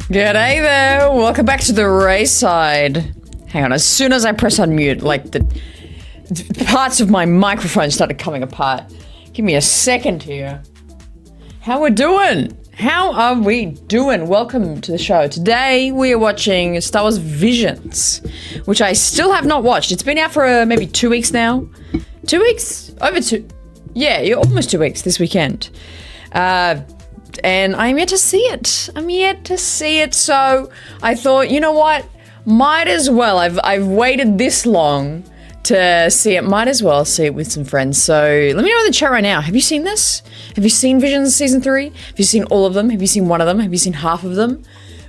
G'day there, welcome back to the RaeSide. Hang on, as soon as I press unmute, like the parts of my microphone started coming apart. Give me a second here. How we doing? How are we doing? Welcome to the show. Today we are watching Star Wars Visions, which I still have not watched. It's been out for maybe 2 weeks now. 2 weeks? Over two. Yeah, almost 2 weeks this weekend. And I'm yet to see it. I'm yet to see it, so I thought, you know what? Might as well. I've waited this long to see it. Might as well see it with some friends. So let me know in the chat right now. Have you seen this? Have you seen Visions Season 3? Have you seen all of them? Have you seen one of them? Have you seen half of them?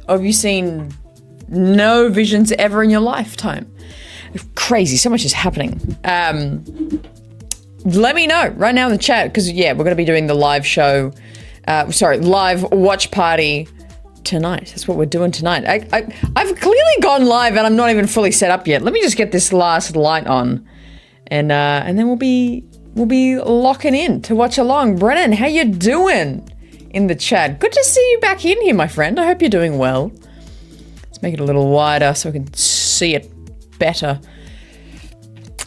Or have you seen no Visions ever in your lifetime? Crazy. So much is happening. Let me know right now in the chat, because, yeah, we're going to be doing the live show. Live watch party tonight. That's what we're doing tonight. I've clearly gone live and I'm not even fully set up yet. Let me just get this last light on, and then we'll be locking in to watch along. Brennan, how you doing in the chat? Good to see you back in here, my friend. I hope you're doing well. Let's make it a little wider so I can see it better.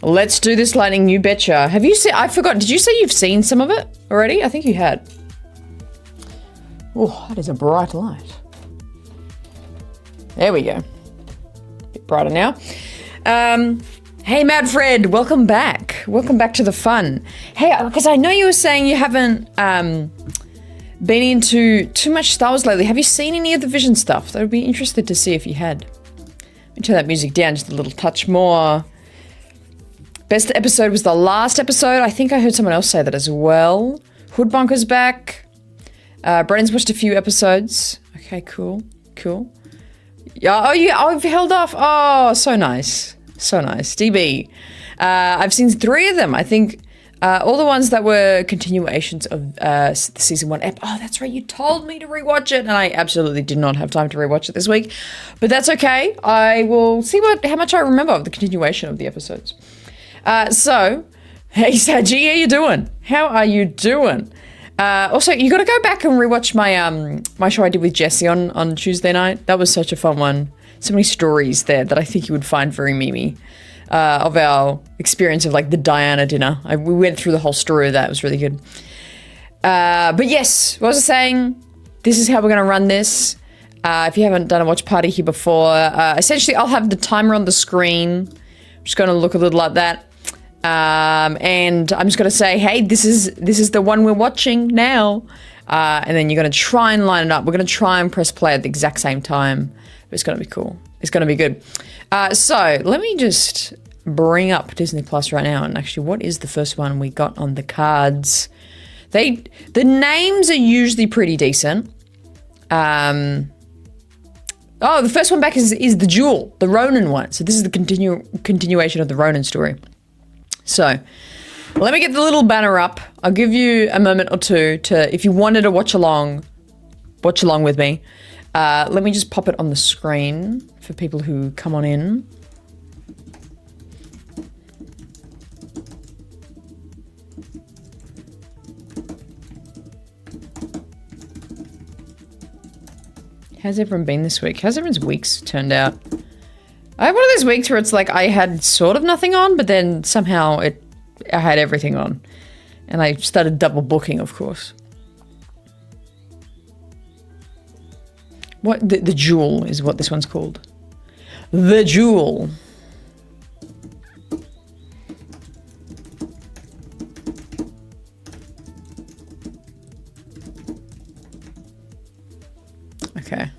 Let's do this, Lightning, you betcha. Have you seen, I forgot, did you say you've seen some of it already? I think you had. Oh, that is a bright light. There we go. A bit brighter now. Hey, Mad Fred, welcome back. Welcome back to the fun. Hey, because I know you were saying you haven't been into too much Star Wars lately. Have you seen any of the Vision stuff? I would be interested to see if you had. Let me turn that music down just a little touch more. Best episode was the last episode. I think I heard someone else say that as well. Hoodbonker's back. Brennan's watched a few episodes. Okay, cool. Yeah, I've held off. Oh, so nice. So nice. DB. I've seen 3 of them. I think all the ones that were continuations of the season 1 ep. Oh, that's right. You told me to rewatch it, and I absolutely did not have time to rewatch it this week. But that's okay. I will see how much I remember of the continuation of the episodes. So, hey, Saji, how you doing? How are you doing? Also, you got to go back and rewatch my show I did with Jesse on Tuesday night. That was such a fun one. So many stories there that I think you would find very memey of our experience of like the Diana dinner. We went through the whole story of that. It was really good. But yes, what was I saying? This is how we're going to run this. If you haven't done a watch party here before, essentially I'll have the timer on the screen. I'm just going to look a little like that. And I'm just going to say, hey, this is the one we're watching now. And then you're going to try and line it up. We're going to try and press play at the exact same time. But it's going to be cool. It's going to be good. So let me just bring up Disney Plus right now. And actually, what is the first one we got on the cards? The names are usually pretty decent. The first one back is The Jewel, the Ronin one. So this is the continuation of the Ronin story. So, let me get the little banner up. I'll give you a moment or two to, if you wanted to watch along with me. Let me just pop it on the screen for people who come on in. How's everyone been this week? How's everyone's weeks turned out? I have one of those weeks where it's like I had sort of nothing on, but then somehow I had everything on. And I started double booking, of course. What? The Jewel is what this one's called. The Jewel. Okay.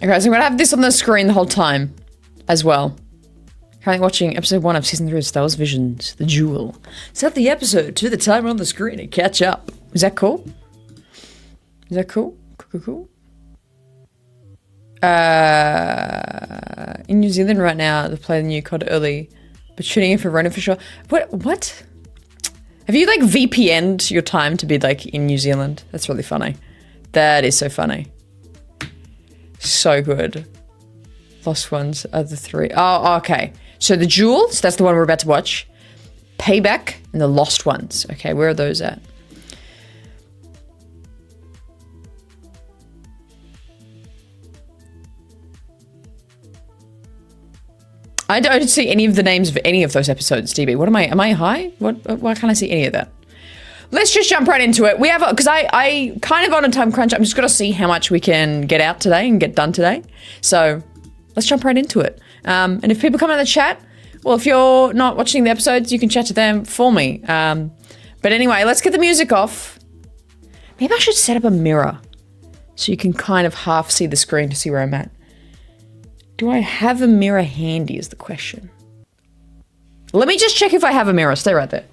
Okay, so I'm going to have this on the screen the whole time as well. Currently watching episode 1 of season 3 of Star Wars Visions, The Jewel. Set the episode to the timer on the screen and catch up. Is that cool? Is that cool? Cool. In New Zealand right now, they play the new COD early, but tuning in for Ronin for sure. What? Have you like VPN'd your time to be like in New Zealand? That's really funny. That is so funny. So good. Lost Ones are the 3. Oh, okay. So The Jewel, so that's the one we're about to watch. Payback and The Lost Ones. Okay, where are those at? I don't see any of the names of any of those episodes, DB. What am I high? Why can't I see any of that? Let's just jump right into it. We have, because I kind of on a time crunch. I'm just going to see how much we can get out today and get done today. So let's jump right into it. And if people come in the chat, well, if you're not watching the episodes, you can chat to them for me. But anyway, let's get the music off. Maybe I should set up a mirror so you can kind of half see the screen to see where I'm at. Do I have a mirror handy is the question. Let me just check if I have a mirror. Stay right there.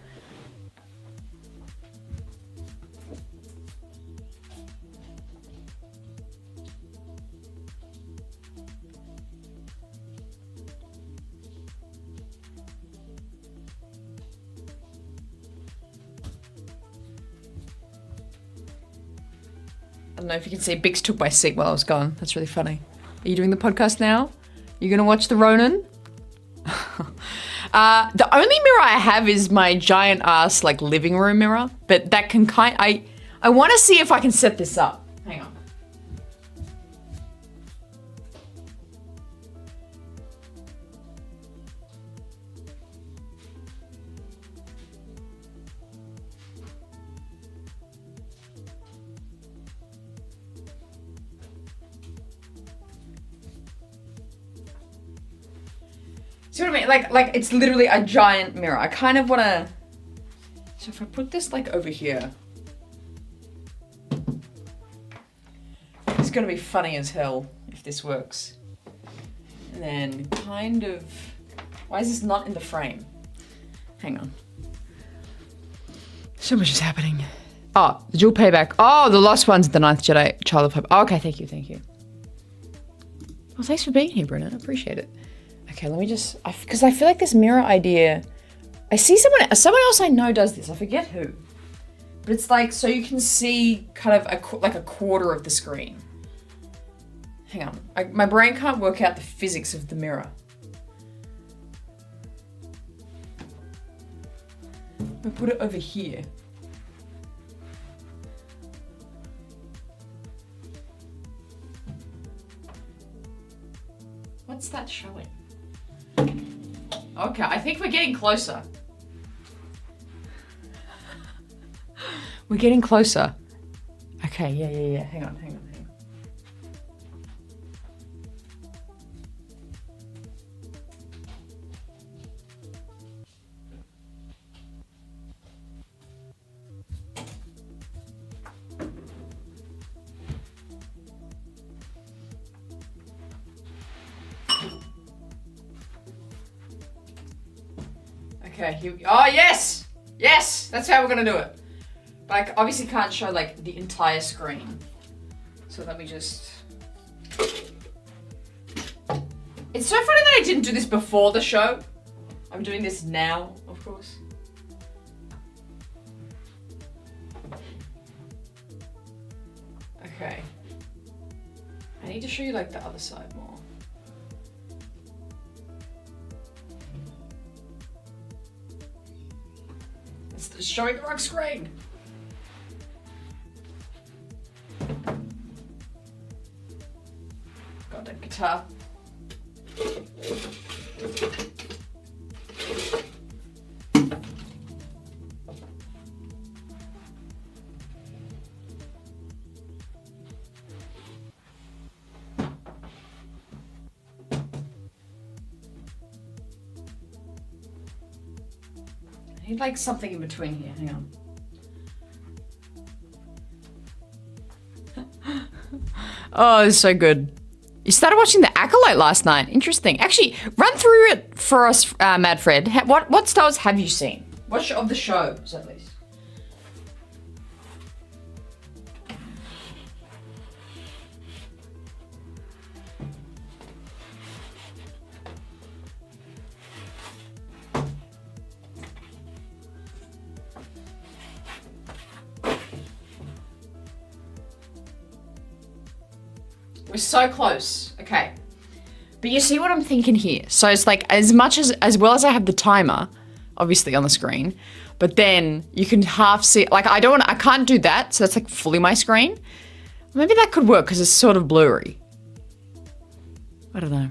I don't know if you can see, Bix took my seat while I was gone. That's really funny. Are you doing the podcast now? You gonna watch the Ronin? The only mirror I have is my giant ass like living room mirror, but that can I want to see if I can set this up. Hang on. See what I mean? Like it's literally a giant mirror. I kind of want to. So if I put this like over here, it's gonna be funny as hell if this works. And then kind of. Why is this not in the frame? Hang on. So much is happening. Oh, the dual payback. Oh, the lost one's the 9th Jedi Child of Hope. Oh, okay, thank you. Well, thanks for being here, Bruna. I appreciate it. Okay, let me just, because I feel like this mirror idea, I see someone else I know does this. I forget who, but it's like, so you can see kind of like a quarter of the screen. Hang on, my brain can't work out the physics of the mirror. I put it over here. What's that showing? Okay, I think we're getting closer. We're getting closer. Okay, yeah. Hang on. Okay, here we go. Oh, yes! Yes! That's how we're gonna do it. But I obviously can't show, like, the entire screen. So let me just... It's so funny that I didn't do this before the show. I'm doing this now, of course. Okay. I need to show you, like, the other side more. It's showing the wrong screen. Got that guitar. I need like something in between here. Hang on. Oh, it's so good. You started watching The Acolyte last night. Interesting. Actually, run through it for us, Mad Fred. What Star Wars have you seen? What of the shows, at least? We're so close. Okay. But you see what I'm thinking here? So it's like as well as I have the timer, obviously on the screen, but then you can half see, like I can't do that. So that's like fully my screen. Maybe that could work because it's sort of blurry. I don't know.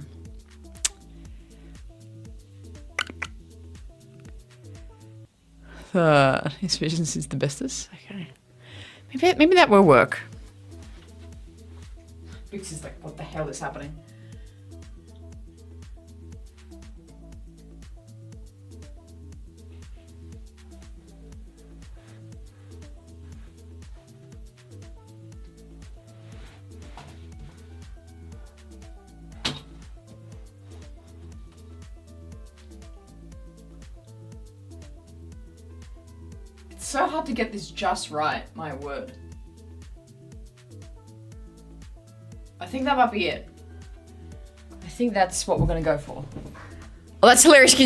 His visions is the bestest. Okay. Maybe that will work. Vix is like, what the hell is happening? It's so hard to get this just right, my word. I think that might be it. I think that's what we're gonna go for. Oh, that's hilarious.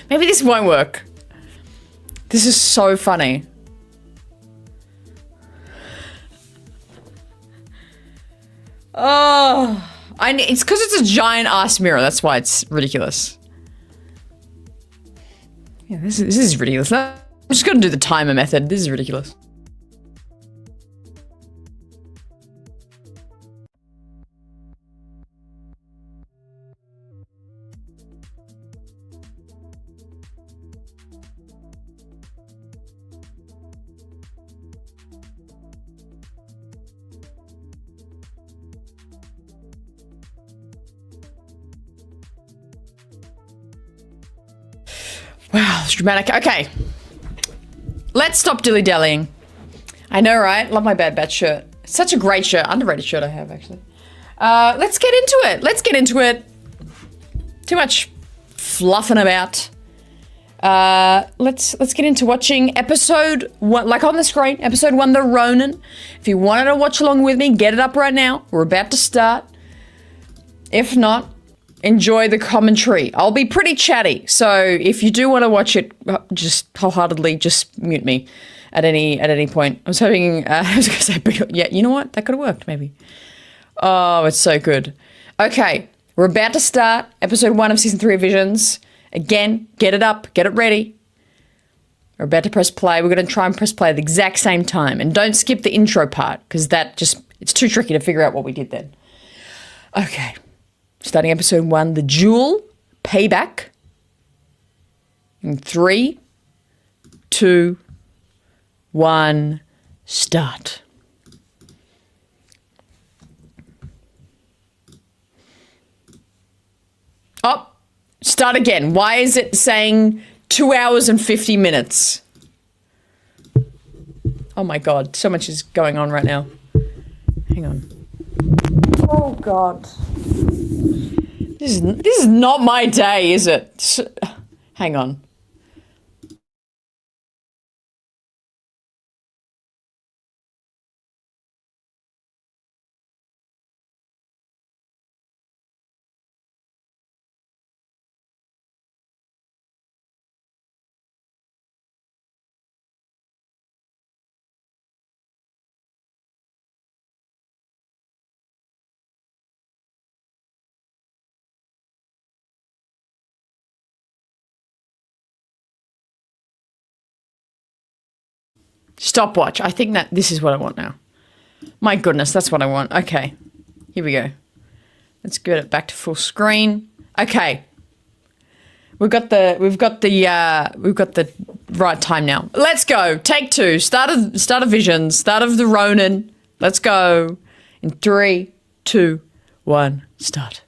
Maybe this won't work. This is so funny. Oh, it's because it's a giant ass mirror. That's why it's ridiculous. Yeah, this is ridiculous. I'm just gonna do the timer method. This is ridiculous. Wow, it's dramatic. Okay. Let's stop dilly-dallying. I know, right? Love my Bad Batch shirt. It's such a great shirt. Underrated shirt I have, actually. Let's get into it. Let's get into it. Too much fluffing about. Let's get into watching episode 1, like on the screen, episode 1, The Ronin. If you wanted to watch along with me, get it up right now. We're about to start. If not, enjoy the commentary. I'll be pretty chatty, so if you do want to watch it, just wholeheartedly, just mute me at any point. I was hoping, I was going to say, yeah, you know what? That could have worked, maybe. Oh, it's so good. Okay, we're about to start episode 1 of season 3 of Visions. Again, get it up, get it ready. We're about to press play. We're going to try and press play at the exact same time, and don't skip the intro part because it's too tricky to figure out what we did then. Okay. Starting episode 1, The Duel, Payback. In 3, 2, 1, start. Oh, start again. Why is it saying 2 hours and 50 minutes? Oh my God, so much is going on right now. Hang on. Oh God. This is not my day, is it? Hang on. Stopwatch. I think that this is what I want now. My goodness, that's what I want. Okay, here we go. Let's get it back to full screen. Okay, we've got the right time now. Let's go. Take 2. Start of Vision. Start of the Ronin. Let's go. In 3, 2, 1. Start.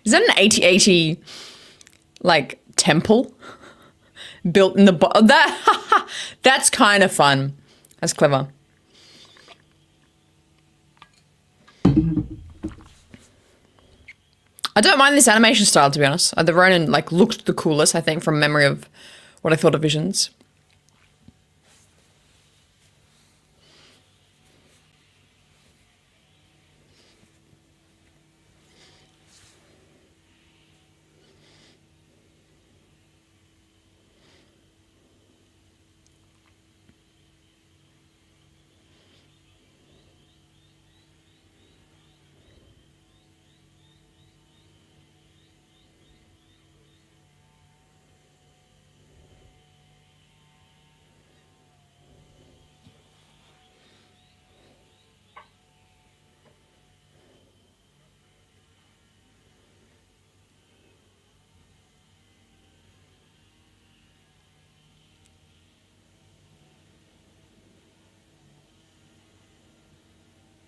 Is that an 8080 like temple built in the that that's kind of fun. That's clever. I don't mind this animation style, to be honest. The Ronin like looked the coolest, I think, from memory of what I thought of Visions.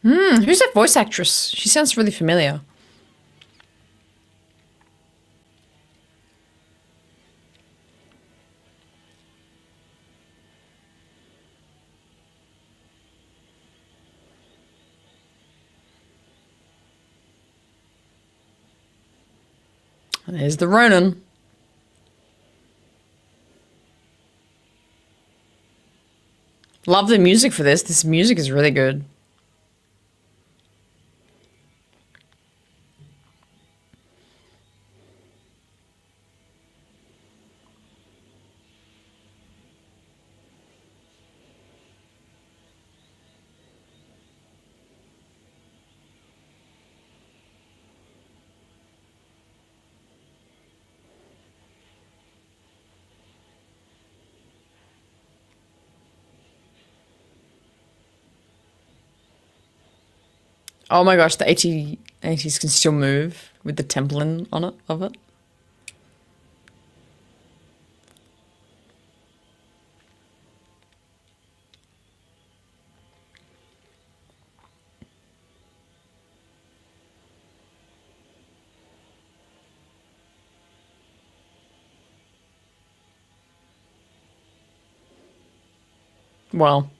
Who's that voice actress? She sounds really familiar. And there's the Ronin. Love the music for this. This music is really good. Oh my gosh, the 80s can still move with the temple on it of it. Well.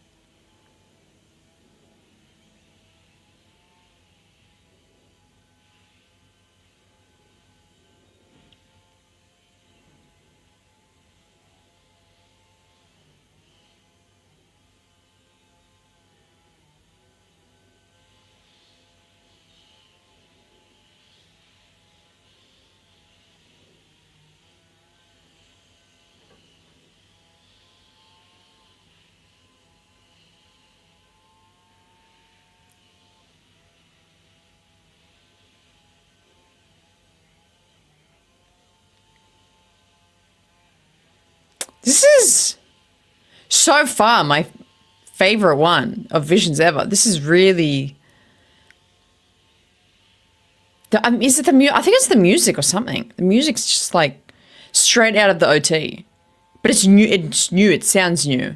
This is so far my favorite one of Visions ever. This is really. Is it the music? I think it's the music or something. The music's just like straight out of the OT, but it's new. It's new. It sounds new.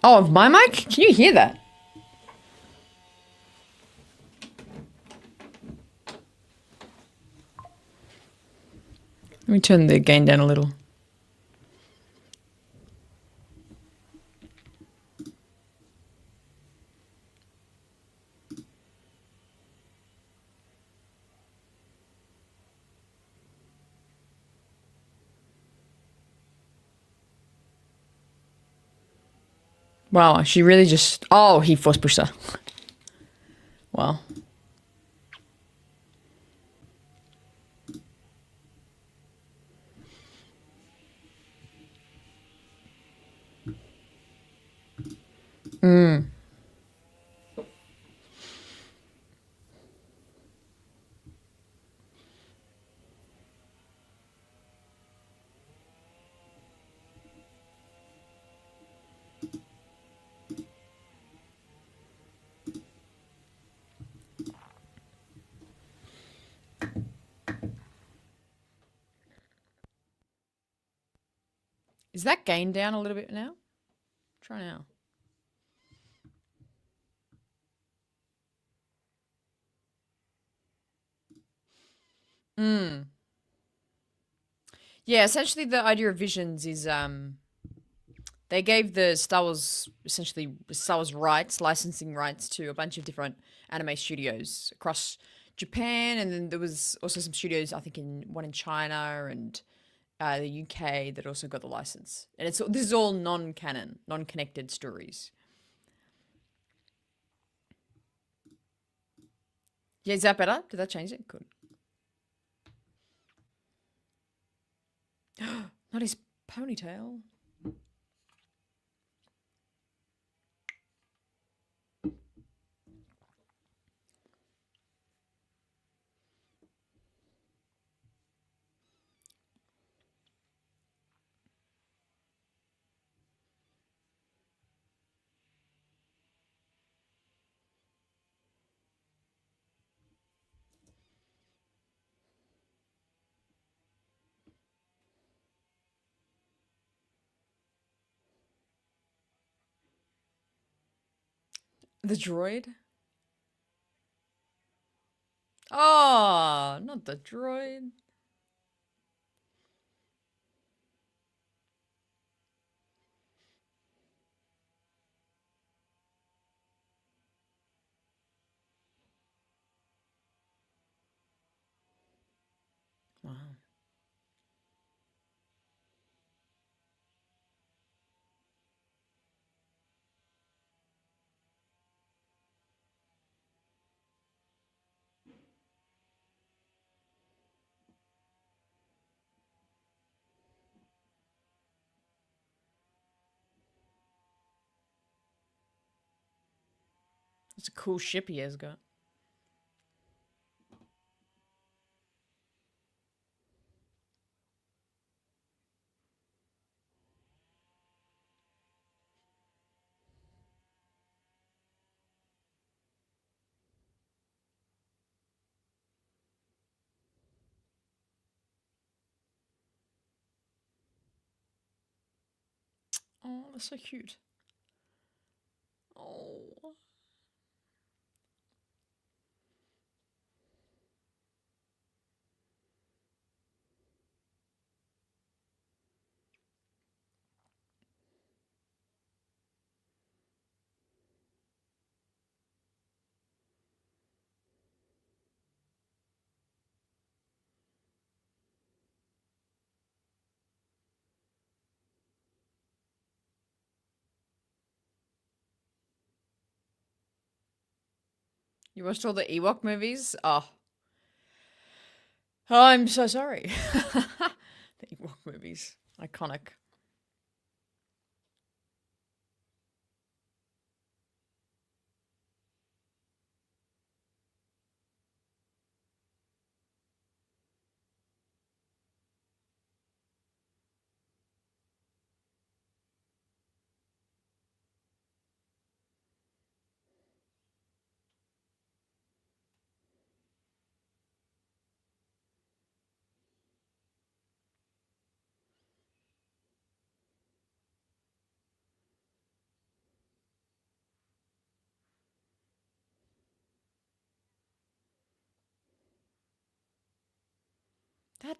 Oh, of my mic? Can you hear that? Let me turn the gain down a little. Wow, she really just... Oh, he force pushed her. Wow. Is that gain down a little bit now? Try now. Yeah, essentially the idea of Visions is they gave the Star Wars essentially Star Wars rights, licensing rights to a bunch of different anime studios across Japan, and then there was also some studios I think in one in China and the UK that also got the license. And this is all non-canon, non-connected stories. Yeah, is that better? Did that change it? Good. Not his ponytail. The droid? Oh, not the droid. Wow. It's a cool ship he has got. Oh, that's so cute. Oh. You watched all the Ewok movies? Oh. Oh, I'm so sorry. The Ewok movies. Iconic.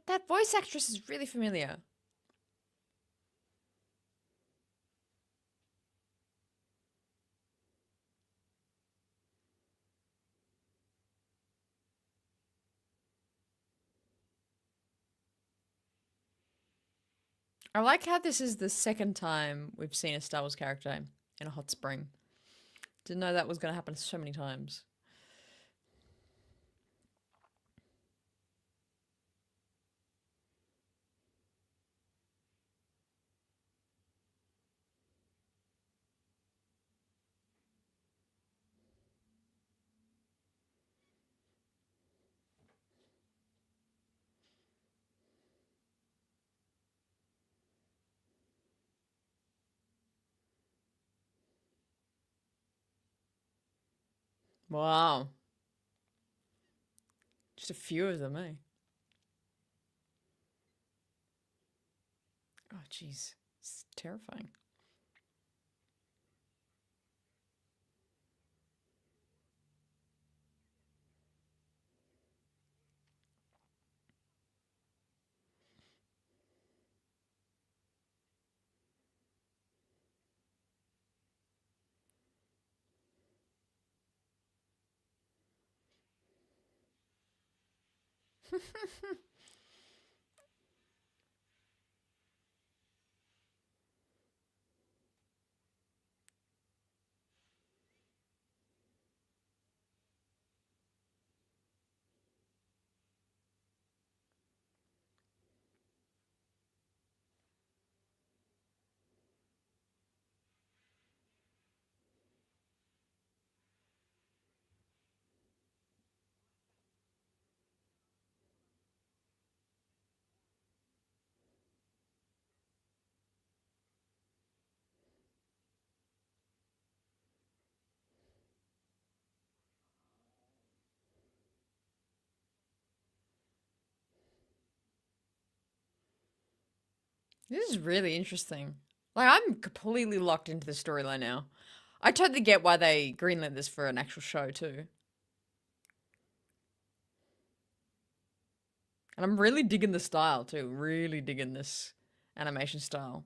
That voice actress is really familiar. I like how this is the second time we've seen a Star Wars character in a hot spring. Didn't know that was going to happen so many times. Wow. Just a few of them, eh? Oh, jeez. Terrifying. This is really interesting. Like, I'm completely locked into the storyline now. I totally get why they greenlit this for an actual show, too. And I'm really digging the style, too. Really digging this animation style.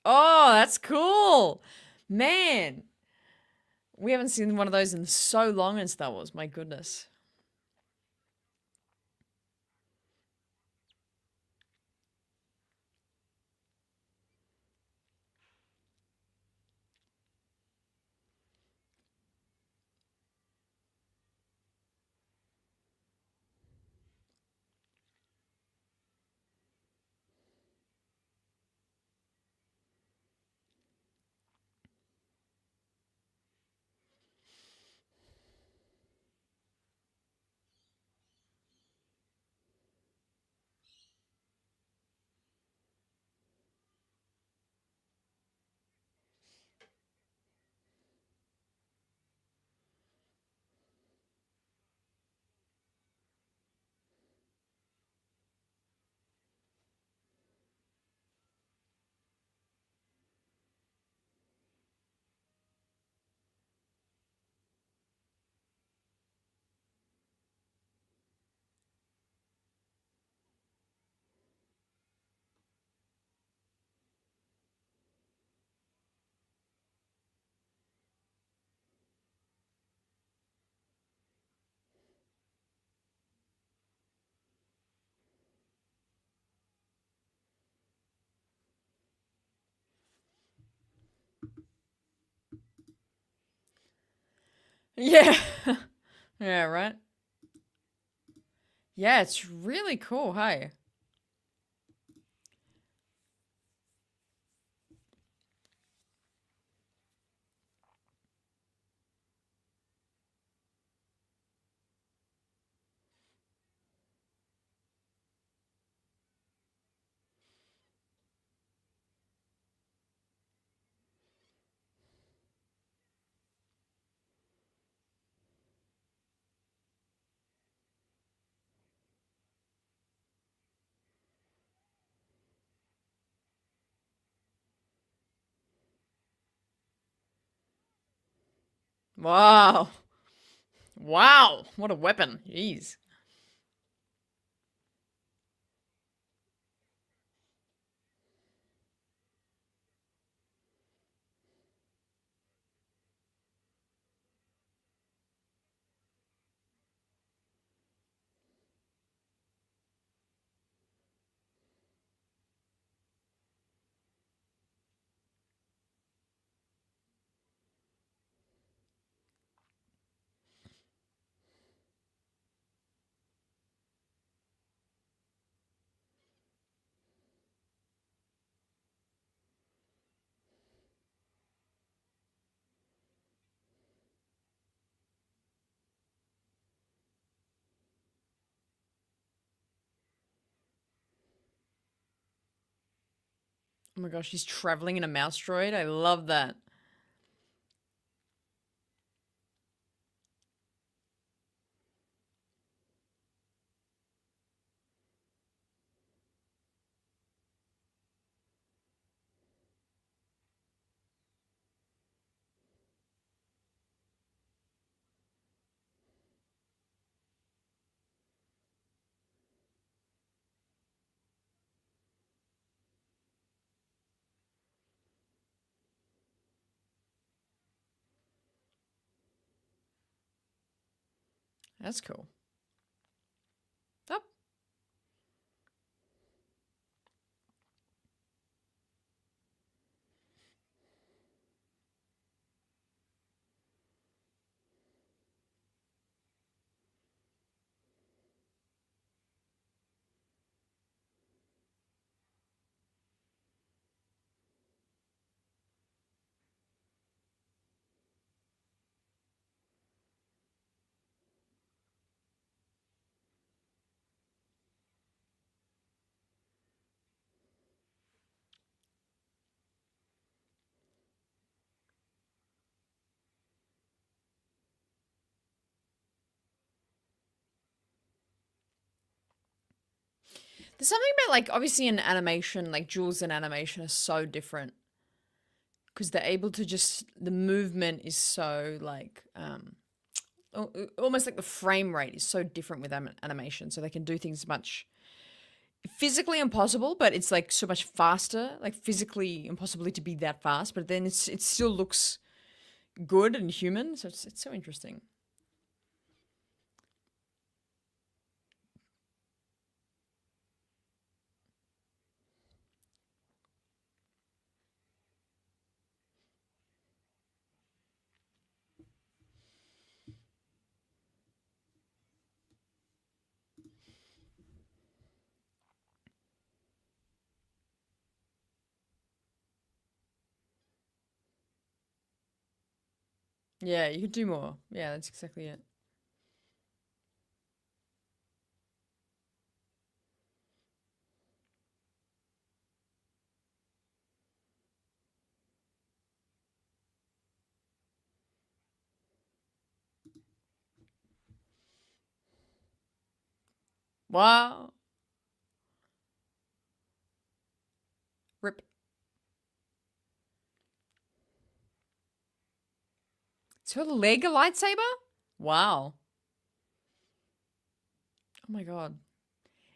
Oh, that's cool. Man, we haven't seen one of those in so long in Star Wars. My goodness. Yeah. Yeah, right? Yeah, it's really cool, hey? Wow. Wow. What a weapon. Jeez. Oh my gosh, he's traveling in a mouse droid. I love that. That's cool. Oh. There's something about like obviously in animation, like jewels in animation are so different because they're able to just the movement is so like almost like the frame rate is so different with animation, so they can do things much physically impossible, but it's like so much faster, like physically impossibly to be that fast, but then it still looks good and human, so it's so interesting. Yeah, you could do more. Yeah, that's exactly it. Wow. Rip. Is her leg a lightsaber? Wow. Oh my god.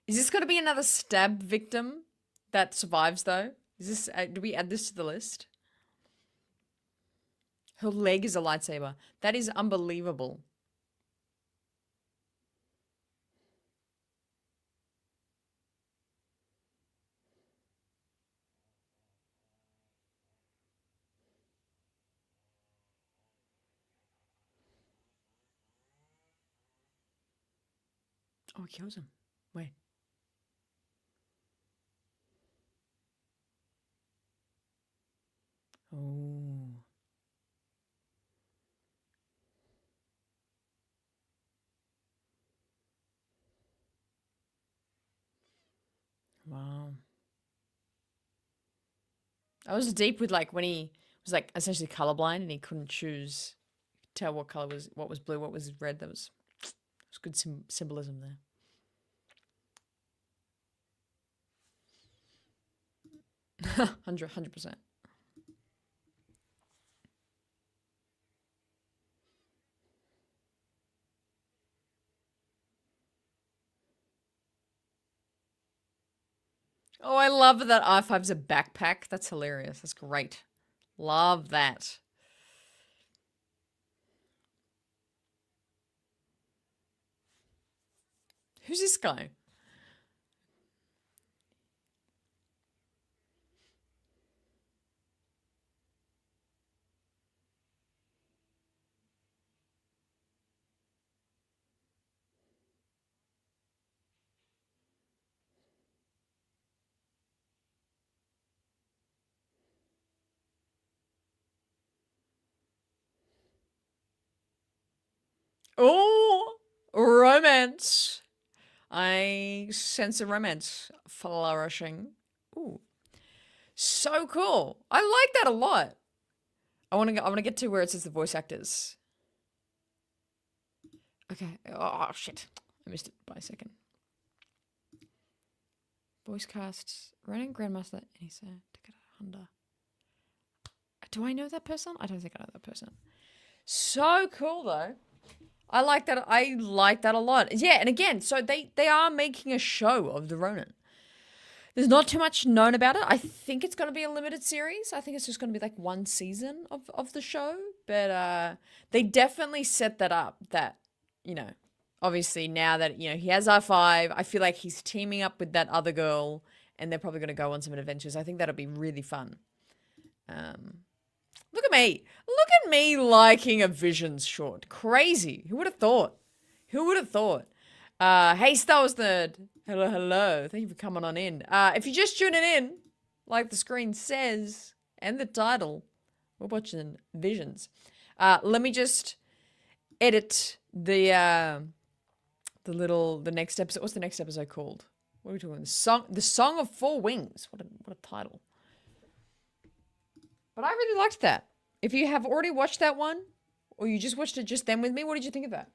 Is this going to be another stab victim that survives though? Is this? Do we add this to the list? Her leg is a lightsaber. That is unbelievable. Oh, he kills him. Wait. Oh. Wow. I was deep with like when he was like essentially colorblind and he couldn't choose tell what color was what was blue, what was red. That was good symbolism there. 100%. Oh, I love that R5's a backpack. That's hilarious. That's great. Love that. Who's this guy? Oh, romance. I sense a romance flourishing. Ooh, so cool. I like that a lot. I want to get to where it says the voice actors. Okay. Oh shit. I missed it by a second. Voice casts. Running Grandmaster Anissa Takeda Honda. Do I know that person? I don't think I know that person. So cool though. I like that. I like that a lot. Yeah, and again, so they are making a show of the Ronin. There's not too much known about it. I think it's going to be a limited series. I think it's just going to be like one season of the show. But they definitely set that up that, you know, obviously now that, you know, he has R5, I feel like he's teaming up with that other girl and they're probably going to go on some adventures. I think that'll be really fun. Look at me. Look at me liking a Visions short. Crazy. Who would have thought? Who would have thought? Hey, Star Wars Nerd. Hello, hello. Thank you for coming on in. If you're just tuning in, like the screen says, and the title, we're watching Visions. Let me just edit the next episode. What's the next episode called? What are we talking? The Song of Four Wings. What a title. But I really liked that. If you have already watched that one, or you just watched it just then with me, what did you think of that?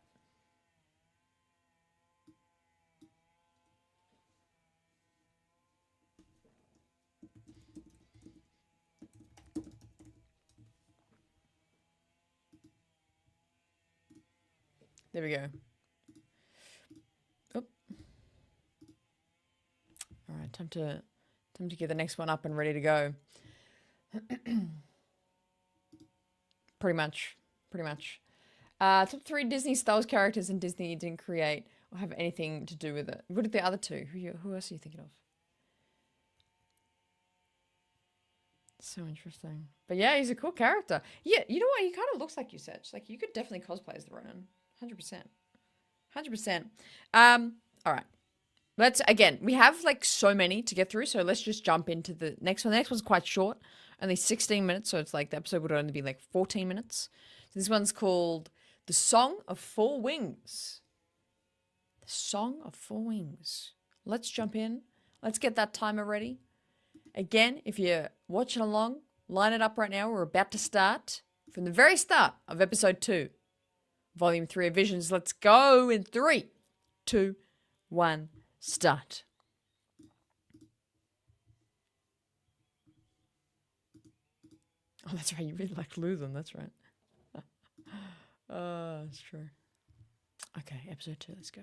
There we go. Oh. All right, time to get the next one up and ready to go. Pretty much. Top 3 Disney Star Wars characters and Disney didn't create or have anything to do with it. What are the other 2? Who else are you thinking of? So interesting. But yeah, he's a cool character. Yeah, you know what? He kind of looks like you said. Like you could definitely cosplay as the Ronin. 100%. 100%. All right. We have like so many to get through, so let's just jump into the next one. The next one's quite short, only 16 minutes, so it's like the episode would only be like 14 minutes. So this one's called The Song of Four Wings. The Song of Four Wings. Let's jump in. Let's get that timer ready. Again, if you're watching along, line it up right now. We're about to start from the very start of episode 2, volume 3 of Visions. Let's go in 3, 2, 1, start. Oh, that's right. You really like Luthen. That's right. Oh, that's true. Okay, episode 2. Let's go.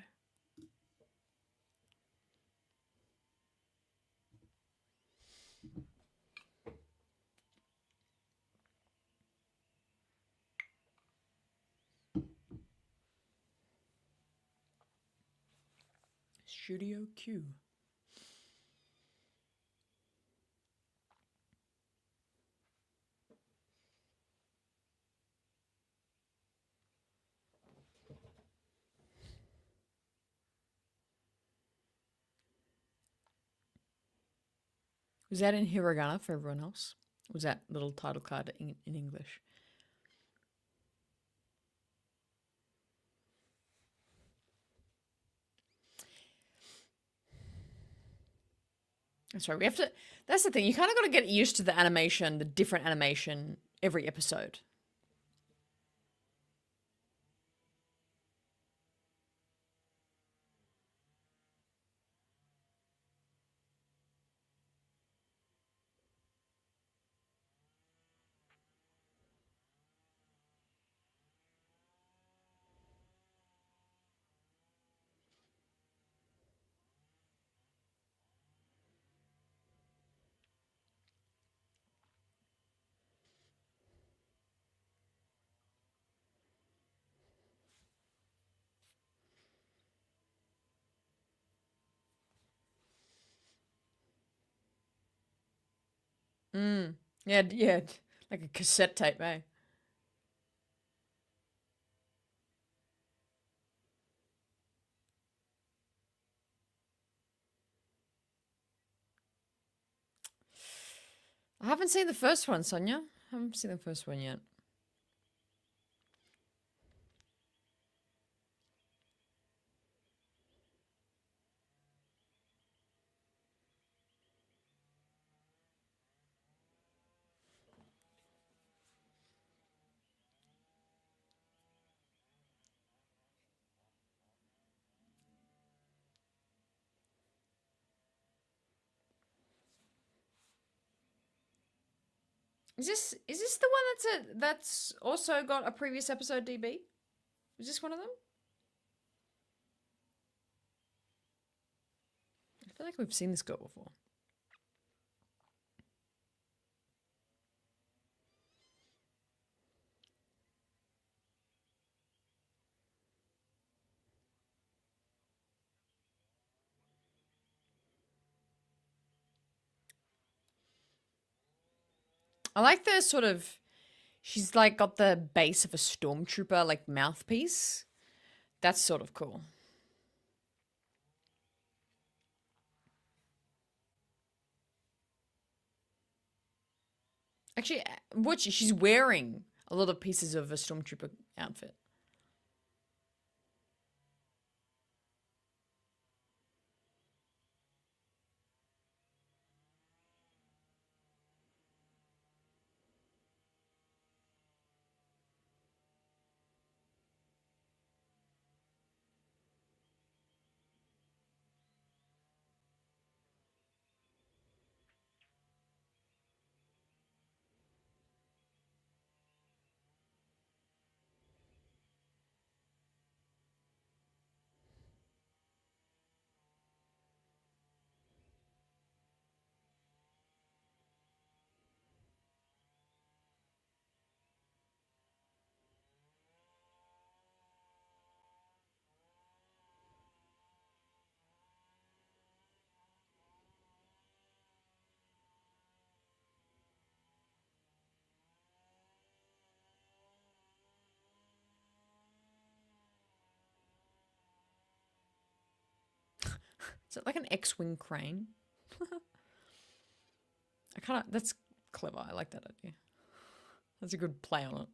Studio Q. Was that in hiragana for everyone else? Was that little title card in English? That's right. We have to. That's the thing. You kind of got to get used to the animation, the different animation every episode. Yeah, like a cassette tape, eh? I haven't seen the first one, Sonia. I haven't seen the first one yet. Is this the one that's also got a previous episode DB? Is this one of them? I feel like we've seen this girl before. I like the sort of, she's like got the base of a stormtrooper like mouthpiece. That's sort of cool. Actually, what she's wearing a lot of pieces of a stormtrooper outfit. Is it like an X-wing crane? I kind of, that's clever. I like that idea. That's a good play on it.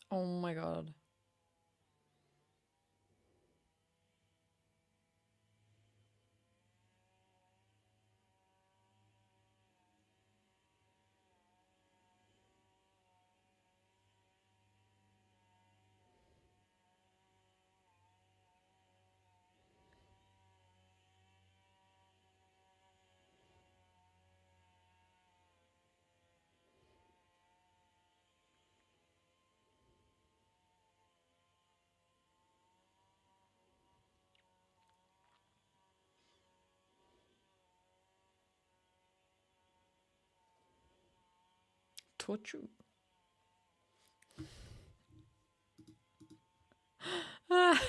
Oh my god. Torture. Come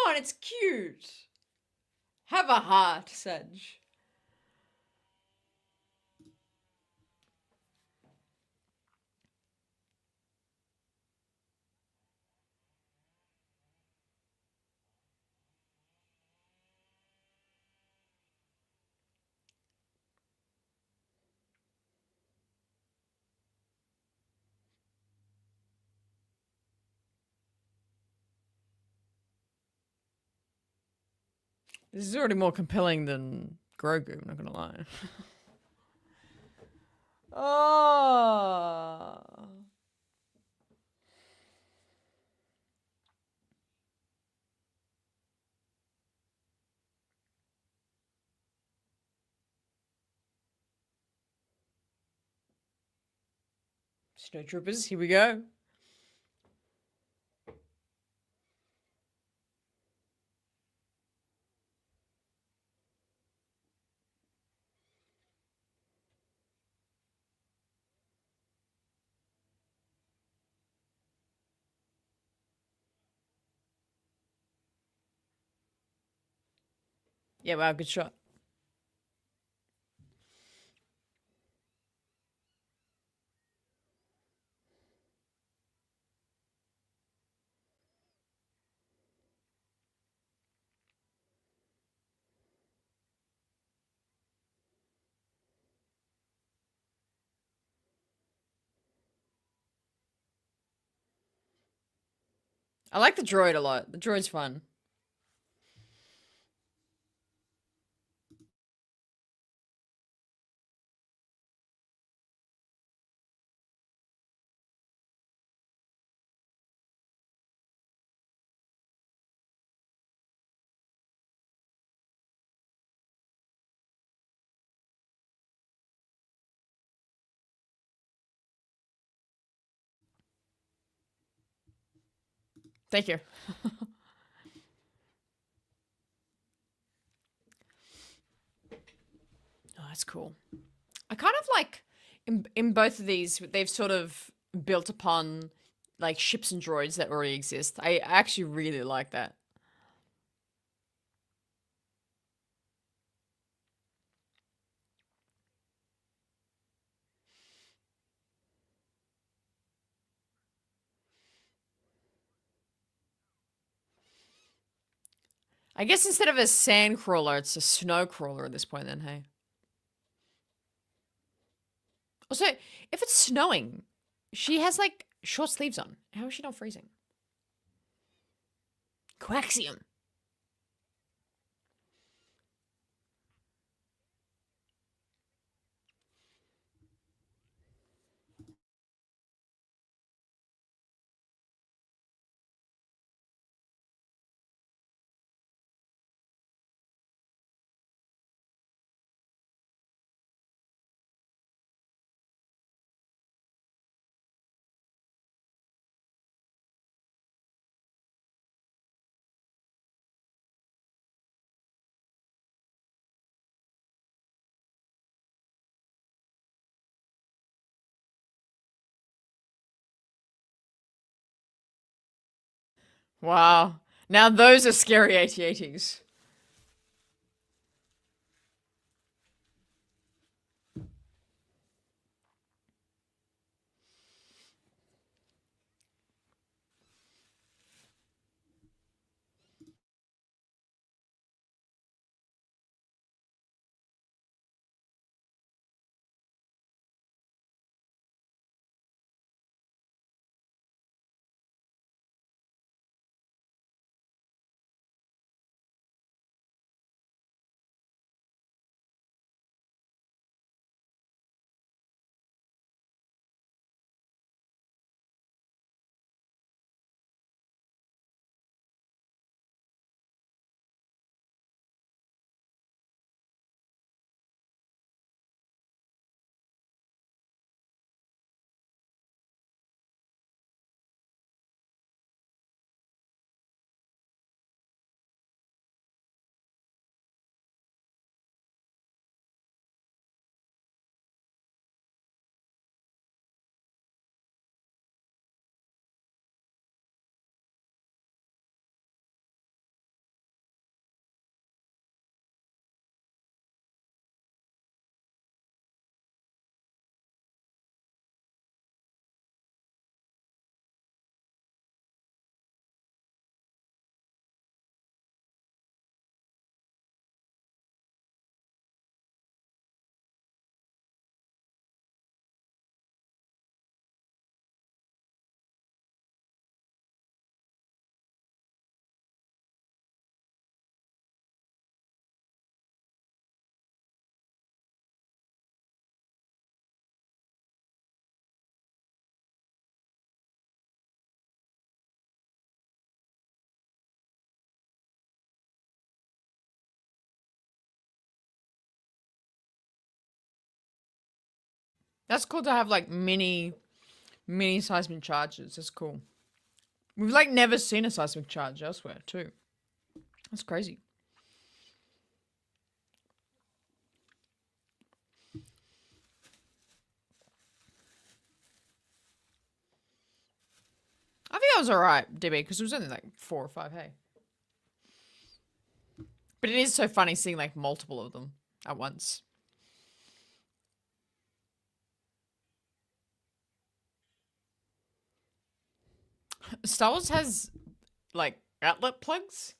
on, it's cute. Have a heart, Sedge. This is already more compelling than Grogu, I'm not gonna lie. Oh. Snowtroopers, here we go. Yeah, wow, good shot. I like the droid a lot. The droid's fun. Thank you. that's cool. I kind of like in both of these, they've sort of built upon like ships and droids that already exist. I actually really like that. I guess instead of a sand crawler, it's a snow crawler at this point. Then, hey. Also, if it's snowing, she has like short sleeves on. How is she not freezing? Coaxium. Wow. Now those are scary AT-ATs. That's cool to have like mini seismic charges. That's cool. We've like never seen a seismic charge elsewhere too. That's crazy. I think that was alright, DB, because it was only like 4 or 5, hey. But it is so funny seeing like multiple of them at once. Star Wars has like outlet plugs.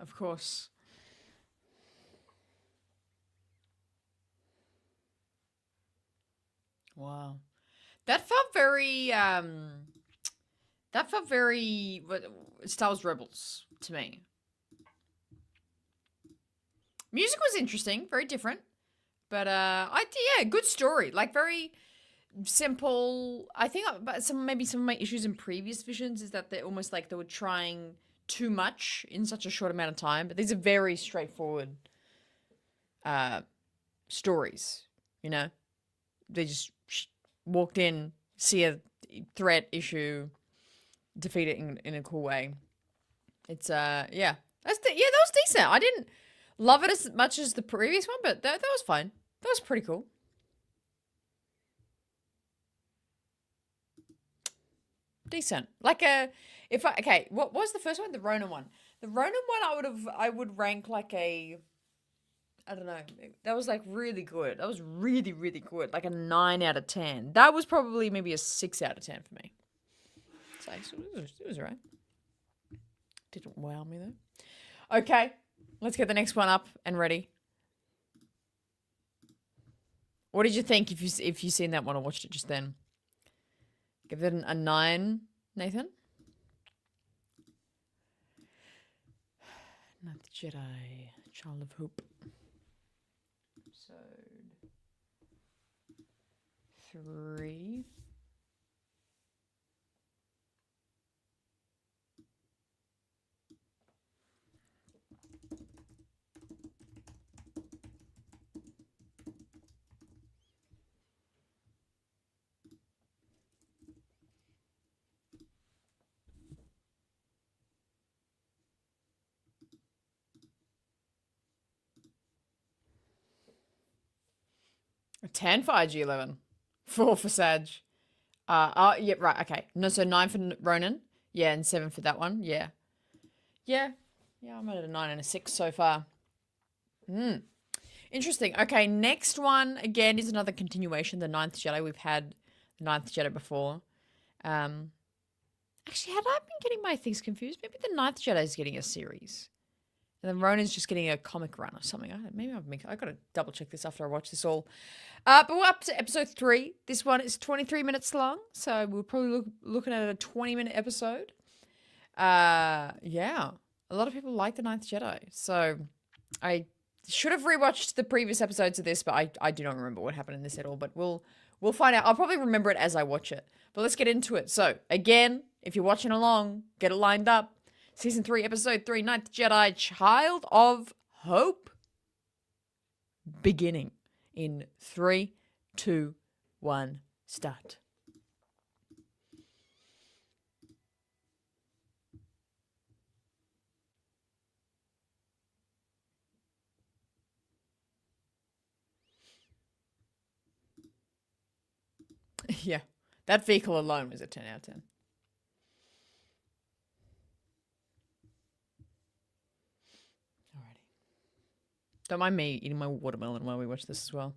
of course. Wow. That felt very Star Wars Rebels to me. Music was interesting, very different. But yeah, good story. Like very simple. I think but some of my issues in previous visions is that they're almost like they were trying too much in such a short amount of time. But these are very straightforward uh stories, you know? They just walked in, see a threat issue, defeat it in a cool way. It's yeah. That was decent. I didn't love it as much as the previous one, but that was fine. That was pretty cool. Decent. Like a if I okay, what was the first one? The Ronin one. The Ronin one I would rank like a I don't know. That was like really good. That was really, really good. Like a 9 out of 10. That was probably maybe a 6 out of 10 for me. So it was alright. Didn't wow me though. Okay, let's get the next one up and ready. What did you think if you seen that one or watched it just then? Give it a 9, Nathan? Ninth Jedi, Child of Hope. Episode 3. A 10 for IG-11. 4 for Sag. Yeah, right, okay. No, so 9 for Ronan. Yeah, and 7 for that one. Yeah. Yeah. Yeah, I'm at a 9 and a 6 so far. Interesting. Okay, next one, again, is another continuation. The Ninth Jedi. We've had the Ninth Jedi before. Actually, had I been getting my things confused? Maybe the Ninth Jedi is getting a series. And then Ronan's just getting a comic run or something. I got to double check this after I watch this all. But we're up to episode 3. This one is 23 minutes long, so we're probably looking at a 20-minute episode. Yeah, a lot of people like the Ninth Jedi, so I should have rewatched the previous episodes of this, but I do not remember what happened in this at all. But we'll find out. I'll probably remember it as I watch it. But let's get into it. So again, if you're watching along, get it lined up. Season 3, Episode 3, Ninth Jedi, Child of Hope. Beginning in 3, 2, 1, start. Yeah, that vehicle alone was a 10 out of 10. Alrighty. Don't mind me eating my watermelon while we watch this as well.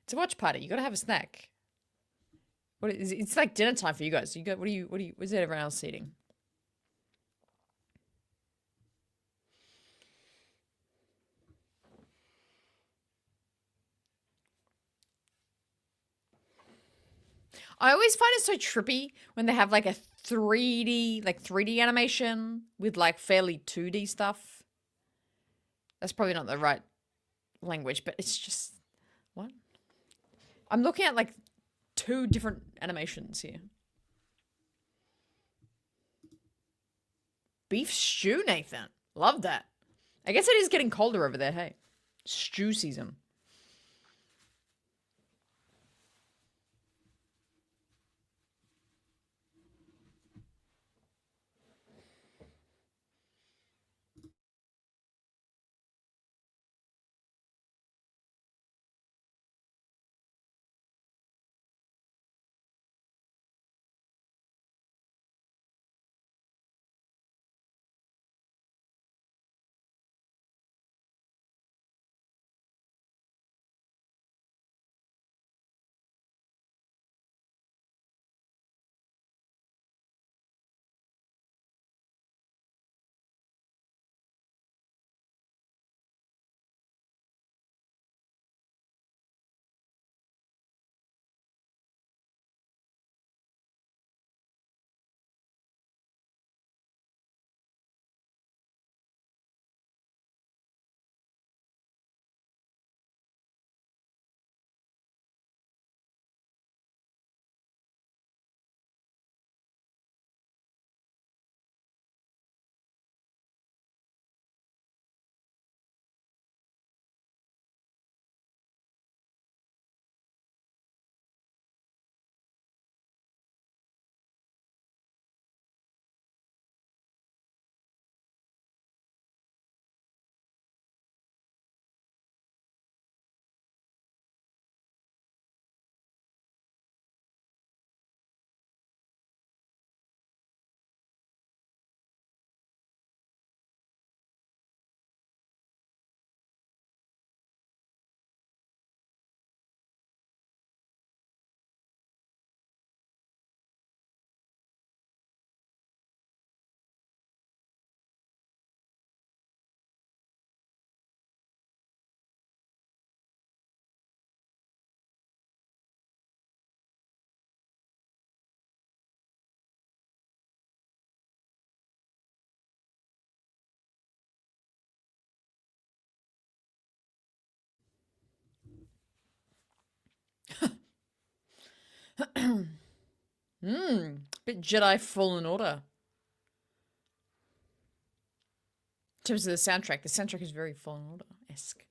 It's a watch party. You gotta have a snack. It's like dinner time for you guys. What's everyone else eating? I always find it so trippy when they have like a 3D animation with like fairly 2D stuff. That's probably not the right language, but it's just what? I'm looking at like 2 different animations here. Beef stew, Nathan. Love that. I guess it is getting colder over there, hey. Stew season. Bit Jedi Fallen Order. In terms of the soundtrack is very Fallen Order-esque.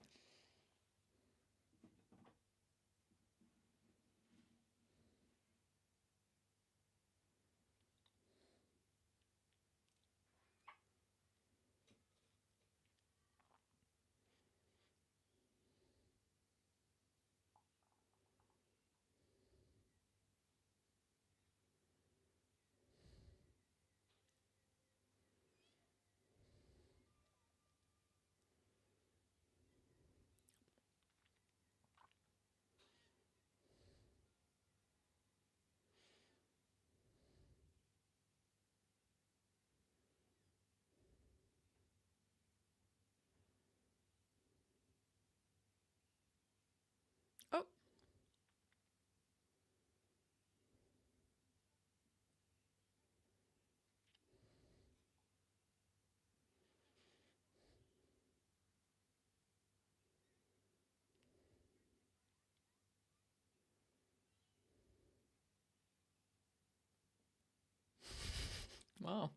Oh. Wow.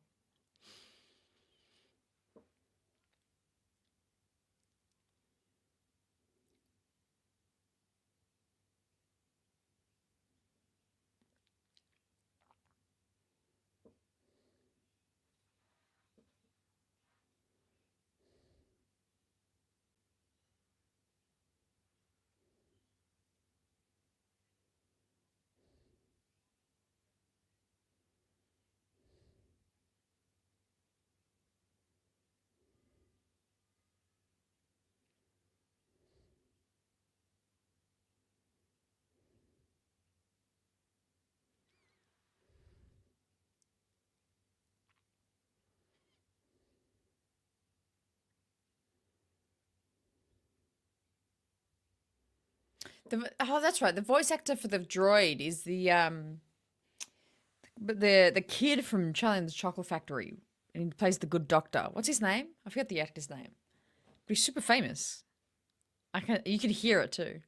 Oh, that's right. The voice actor for the droid is the kid from Charlie and the Chocolate Factory, and he plays the good doctor. What's his name? I forget the actor's name. But he's super famous. You can hear it too.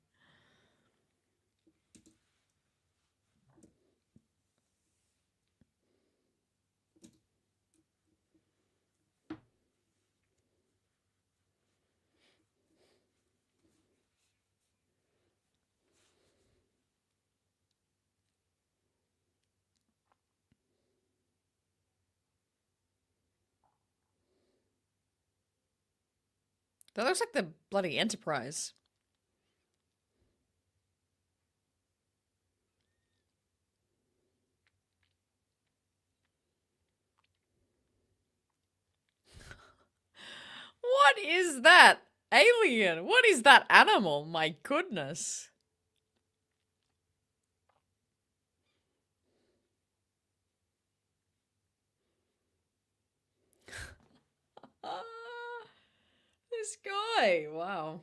That looks like the bloody Enterprise. What is that alien? What is that animal? My goodness. Ah, this guy. Wow.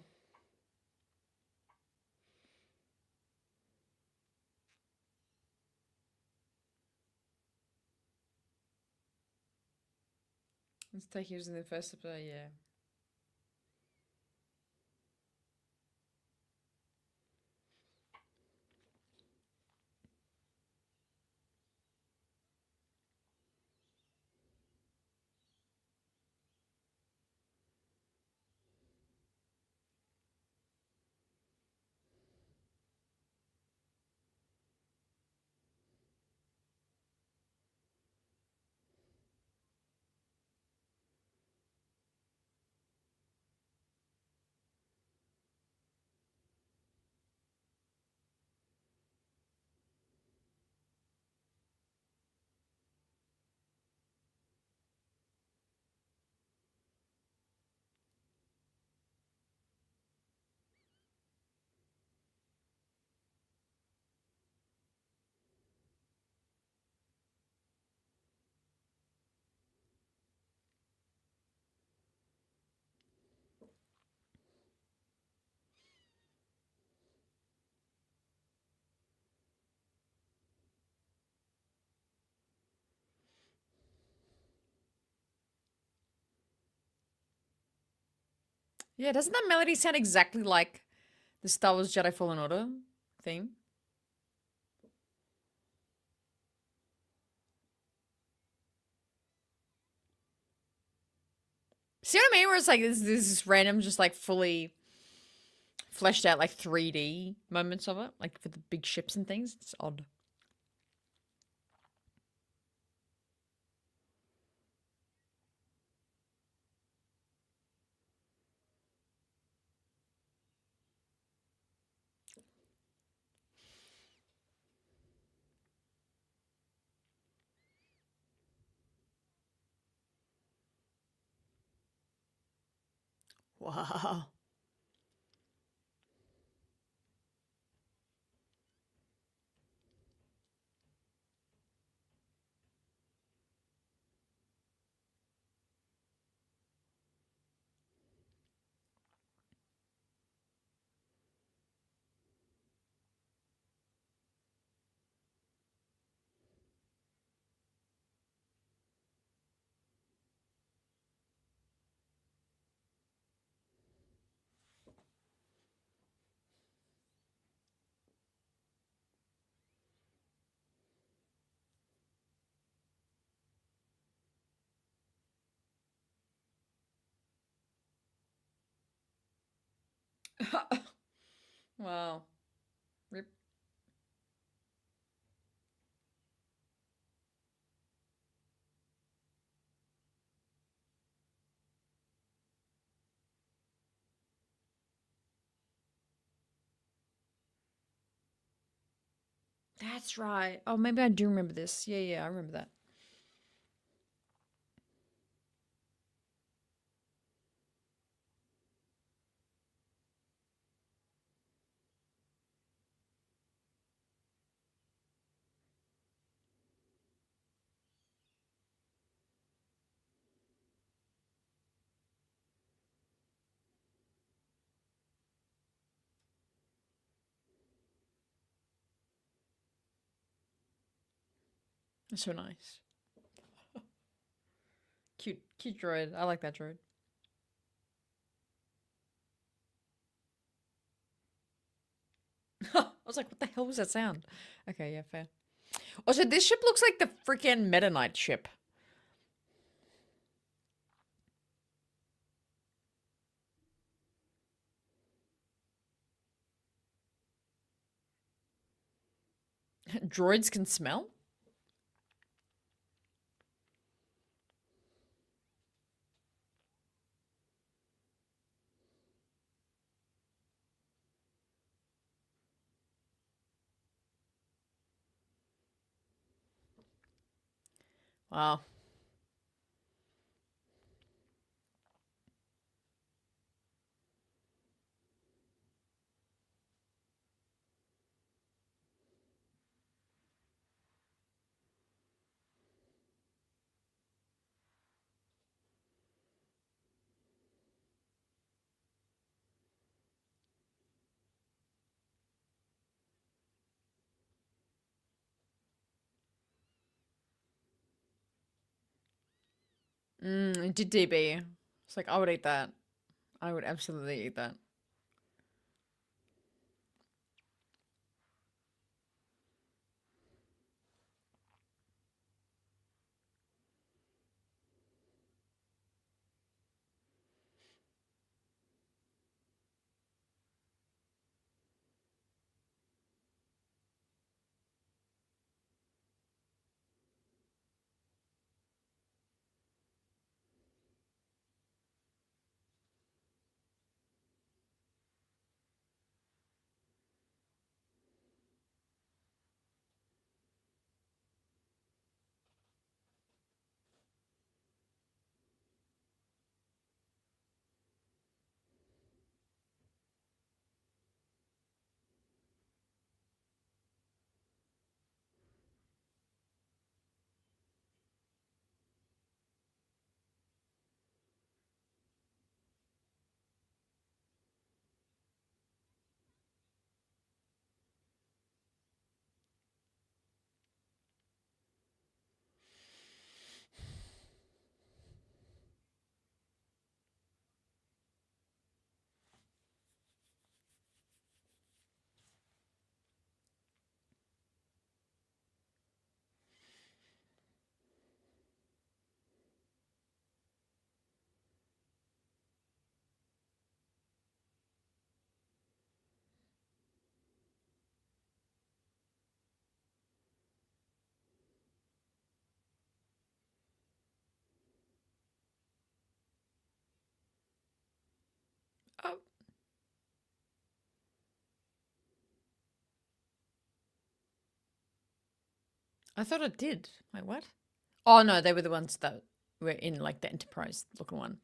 Let's take yours in the first episode, yeah. Yeah, doesn't that melody sound exactly like the Star Wars Jedi Fallen Order theme? See what I mean? Where it's like this random, just like fully fleshed out like 3D moments of it, like for the big ships and things. It's odd. Wow. Wow. Rip. That's right. Oh, maybe I do remember this. Yeah, yeah, I remember that. That's so nice. Cute, cute droid. I like that droid. I was like, what the hell was that sound? Okay, yeah, fair. Also, this ship looks like the freaking Meta Knight ship. Droids can smell? Wow. It did DB. It's like, I would eat that. I would absolutely eat that. I thought it did. Wait, what? Oh no, they were the ones that were in like the Enterprise looking one.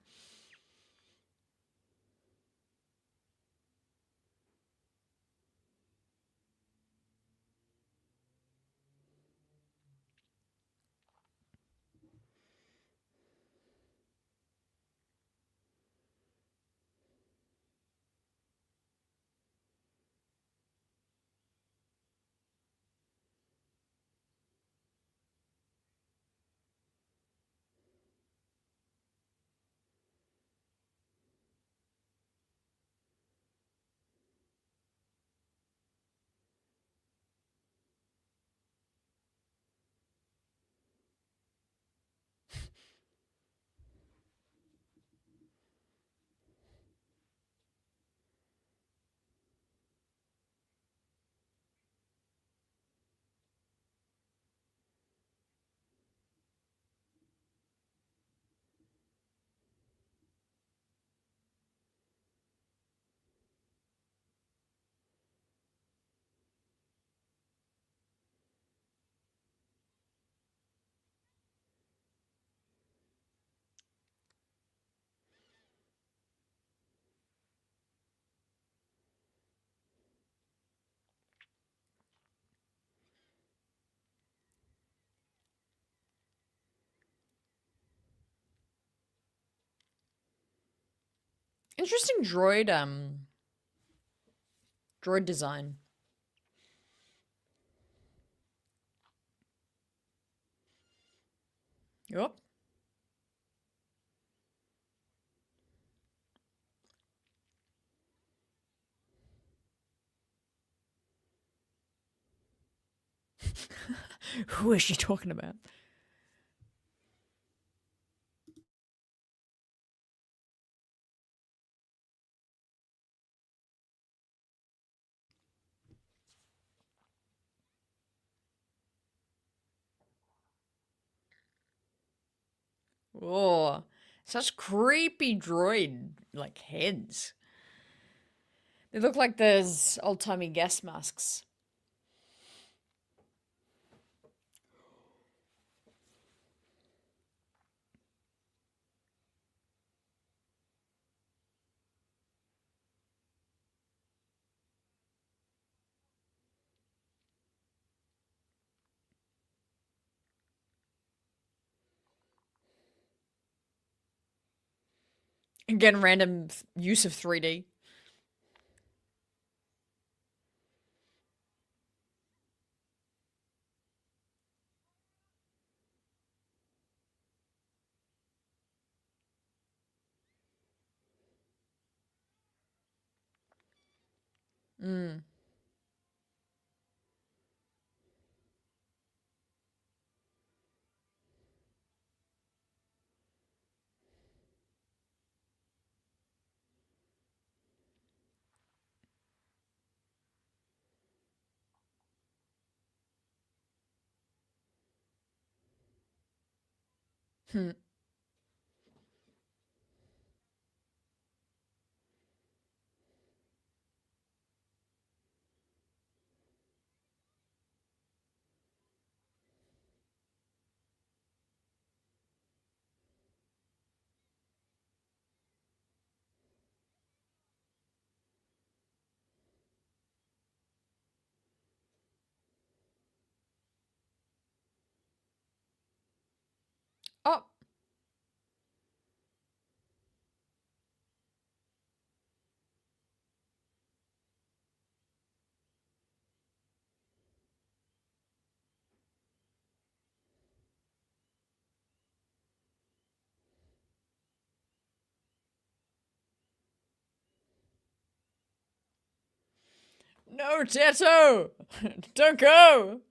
Interesting droid design. Yep. Who is she talking about? Oh, such creepy droid like heads. They look like those old timey gas masks. Again, random use of 3D. Mm. Hmm. Oh, no, Teto! Don't go!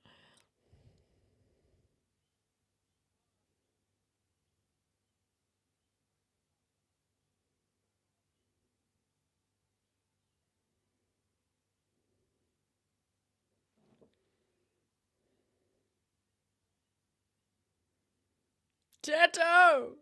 Teto!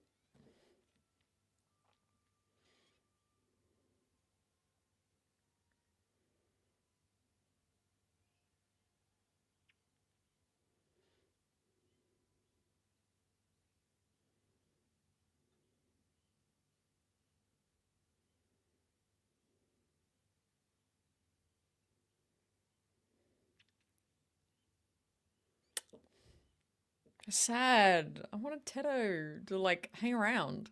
Sad. I wanted Teto to like hang around,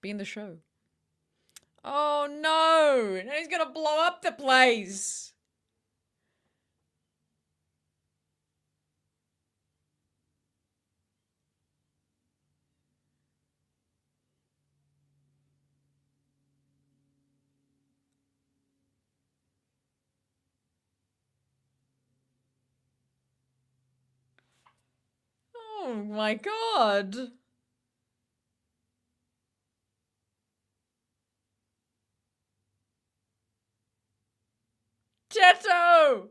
be in the show. Oh no! Now he's gonna blow up the place. Oh my god. Teto!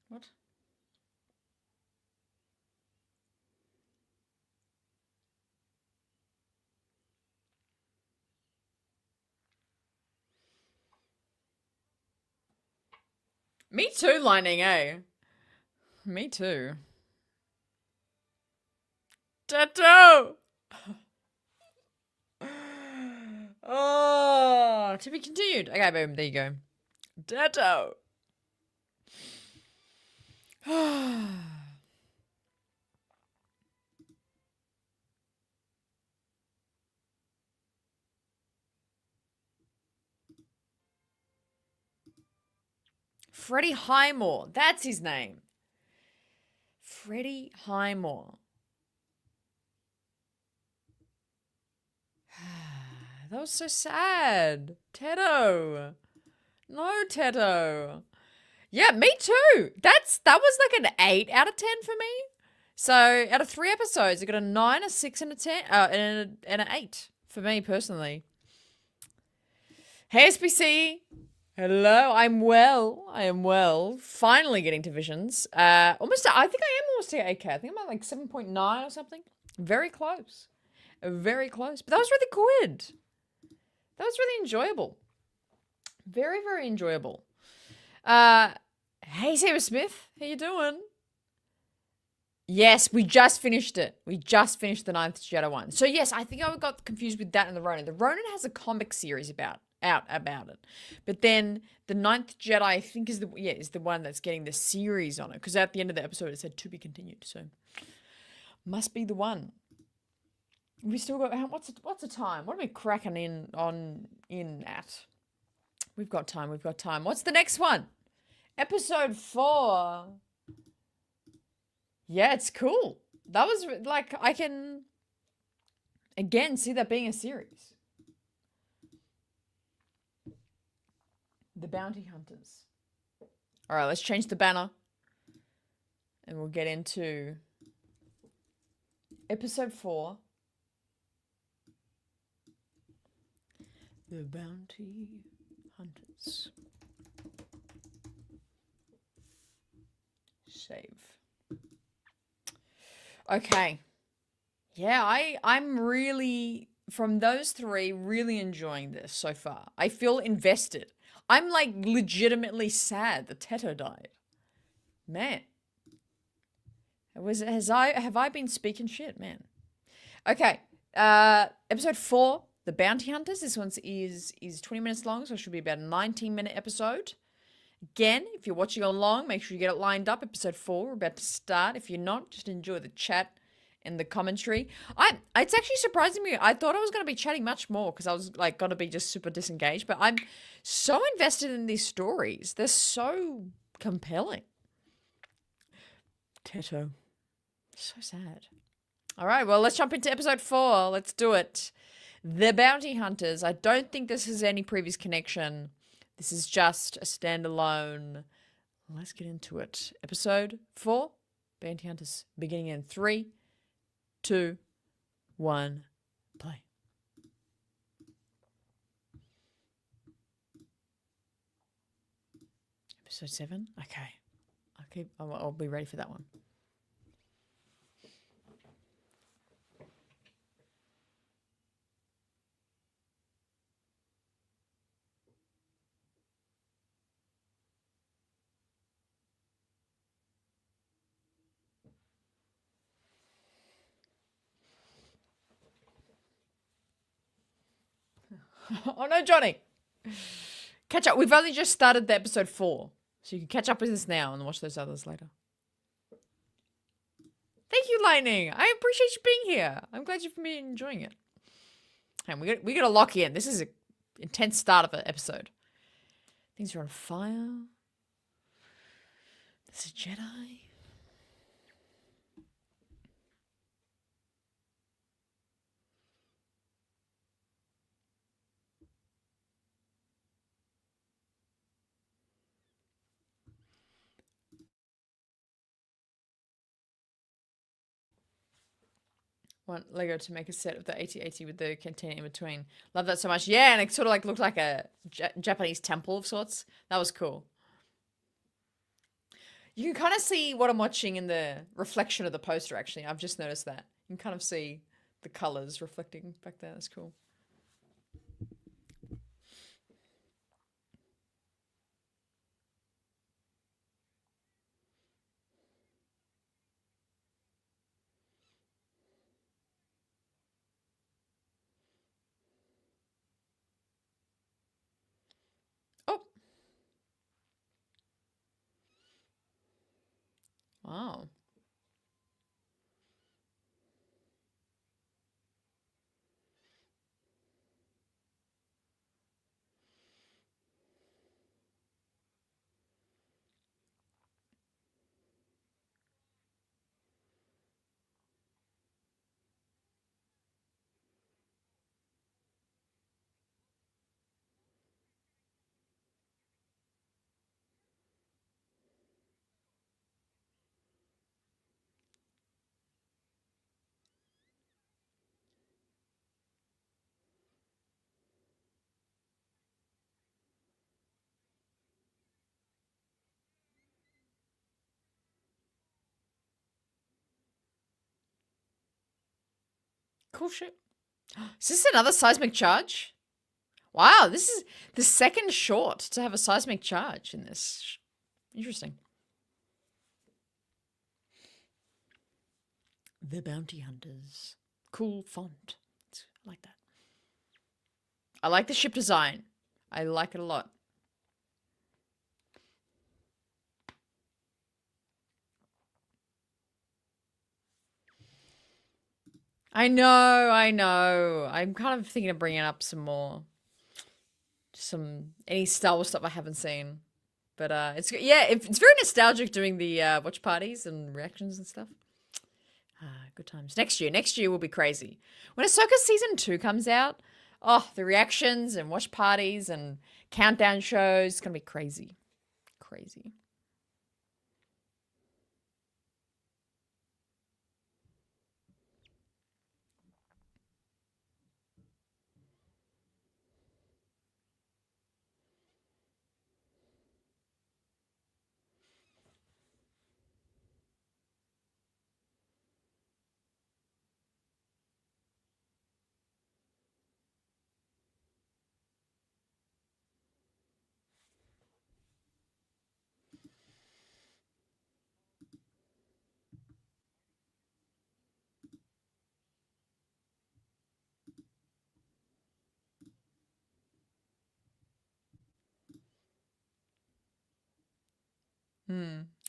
What? Me too, Lightning, eh? Me too. Teto! Oh, to be continued. Okay, boom, there you go. Teto! Freddie Highmore. That's his name. Freddie Highmore. That was so sad. Teto. No, Teto. Yeah, me too. That was like an 8 out of 10 for me. So out of 3 episodes, I got a 9, a 6, and a 10, and an 8 for me personally. Hey SBC. Hello, I'm well. I am well. Finally getting to visions. I think I am almost to 8K. I think I'm at like 7.9 or something. Very close. Very close. But that was really good. That was really enjoyable. Very, very enjoyable. Hey Sarah Smith, how you doing? Yes, we just finished it. We just finished the 9th Jedi one. So yes, I think I got confused with that and the Ronin. The Ronin has a comic series out about it. But then the 9th Jedi, I think is the one that's getting the series on it. Because at the end of the episode it said to be continued. So must be the one. We still got what's the time? What are we cracking in at? We've got time. What's the next one? Episode 4. Yeah, it's cool. That was like, I can again see that being a series. The Bounty Hunters. All right, let's change the banner. And we'll get into episode 4. The Bounty Hunters. Save. Okay. Yeah, I'm really, from those 3, really enjoying this so far. I feel invested. I'm like legitimately sad that Teto died. Man. Have I been speaking shit, man? Okay. Episode 4, The Bounty Hunters. This one is 20 minutes long, so it should be about a 19-minute episode. Again, if you're watching along, make sure you get it lined up. Episode 4, we're about to start. If you're not, just enjoy the chat in the commentary. It's actually surprising me. I thought I was going to be chatting much more because I was like going to be just super disengaged, but I'm so invested in these stories. They're so compelling. Teto. So sad. All right, well, let's jump into episode 4. Let's do it. The Bounty Hunters. I don't think this has any previous connection. This is just a standalone. Let's get into it. Episode 4. Bounty Hunters. Beginning in 3, 2, 1. Play. Episode 7. Okay. I'll be ready for that one. Oh no, Johnny! Catch up. We've only just started the episode 4. So you can catch up with this now and watch those others later. Thank you, Lightning. I appreciate you being here. I'm glad you've been enjoying it. And we got to lock in. This is an intense start of an episode. Things are on fire. There's a Jedi. Want Lego to make a set of the AT-AT with the cantina in between. Love that so much. Yeah, and it sort of like looked like a Japanese temple of sorts. That was cool. You can kind of see what I'm watching in the reflection of the poster, actually. I've just noticed that. You can kind of see the colors reflecting back there. That's cool. Oh. Wow. Cool shit. Is this another seismic charge? Wow, this is the second short to have a seismic charge in this. Interesting. The Bounty Hunters. Cool font. I like that. I like the ship design. I like it a lot. I know. I'm kind of thinking of bringing up some more. Any Star Wars stuff I haven't seen. But it's very nostalgic doing the watch parties and reactions and stuff. Good times. Next year will be crazy. When Ahsoka season 2 comes out, oh, the reactions and watch parties and countdown shows, it's gonna be crazy. Crazy.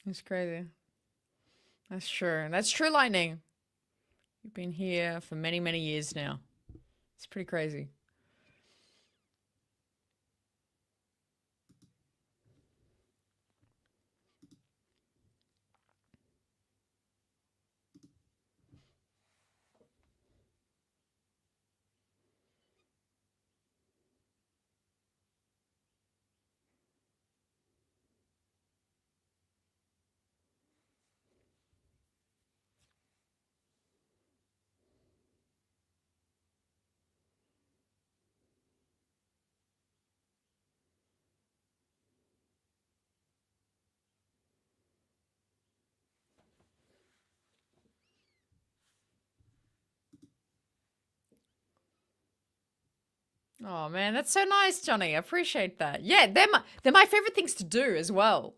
It's crazy. That's true. That's true, Lightning. You've been here for many, many years now. It's pretty crazy. Oh man, that's so nice, Johnny. I appreciate that. Yeah, they're my favorite things to do as well.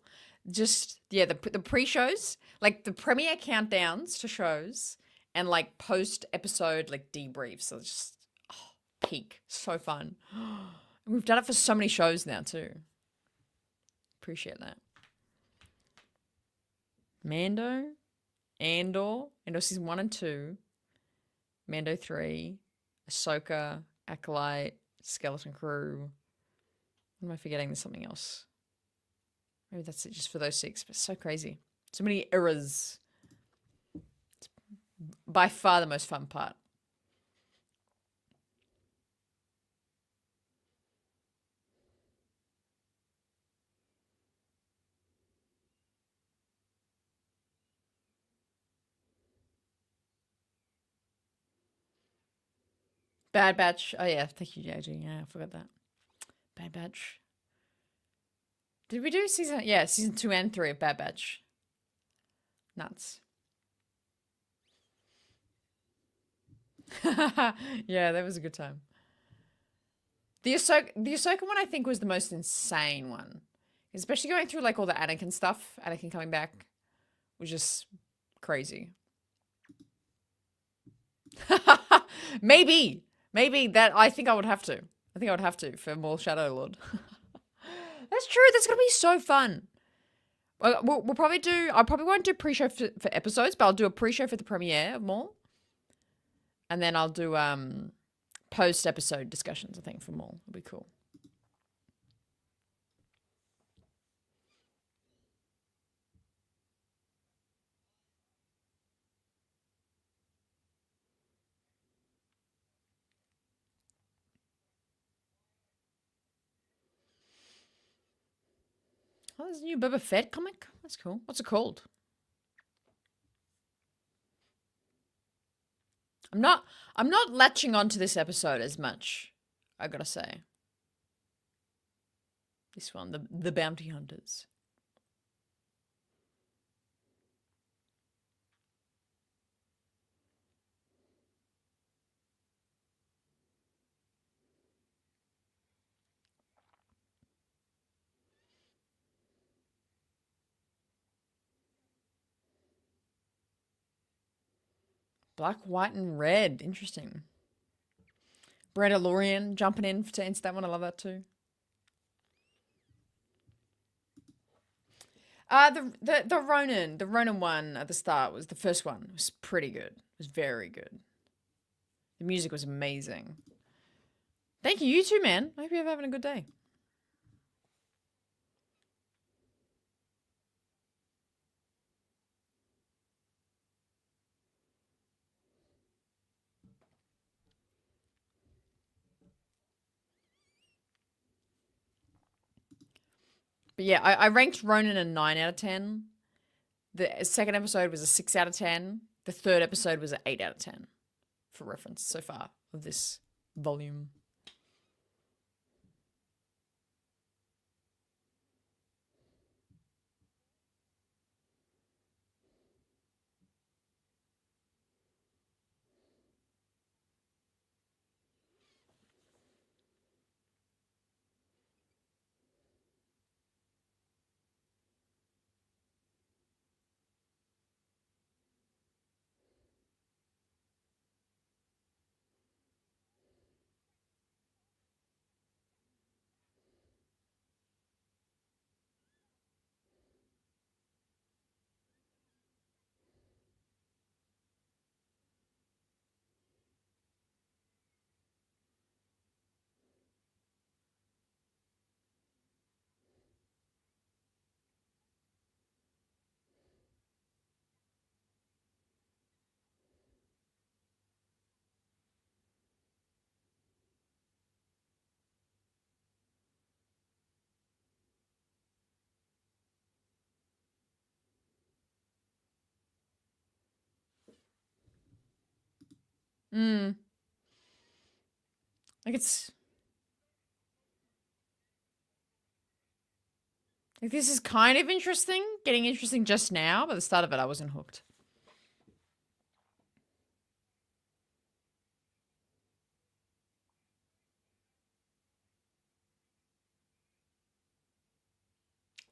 Just yeah, the pre-shows, like the premiere countdowns to shows, and like post episode like debriefs. So it's just peak, so fun. We've done it for so many shows now too. Appreciate that. Andor season 1 and 2, Mando 3, Ahsoka, Acolyte, Skeleton Crew. What am I forgetting? There's something else. Maybe that's it just for those 6, but so crazy. So many eras. It's by far the most fun part. Bad Batch. Oh yeah, thank you, JG. Yeah, I forgot that. Bad Batch. Did we do season? Yeah, season 2 and 3 of Bad Batch. Nuts. Yeah, that was a good time. The Ahsoka one I think was the most insane one. Especially going through like all the Anakin stuff, Anakin coming back was just crazy. Maybe that I think I would have to. I think I would have to for more Shadow Lord. That's true. That's gonna be so fun. We'll probably do. I probably won't do pre-show for episodes, but I'll do a pre-show for the premiere of Maul, and then I'll do post-episode discussions. I think for Maul, it'll be cool. Oh, there's a new Boba Fett comic. That's cool. What's it called? I'm not latching onto this episode as much, I gotta say. This one, the Bounty Hunters. Black, white, and red. Interesting. Brandalorian jumping in to answer that one. I love that too. The Ronin one at the start was the first one. It was pretty good. It was very good. The music was amazing. Thank you, you too, man. I hope you're having a good day. But yeah, I ranked Ronin a 9 out of 10. The second episode was a 6 out of 10. The third episode was an 8 out of 10 for reference so far of this volume. Like it's like this is kind of interesting, getting interesting just now, but at the start of it I wasn't hooked.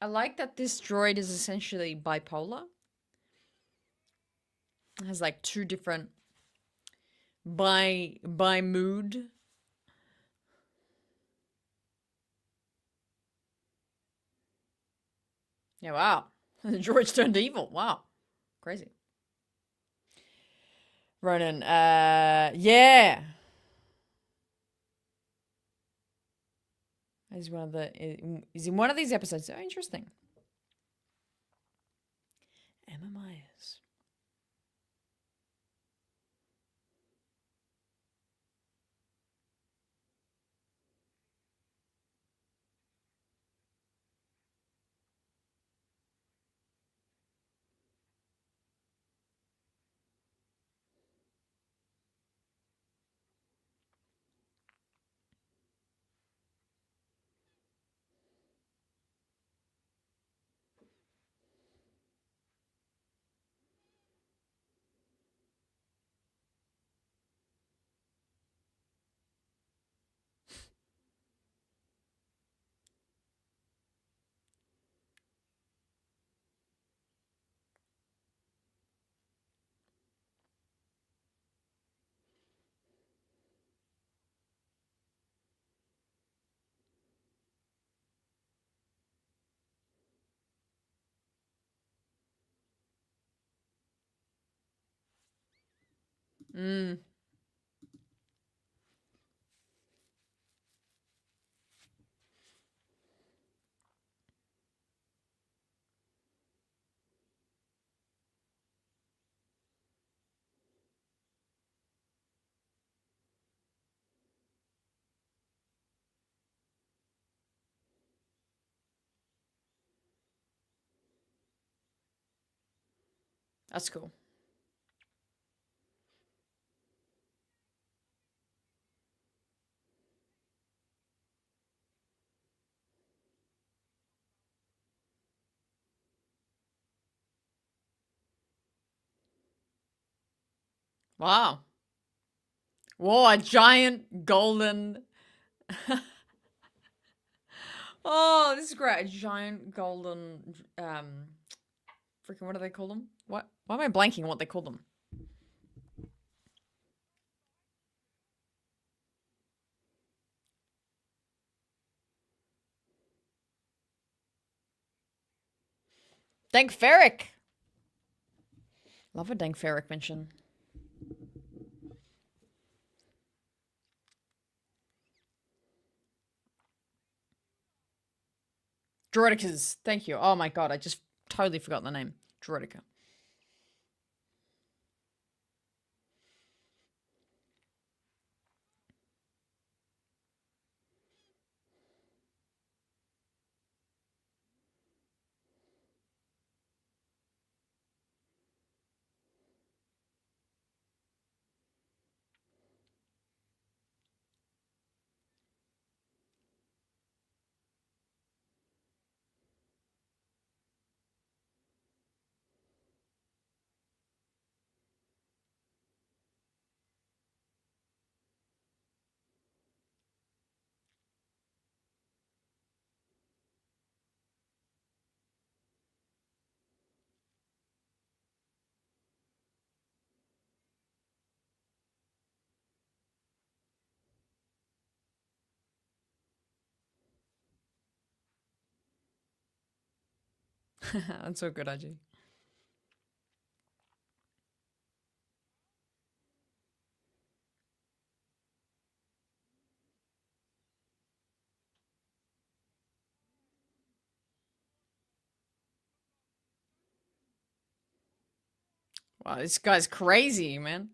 I like that this droid is essentially bipolar. It has like two different by mood. Yeah, wow. The droid's turned evil. Wow. Crazy. Ronan, yeah. He's one of the is in one of these episodes. So interesting. Emma Myers. Mm. That's cool. Wow. Whoa, a giant golden. Oh, this is great. A giant golden. Freaking, what do they call them? What? Why am I blanking on what they call them? Dank Ferric. Love a Dank Ferric mention. Droidicas. Thank you. Oh my god, I just totally forgot the name. Droidica. That's so good, IG. Wow, this guy's crazy, man.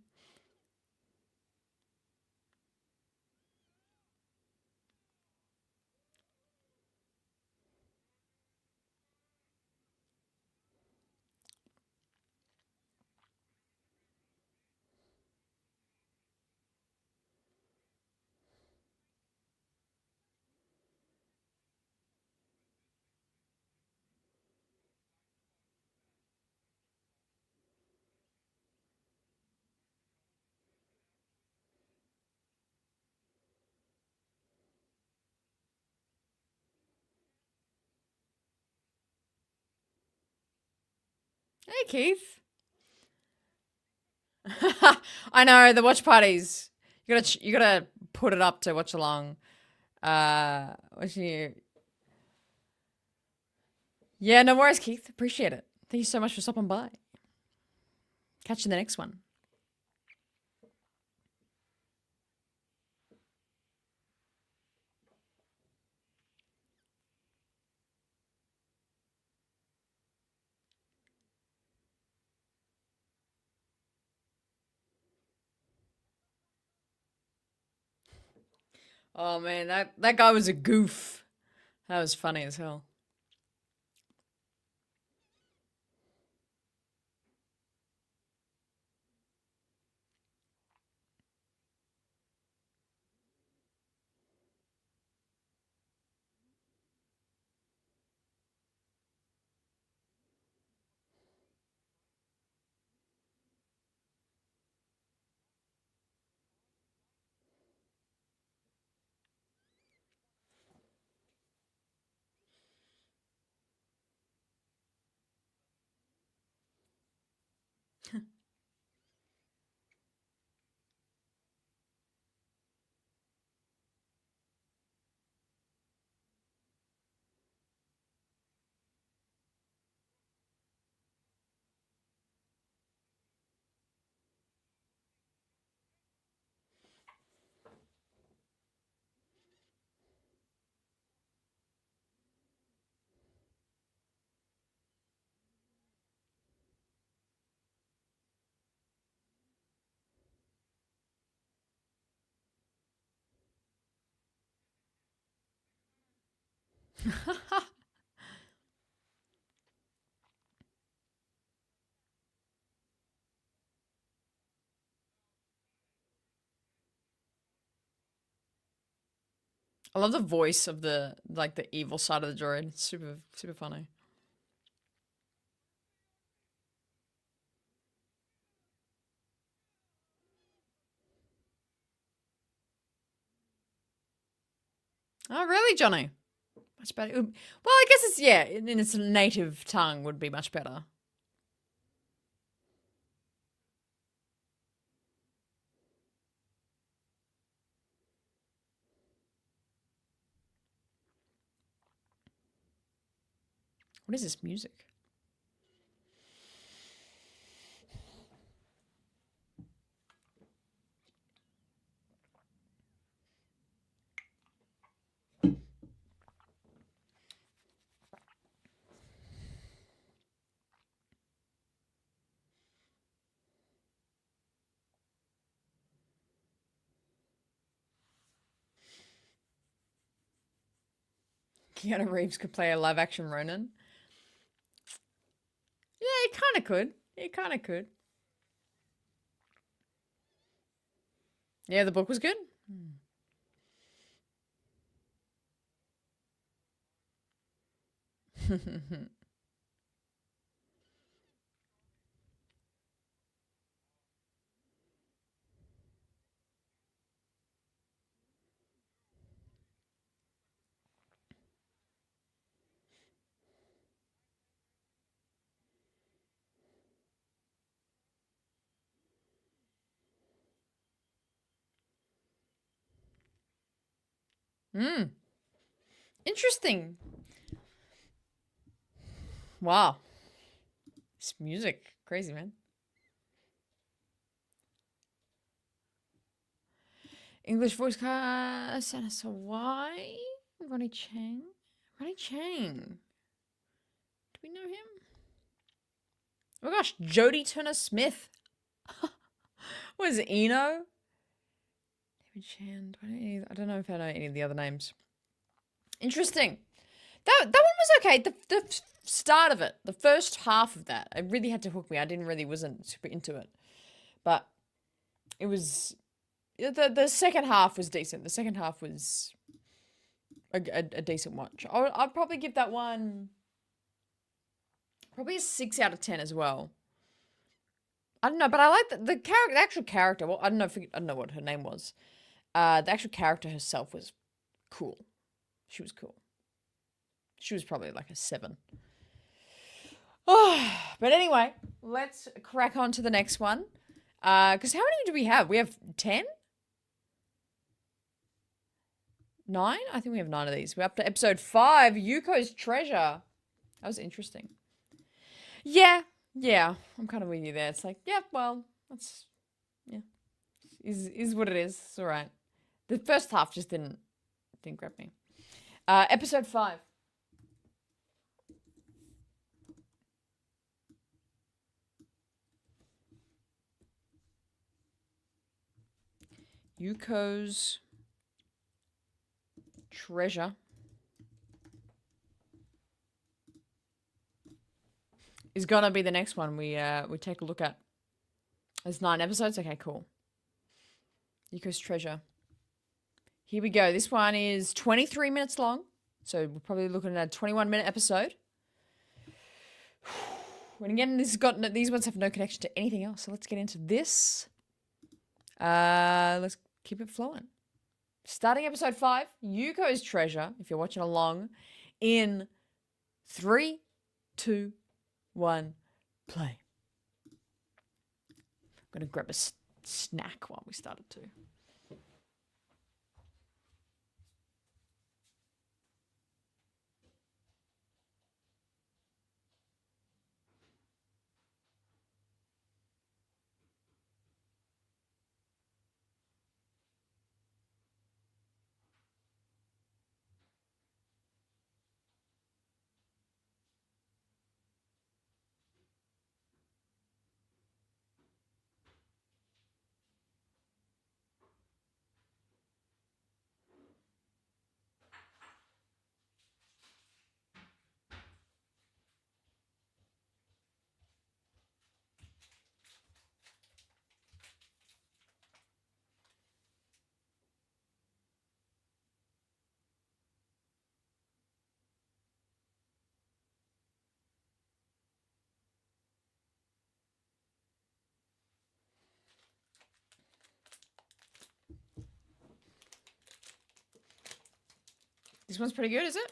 Hey, Keith. I know the watch parties. You gotta put it up to watch along. What's you? Yeah, no worries, Keith. Appreciate it. Thank you so much for stopping by. Catch you in the next one. Oh man, that guy was a goof. That was funny as hell. I love the voice of the evil side of the droid. It's super funny. Oh really, Johnny? Much better. Well, I guess it's yeah, in its native tongue would be much better. What is this music? Keanu Reeves could play a live action Ronin. Yeah, he kind of could. He kind of could. Yeah, the book was good. Hmm. Interesting. Wow. This music, crazy man. English voice cast, Anna Why? Ronnie Chang. Ronnie Chang. Do we know him? Oh my gosh, Jodie Turner Smith. What is it, Eno? David Chan. I don't know if I know any of the other names. Interesting. That one was okay. The start of it, the first half of that, it really had to hook me. I wasn't super into it, but it was the second half was decent. The second half was a decent watch. I'd probably give that one probably a 6 out of 10 as well. I don't know, but I like the character, the actual character. Well, I don't know what her name was. The actual character herself was cool. She was cool. She was probably like a 7. But anyway, let's crack on to the next one. Because how many do we have? We have 10? 9? I think we have 9 of these. We're up to episode 5, Yuko's Treasure. That was interesting. Yeah, I'm kind of with you there. It's like, yeah, well, that's, yeah, is what it is. It's all right. The first half just didn't grab me. Episode 5. Yuko's Treasure is gonna be the next one we take a look at. There's 9 episodes. Okay, cool. Yuko's Treasure. Here we go. This one is 23 minutes long, so we're probably looking at a 21-minute episode. And again, these ones have no connection to anything else, so let's get into this. Let's keep it flowing. Starting episode 5, Yuko's Treasure. If you're watching along, in 3, 2, 1, play. I'm gonna grab a snack while we started to. This one's pretty good, is it?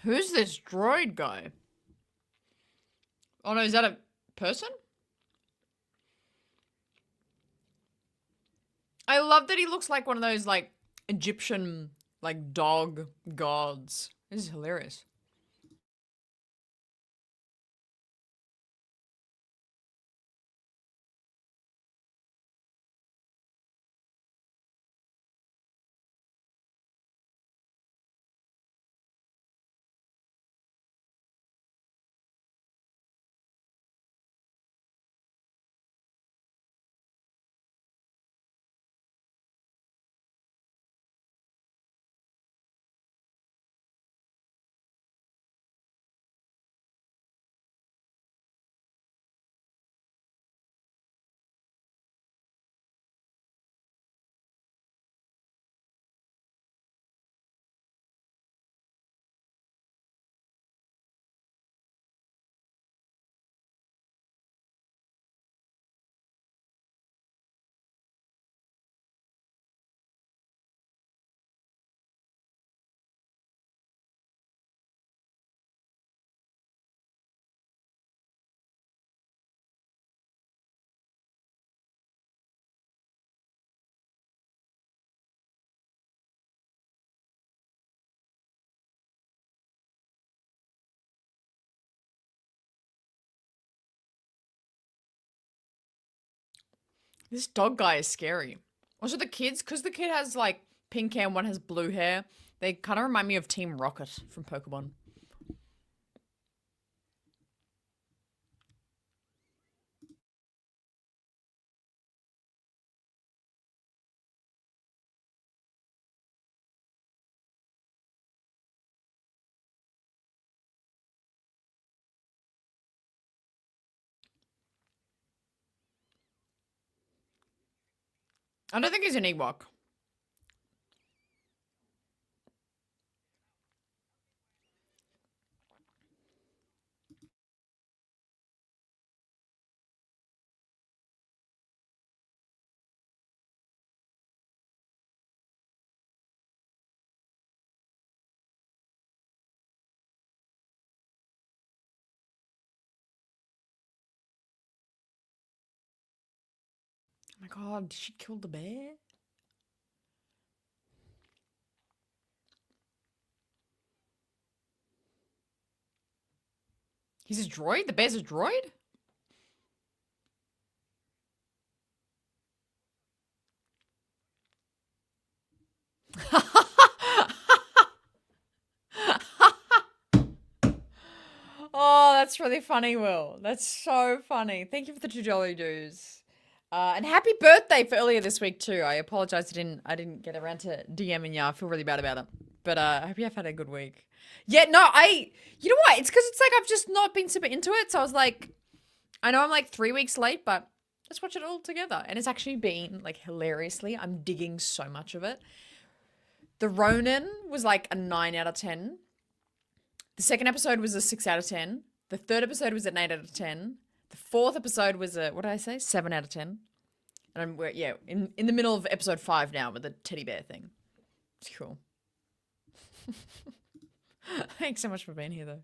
Who's this droid guy? Oh no, is that a person? I love that he looks like one of those like Egyptian like dog gods. This is hilarious. This dog guy is scary. Also, the kids, because the kid has like pink hair and one has blue hair, they kind of remind me of Team Rocket from Pokemon. I don't think he's an Ewok. Oh my god, did she kill the bear? He's a droid? The bear's a droid? Oh, that's really funny, Will. That's so funny. Thank you for the $2 dues. And happy birthday for earlier this week too. I apologize I didn't get around to DMing you. I feel really bad about it. But I hope you have had a good week. Yeah, no, you know what? It's because it's like I've just not been super into it. So I was like, I know I'm like 3 weeks late, but let's watch it all together. And it's actually been like hilariously. I'm digging so much of it. The Ronin was like a 9 out of 10. The second episode was a 6 out of 10. The third episode was an 8 out of 10. The fourth episode was a, what did I say? 7 out of 10. And yeah, in the middle of episode 5 now with the teddy bear thing. It's cool. Thanks so much for being here, though.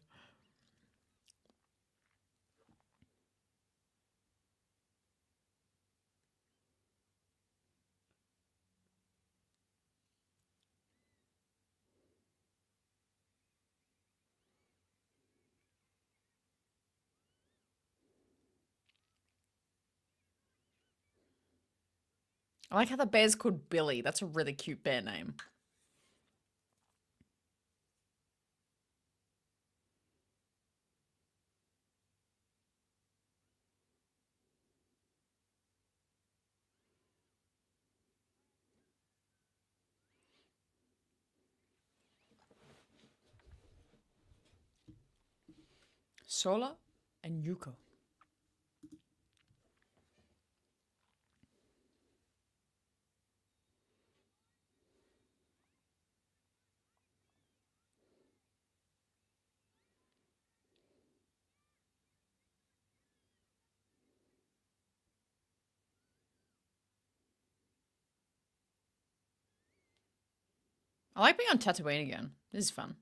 I like how the bear's called Billy. That's a really cute bear name. Sola and Yuko. I like being on Tatooine again. This is fun.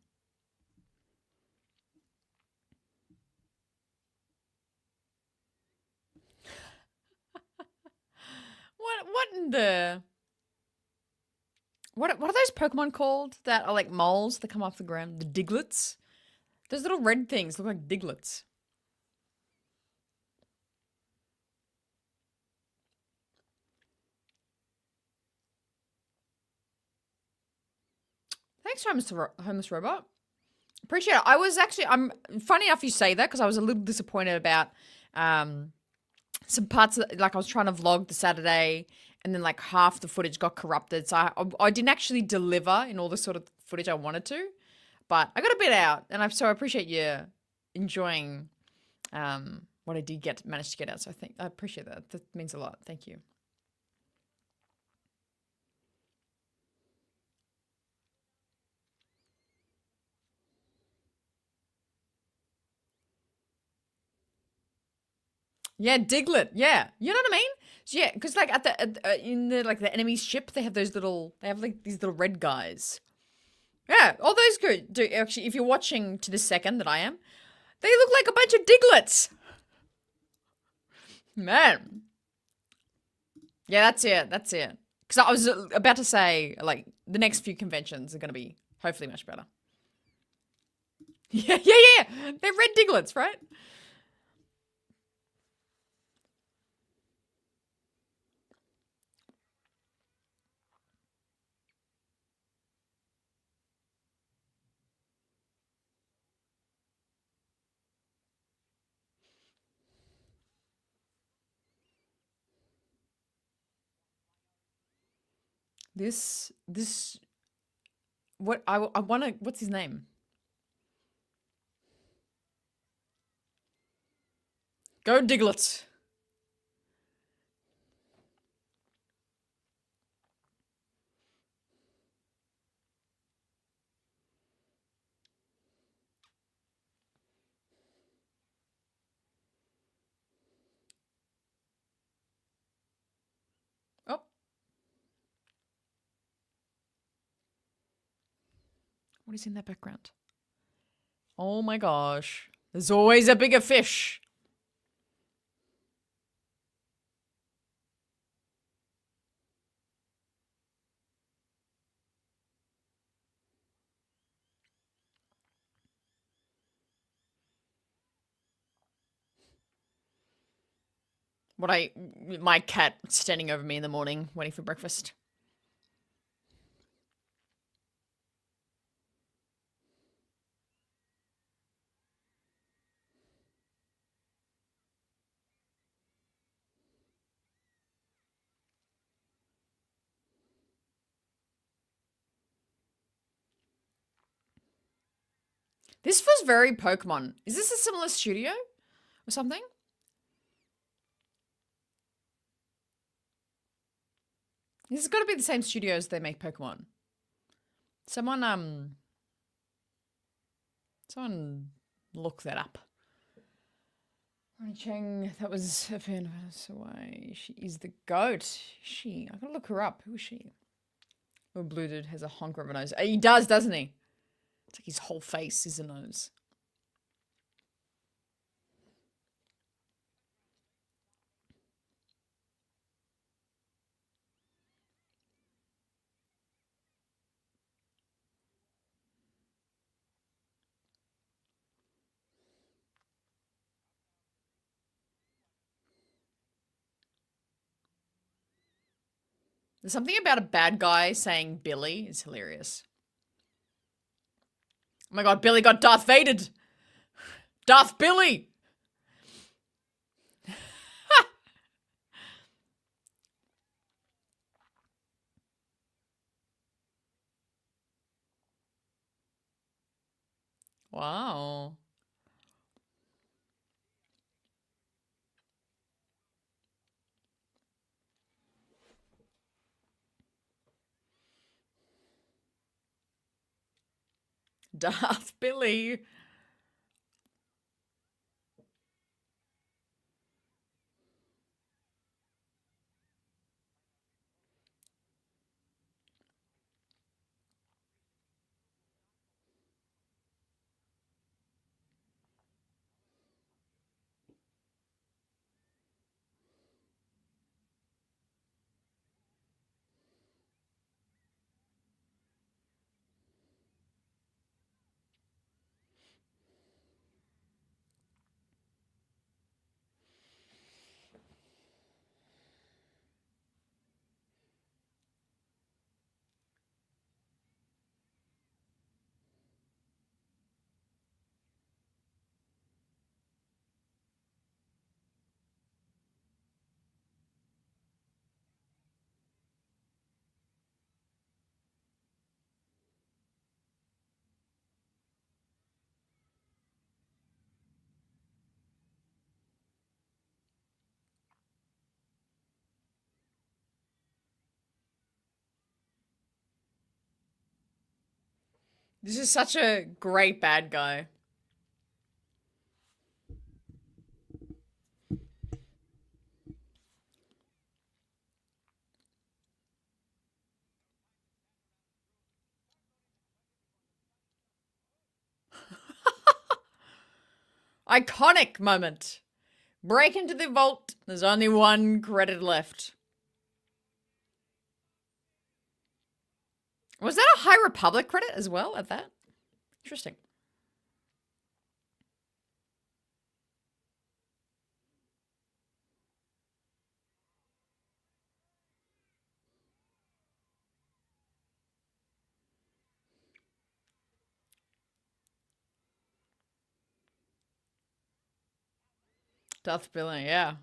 what in the what are those Pokemon called that are like moles that come off the ground? The Diglets? Those little red things look like Diglets. Thanks, homeless robot. Appreciate it. I'm funny enough you say that because I was a little disappointed about some parts like I was trying to vlog the Saturday and then like half the footage got corrupted. So I didn't actually deliver in all the sort of footage I wanted to, but I got a bit out and so I appreciate you enjoying what I did manage to get out. So I appreciate that. That means a lot. Thank you. Yeah, Diglett. Yeah, you know what I mean. So yeah, because like in the like the enemy's ship, they have like these little red guys. Yeah, all those do actually. If you're watching to the second that I am, they look like a bunch of Diglets. Man. Yeah, that's it. That's it. Because I was about to say like the next few conventions are going to be hopefully much better. Yeah, yeah, yeah. They're red Diglets, right? This what I want to. What's his name? Go Diglets. Oh, what is in that background? Oh my gosh. There's always a bigger fish. My cat standing over me in the morning waiting for breakfast. This feels very Pokemon. Is this a similar studio or something? This has got to be the same studios they make Pokemon. Someone look that up. Ronnie Cheng, that was a fan of us away. She is the goat. I gotta look her up. Who is she? Oh, Blue Dude has a honker of a nose. He does, doesn't he? It's like his whole face is a nose. There's something about a bad guy saying Billy is hilarious. Oh my god, Billy got Darth Vadered! Darth Billy! Wow. Darth Billy. This is such a great bad guy. Iconic moment. Break into the vault. There's only one credit left. Was that a High Republic credit as well at that? Interesting. Darth Billing, yeah.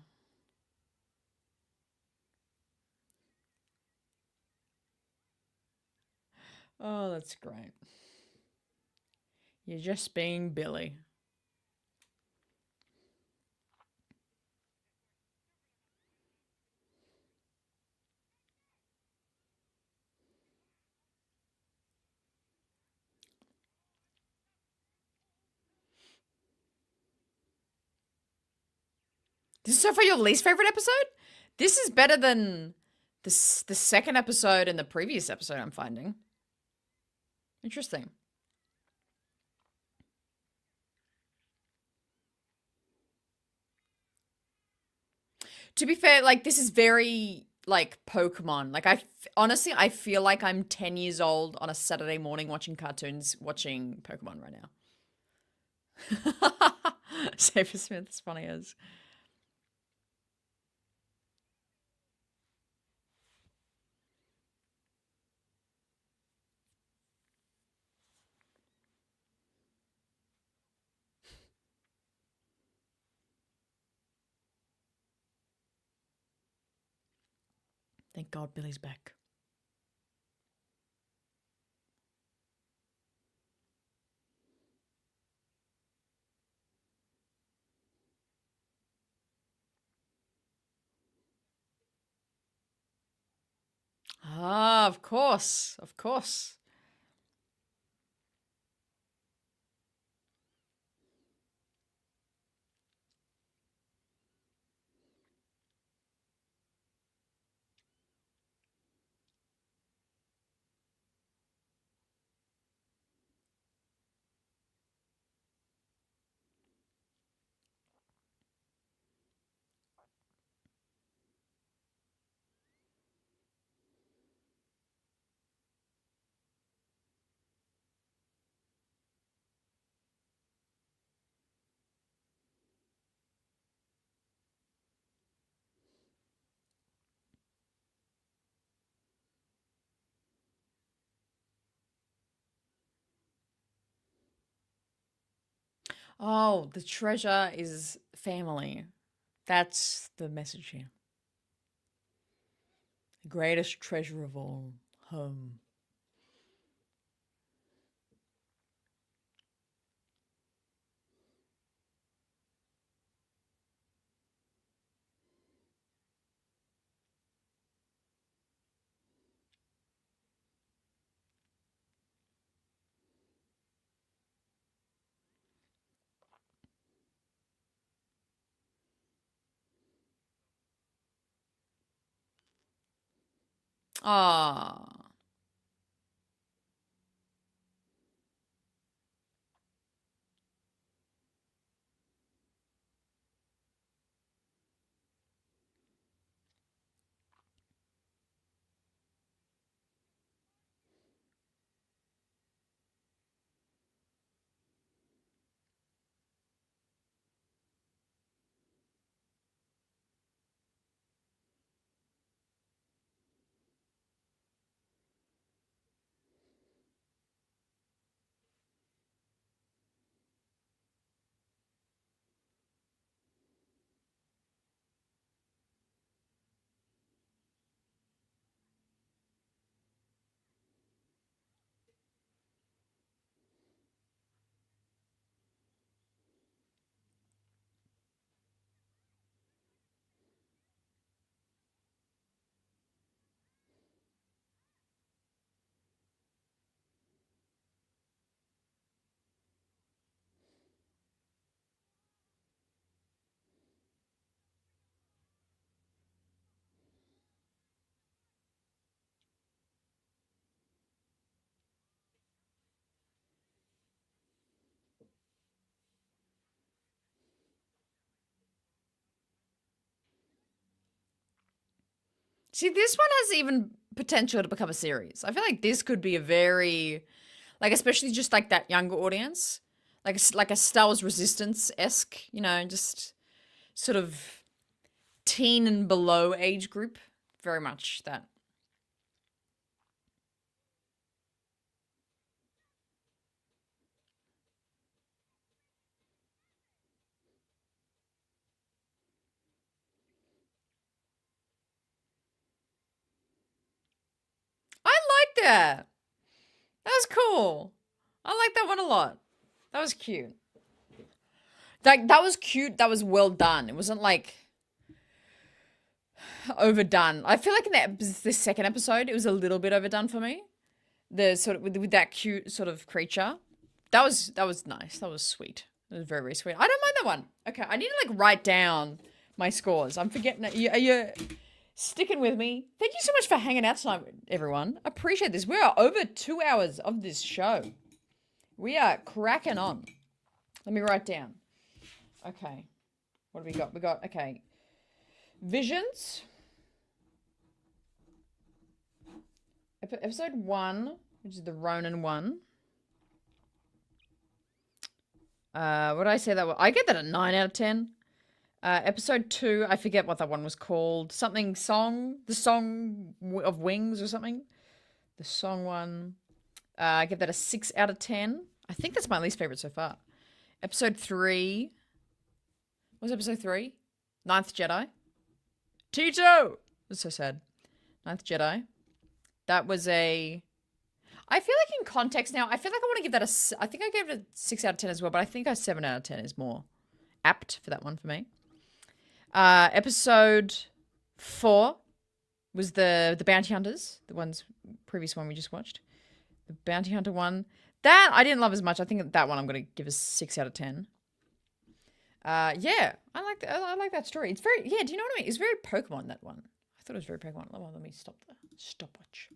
Oh, that's great. You're just being Billy. This is so far your least favorite episode? This is better than the second episode and the previous episode, I'm finding. Interesting. To be fair, like this is very like Pokemon. Like honestly, I feel like I'm 10 years old on a Saturday morning watching cartoons, watching Pokemon right now. Saber Smith is funny as. Thank God Billy's back. Ah, of course. Of course. Oh, the treasure is family. That's the message here. The greatest treasure of all, home. Ah. See, this one has even potential to become a series. I feel like this could be a very, like, especially just like that younger audience, like a Star Wars Resistance-esque, you know, just sort of teen and below age group. Very much that. I like that. That was cool. I like that one a lot. That was cute. Like, that was cute. That was well done. It wasn't like overdone. I feel like in the second episode, it was a little bit overdone for me. The sort of with that cute sort of creature. That was nice. That was sweet. It was very, very sweet. I don't mind that one. Okay, I need to like write down my scores. I'm forgetting. Are you sticking with me? Thank you so much for hanging out tonight, everyone. Appreciate this. We are over 2 hours of this show. We are cracking on. Let me write down. Okay. What have we got? We got, okay. Visions. Episode 1, which is the Ronin one. What did I say that was? I get that a 9 out of 10. Episode 2, I forget what that one was called. Something song. The Song of Wings or something. The song one. I give that a 6 out of 10. I think that's my least favorite so far. Episode 3. What was episode 3? Ninth Jedi. Tito! That's so sad. Ninth Jedi. That was a... I feel like in context now, I feel like I want to give that a... I think I gave it a 6 out of 10 as well, but I think a 7 out of 10 is more apt for that one for me. Episode 4 was the Bounty Hunters. The previous one we just watched. The Bounty Hunter one. That I didn't love as much. I think that one I'm going to give a 6 out of 10. Yeah, I like that story. It's very, yeah, do you know what I mean? It's very Pokemon, that one. I thought it was very Pokemon. Let me stop the stopwatch.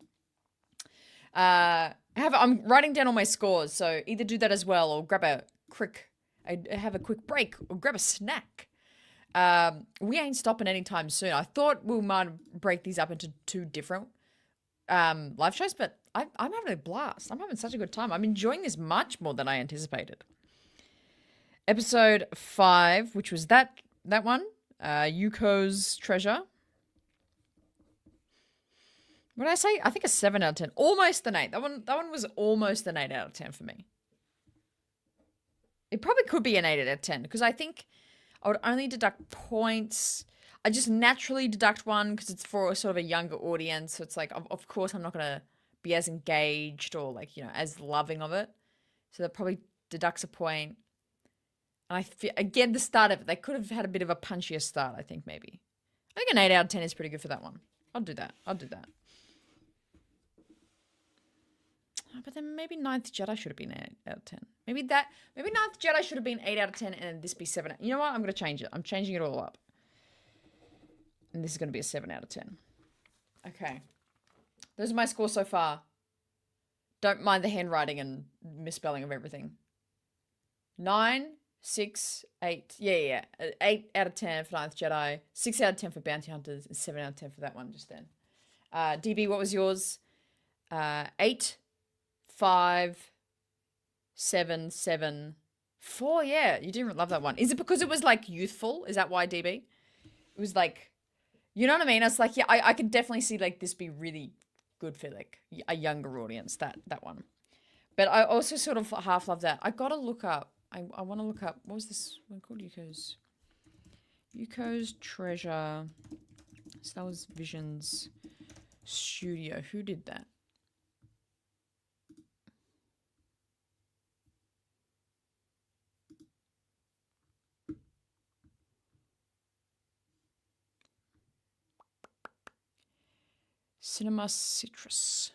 I'm writing down all my scores, so either do that as well or grab have a quick break or grab a snack. We ain't stopping anytime soon. I thought we might break these up into 2 different live shows, but I'm having a blast. I'm having such a good time. I'm enjoying this much more than I anticipated. Episode 5, which was that one, Yuko's Treasure. What did I say? I think a 7 out of 10. Almost an 8. That one was almost an 8 out of 10 for me. It probably could be an 8 out of 10 because I think I would only deduct points. I just naturally deduct 1 because it's for sort of a younger audience. So it's like, of course, I'm not going to be as engaged or like, you know, as loving of it. So that probably deducts a point. And I feel, again, the start of it, they could have had a bit of a punchier start, I think, maybe. I think an 8 out of 10 is pretty good for that one. I'll do that. But then maybe Ninth Jedi should have been 8 out of 10. Maybe Ninth Jedi should have been 8 out of 10 and this be 7. You know what? I'm going to change it. I'm changing it all up. And this is going to be a 7 out of 10. Okay. Those are my scores so far. Don't mind the handwriting and misspelling of everything. 9, 6, 8. Yeah. 8 out of 10 for Ninth Jedi. 6 out of 10 for Bounty Hunters. And 7 out of 10 for that one just then. DB, what was yours? 8, 5, 7, 7, 4. Yeah, you didn't love that one. Is it because it was like youthful? Is that why, DB? It was like, you know what I mean? It's like, yeah, I could definitely see like this be really good for like a younger audience, that one. But I also sort of half love that. I got to look up. I want to look up, what was this one called? Yuko's Treasure. Star Wars Visions Studio. Who did that? Cinema Citrus.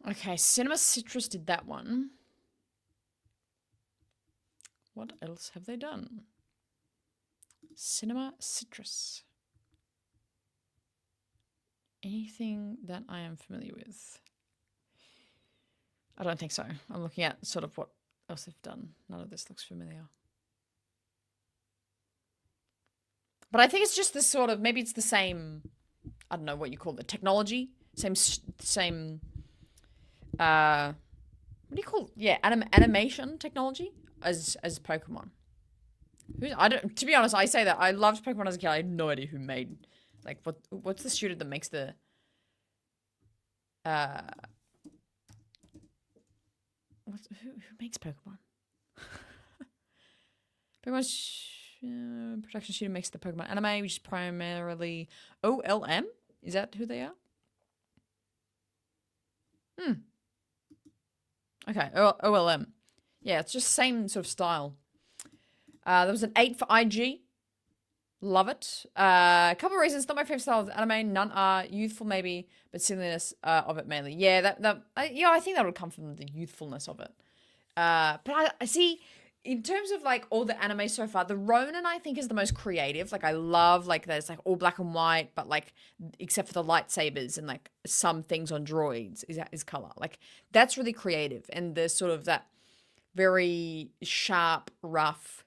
Okay, Cinema Citrus did that one. What else have they done? Cinema Citrus. Anything that I am familiar with? I don't think so. I'm looking at sort of what else they've done. None of this looks familiar. But I think it's just this sort of, maybe it's the same, I don't know what you call it, technology. Same, what do you call it? Yeah, animation technology as Pokemon. To be honest, I say that. I loved Pokemon as a kid. I had no idea who made, like, what's the studio that makes the, who makes Pokemon? Pokemon's production studio makes the Pokemon anime, which is primarily OLM. Is that who they are? Okay, OLM. Yeah, it's just same sort of style. There was an 8 for IG. Love it. A couple of reasons. Not my favorite style of anime. None are youthful, maybe, but silliness of it mainly. Yeah, I think that would come from the youthfulness of it. But I see, in terms of like all the anime so far, the Ronin I think is the most creative. Like I love like there's like all black and white, but like except for the lightsabers and like some things on droids is color. Like that's really creative, and there's sort of that very sharp, rough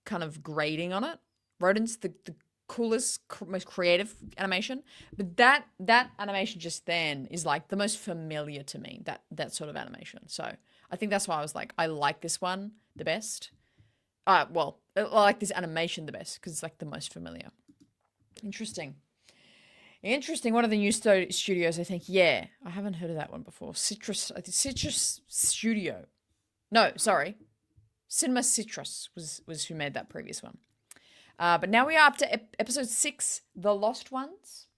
kind of grading on it. Rodent's the coolest, most creative animation, but that animation just then is like the most familiar to me. That sort of animation. So I think that's why I was like, I like this one the best. Well, I like this animation the best because it's like the most familiar. Interesting. One of the new studios, I think. Yeah, I haven't heard of that one before. Citrus Studio. No, sorry. Cinema Citrus was who made that previous one. But now we are up to episode 6, The Lost Ones.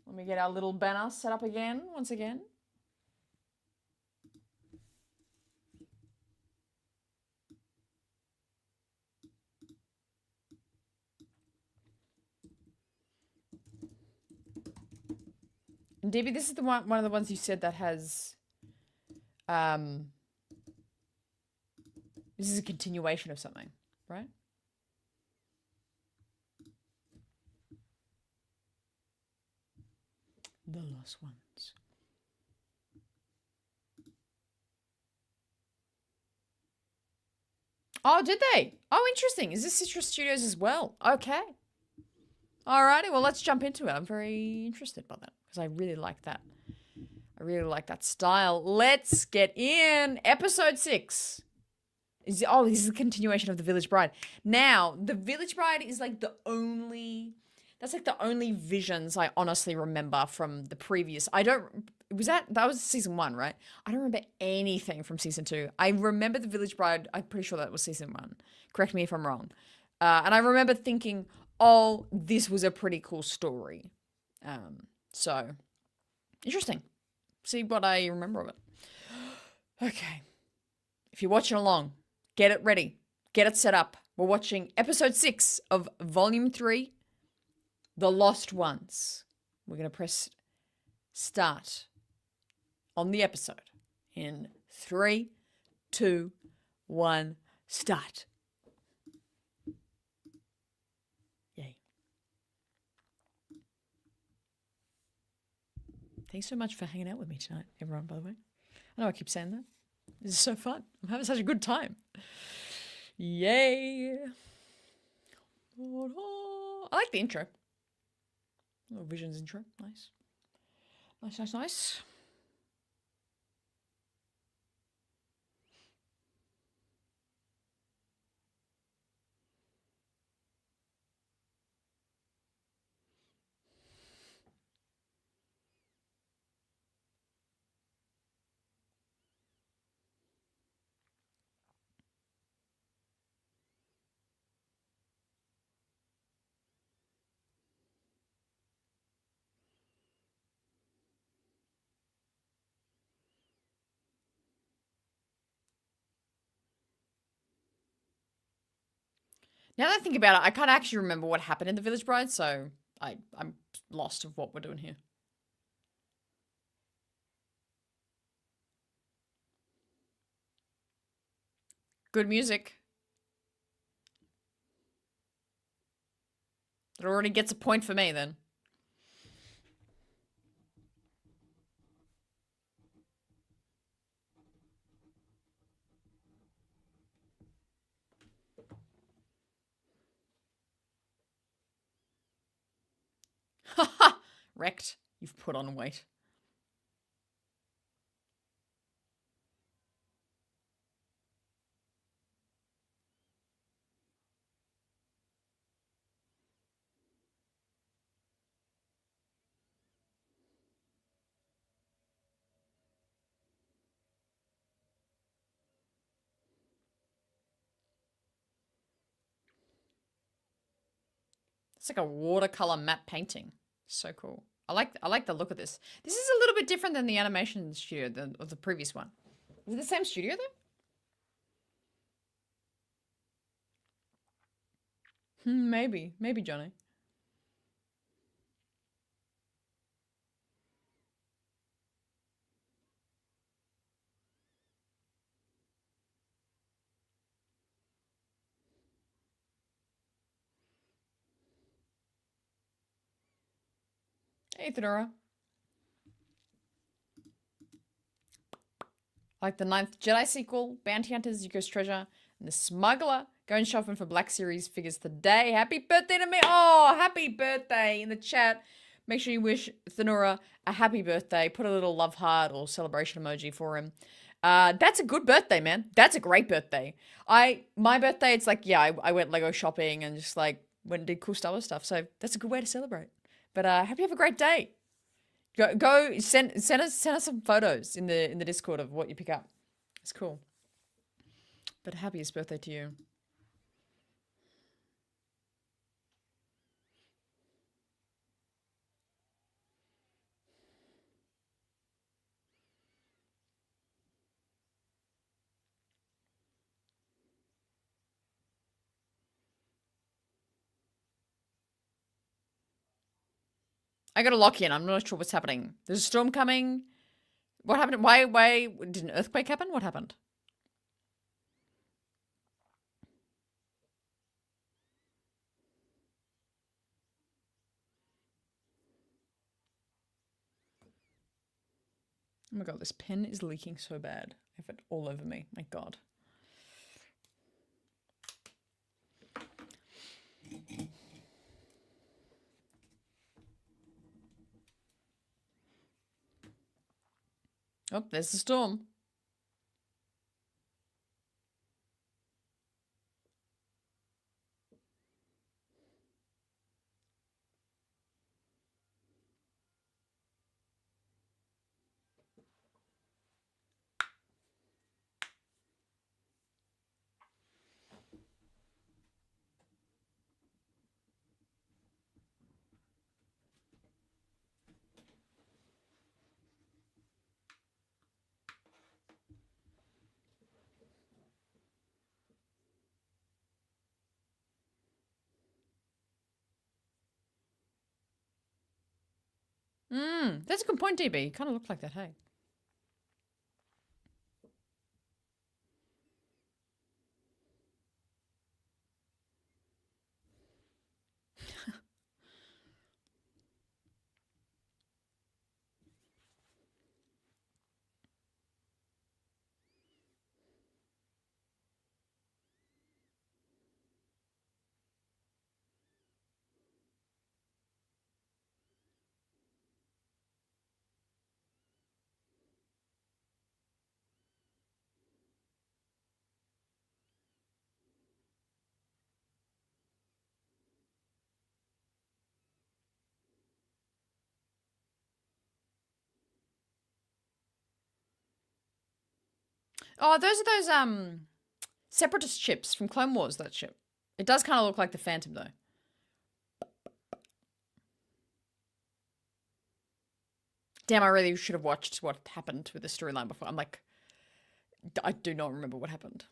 Let me get our little banner set up again, once again. And Debbie, this is the one of the ones you said that has, this is a continuation of something, right? The Lost Ones. Oh, did they? Oh, interesting. Is this Citrus Studios as well? Okay. Alrighty, well, let's jump into it. I'm very interested by that because I really like that. I really like that style. Let's get in. Episode 6. This is a continuation of The Village Bride. Now, The Village Bride is like the only visions I honestly remember from the previous. That was season 1, right? I don't remember anything from season 2. I remember The Village Bride. I'm pretty sure that was season 1. Correct me if I'm wrong. And I remember thinking, oh, this was a pretty cool story. So, interesting. See what I remember of it. Okay. If you're watching along, get it ready. Get it set up. We're watching episode 6 of volume 3, The Lost Ones. We're going to press start on the episode in 3, 2, 1, start. Yay. Thanks so much for hanging out with me tonight, everyone, by the way. I know I keep saying that. This is so fun. I'm having such a good time. Yay. I like the intro. Oh, Vision's intro. Nice. Nice. Now that I think about it, I can't actually remember what happened in The Village Bride, so I'm lost of what we're doing here. Good music. It already gets a point for me then. Wrecked. You've put on weight. It's like a watercolor matte painting. So cool. I like the look of this. This is a little bit different than the animation studio of the previous one. Is it the same studio though? Maybe. Maybe, Johnny. Hey, Theodora. Like the Ninth Jedi sequel, Bounty Hunters, Yuko's Treasure, and The Smuggler. Going shopping for Black Series figures today. Happy birthday to me. Oh, happy birthday in the chat. Make sure you wish Thenora a happy birthday. Put a little love heart or celebration emoji for him. That's a good birthday, man. That's a great birthday. My birthday, it's like, yeah, I went Lego shopping and just like went and did cool Star Wars stuff. So that's a good way to celebrate. But hope you have a great day. Go send us some photos in the Discord of what you pick up. It's cool. But happiest birthday to you. I got to lock in. I'm not sure what's happening. There's a storm coming. What happened? Why did an earthquake happen? What happened? Oh my god, this pen is leaking so bad. I have it all over me. My god. Oh, there's the storm. That's a good point, DB. Kind of looked like that, hey. Oh, those are those separatist ships from Clone Wars, that ship. It does kind of look like the Phantom though. Damn, I really should have watched what happened with the storyline before. I'm like, I do not remember what happened.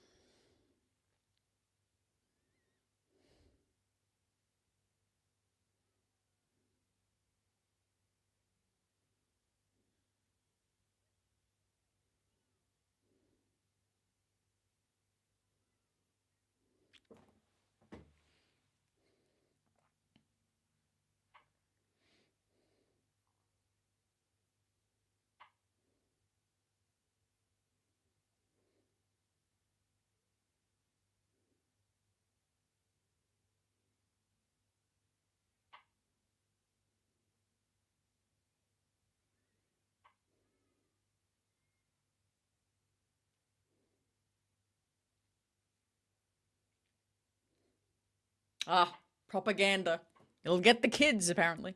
Ah, propaganda. It'll get the kids, apparently.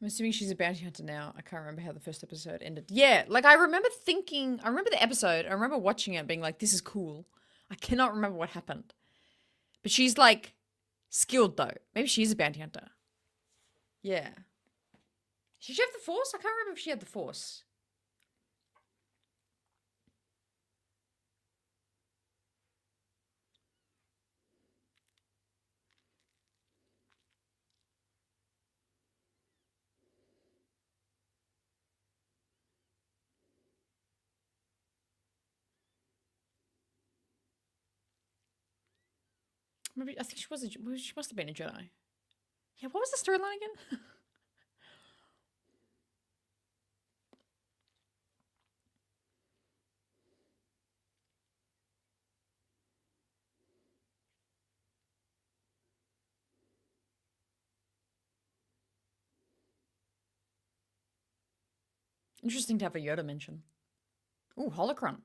I'm assuming she's a bounty hunter now. I can't remember how the first episode ended. Yeah, like I remember thinking, I remember the episode, I remember watching it being like, this is cool. I cannot remember what happened. But she's like skilled though. Maybe she's a bounty hunter. Yeah. Did she have the force? I can't remember if she had the force. Maybe I think she was. She must have been a Jedi. Yeah. What was the storyline again? Interesting to have a Yoda mention. Ooh, holocron.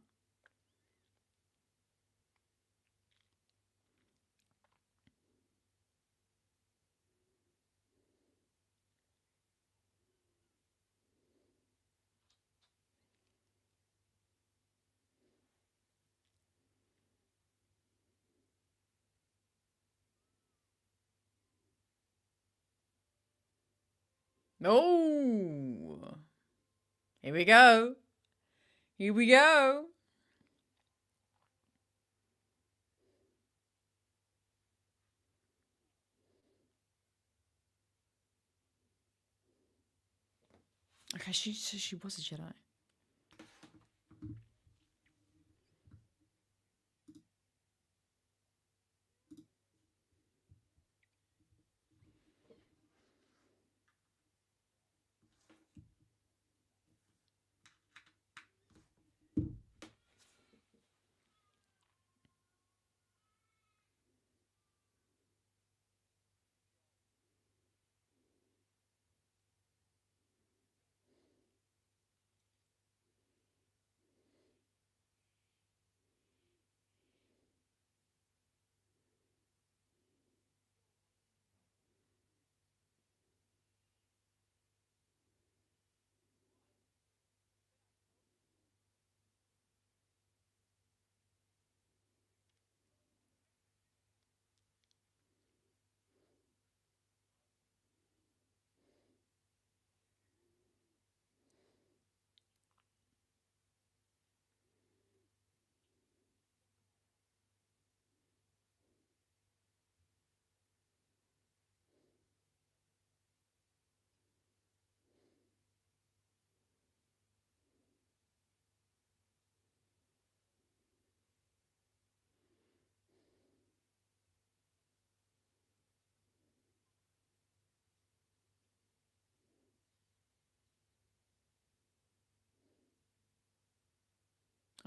Oh, here we go. Here we go. Okay, she was a Jedi.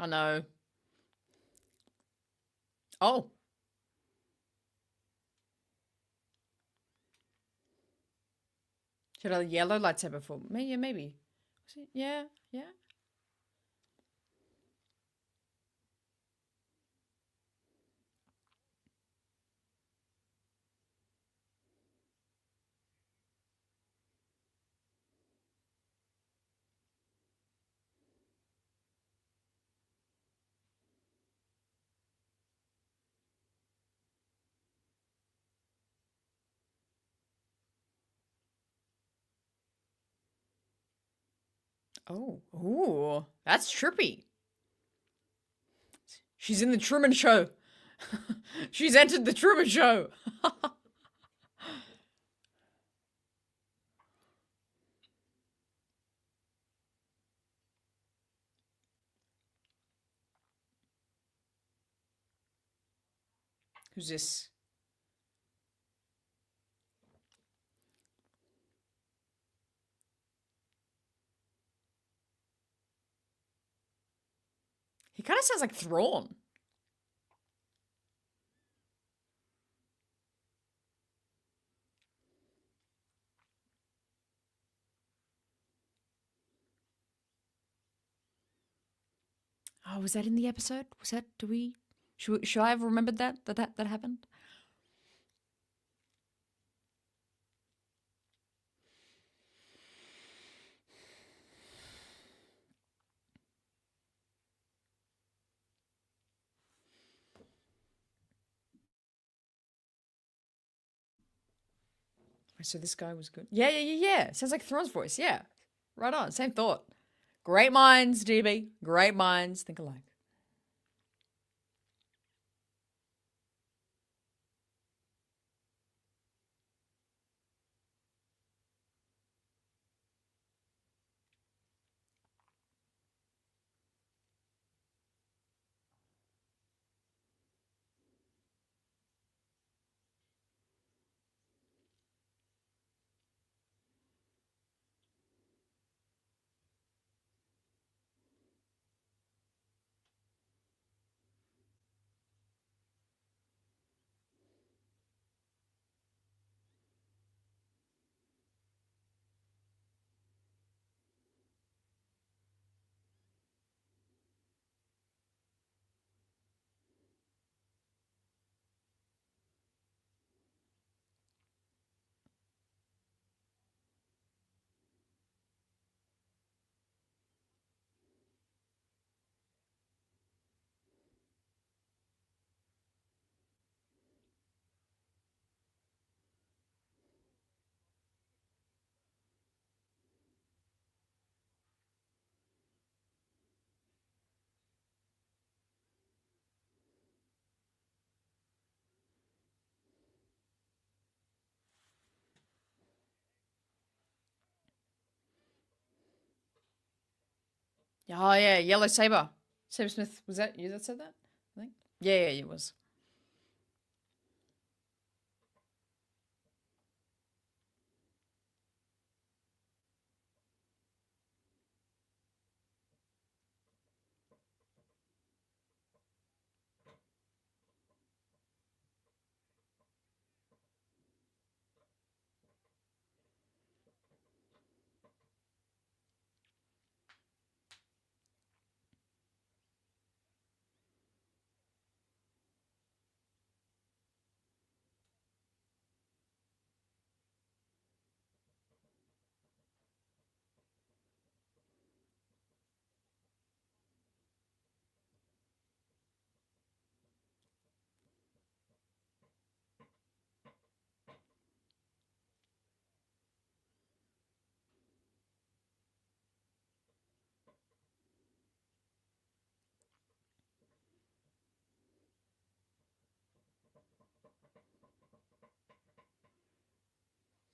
I know. Oh, she had a yellow lightsaber for me. Yeah, maybe. Yeah, yeah. Oh, ooh, that's trippy. She's in the Truman Show. She's entered the Truman Show. Who's this? He kind of sounds like Thrawn. Oh, was that in the episode? Was that? Do we? Should I have remembered that happened? So this guy was good. Yeah. Sounds like Thrawn's voice. Yeah, right on. Same thought. Great minds, DB. Great minds think alike. Oh yeah, Yellow Saber. Saber Smith. Was that you that said that? I think. Yeah, it was.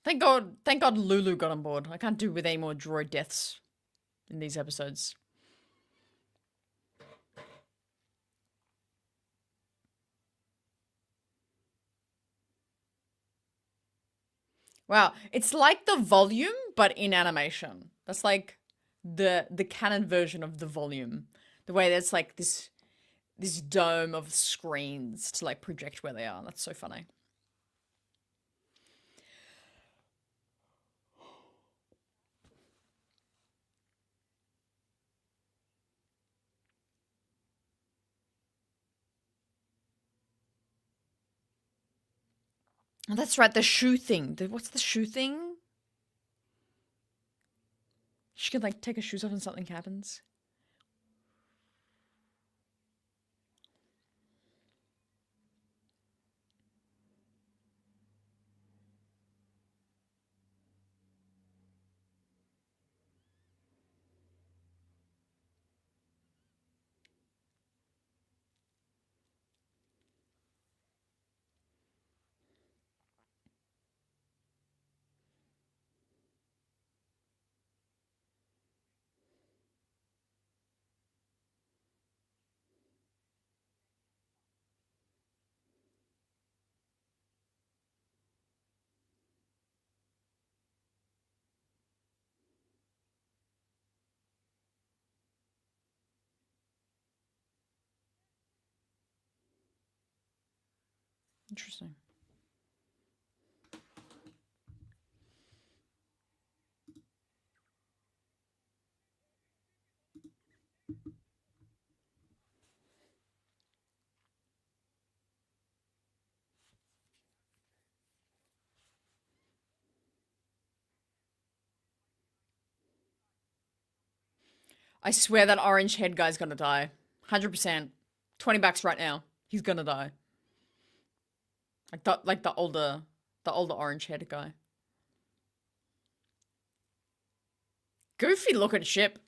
Thank God Lulu got on board. I can't do with any more droid deaths in these episodes. Wow, it's like the volume, but in animation. That's like the canon version of the volume. The way there's like this dome of screens to like project where they are. That's so funny. Oh, that's right, the shoe thing. What's the shoe thing? She can like take her shoes off and something happens. Interesting. I swear that orange head guy's gonna die. 100%. $20 right now. He's gonna die. Like the older orange head guy. Goofy looking ship.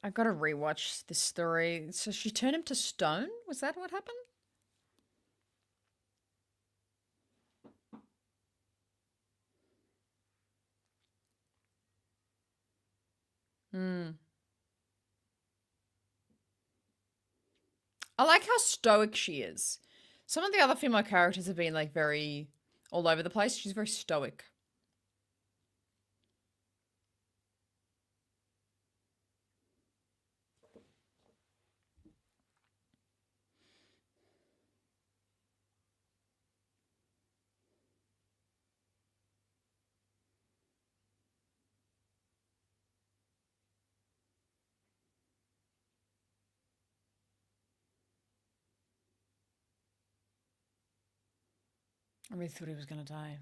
I gotta rewatch this story. So she turned him to stone? Was that what happened? Hmm. I like how stoic she is. Some of the other female characters have been like very all over the place. She's very stoic. I really thought he was gonna die.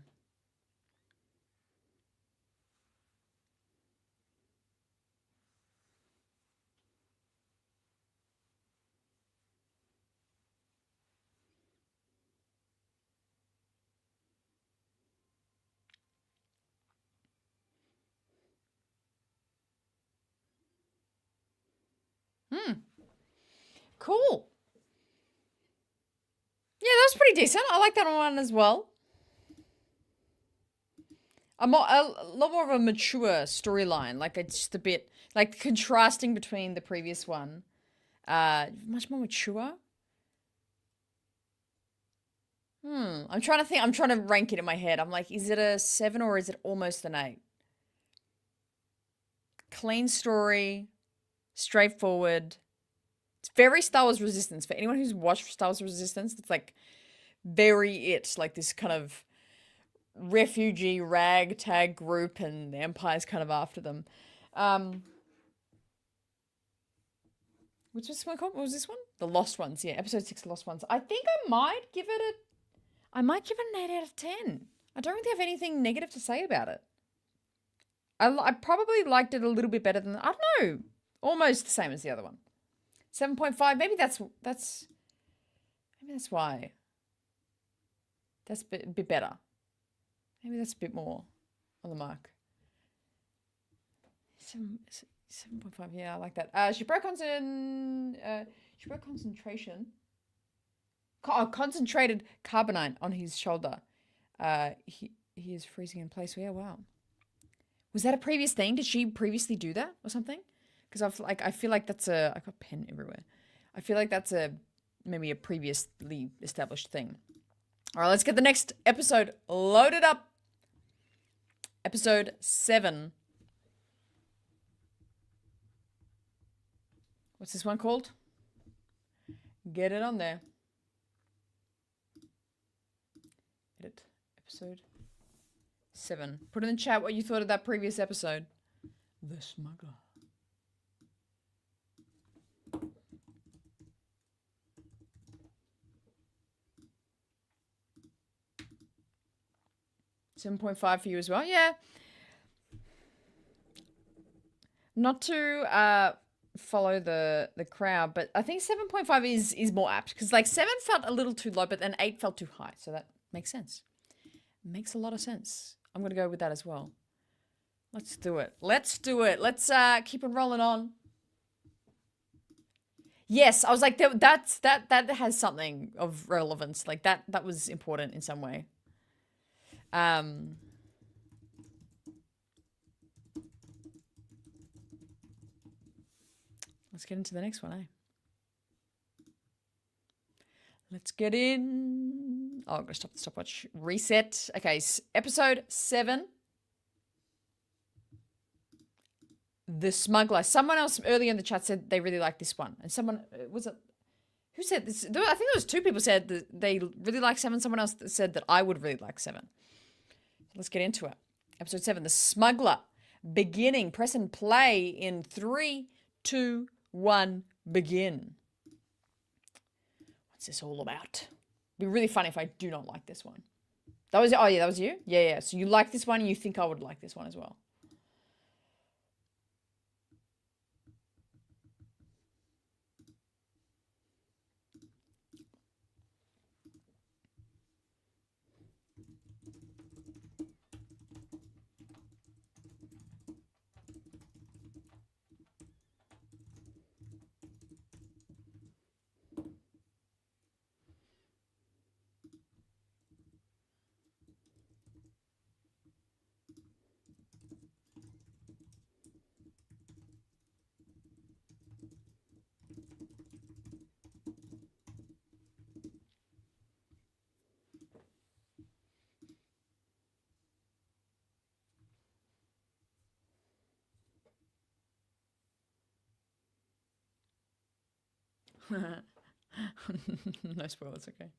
Hmm. Cool. Yeah, that was pretty decent. I like that one as well. A lot more of a mature storyline. Like it's just a bit like contrasting between the previous one. Much more mature. I'm trying to think. I'm trying to rank it in my head. I'm like, is it a 7 or is it almost an 8? Clean story, straightforward. It's very Star Wars Resistance. For anyone who's watched Star Wars Resistance, it's like very like this kind of refugee ragtag group, and the Empire's kind of after them. What's this one called? What was this one? The Lost Ones. Yeah, episode 6, Lost Ones. I think I might give it an 8 out of 10. I don't really have anything negative to say about it. I probably liked it a little bit better than, I don't know, almost the same as the other one. 7.5. Maybe that's why. That's a bit better. Maybe that's a bit more on the mark. 7.5. Yeah, I like that. She broke concentration. Concentrated carbonite on his shoulder. He is freezing in place. Yeah, wow. Was that a previous thing? Did she previously do that or something? Because I feel like that's I got a pen everywhere. I feel like that's maybe a previously established thing. All right, let's get the next episode loaded up. Episode 7. What's this one called? Get it on there. Edit. Episode 7. Put in the chat what you thought of that previous episode. The Smuggler. 7.5 for you as well. Yeah. Not to follow the crowd, but I think 7.5 is more apt because like 7 felt a little too low, but then 8 felt too high. So that makes sense. Makes a lot of sense. I'm going to go with that as well. Let's do it. Let's do it. Let's keep it rolling on. Yes, I was like that has something of relevance. Like that was important in some way. Let's get into the next one, eh? Let's get in. Oh, I'm going to stop the stopwatch. Reset. Okay, episode 7. The Smuggler. Someone else earlier in the chat said they really liked this one. And someone, was it, who said this? I think there was 2 people said that they really like 7. Someone else said that I would really like 7. Let's get into it. Episode 7, The Smuggler. Beginning. Press and play in 3, 2, 1, begin. What's this all about? It'd be really funny if I do not like this one. That was, oh yeah, that was you? Yeah. So you like this one and you think I would like this one as well. No spoilers, okay.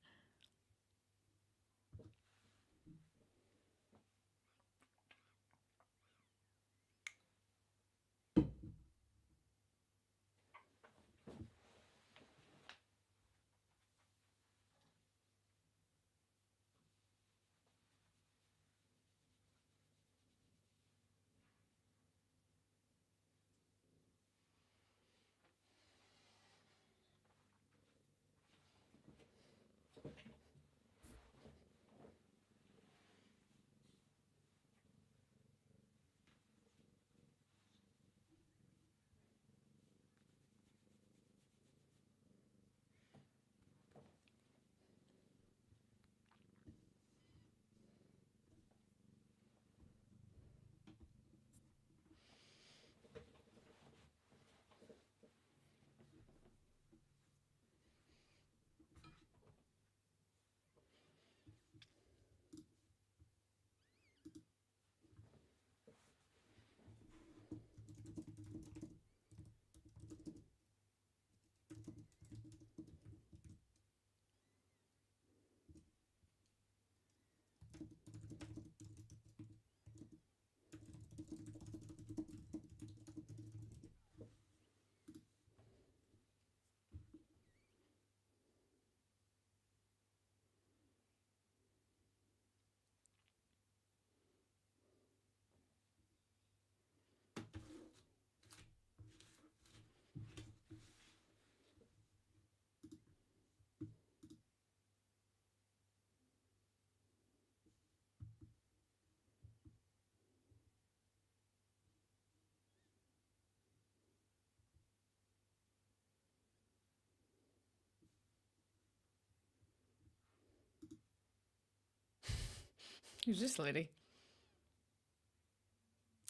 Who's this lady?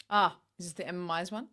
Ah, is this the Emma Myers one?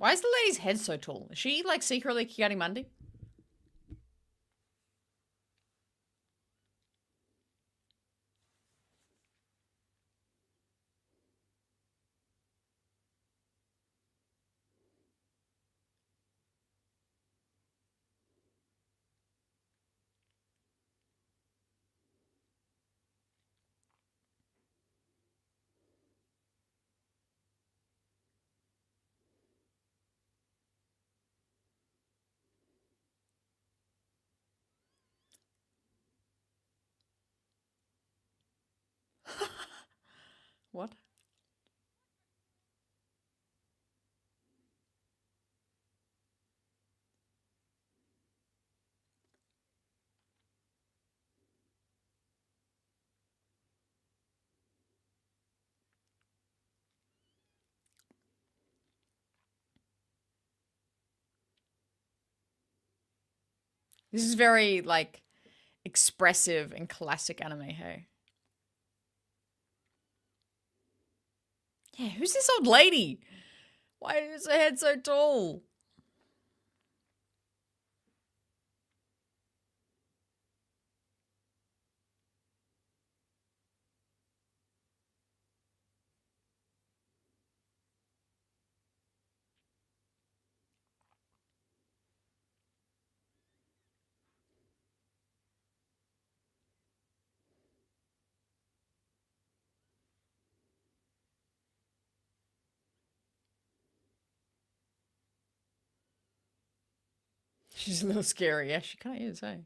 Why is the lady's head so tall? Is she like secretly Kiari What? This is very like expressive and classic anime, hey? Yeah, who's this old lady? Why is her head so tall? She's a little scary. Yeah, she kind of is, hey?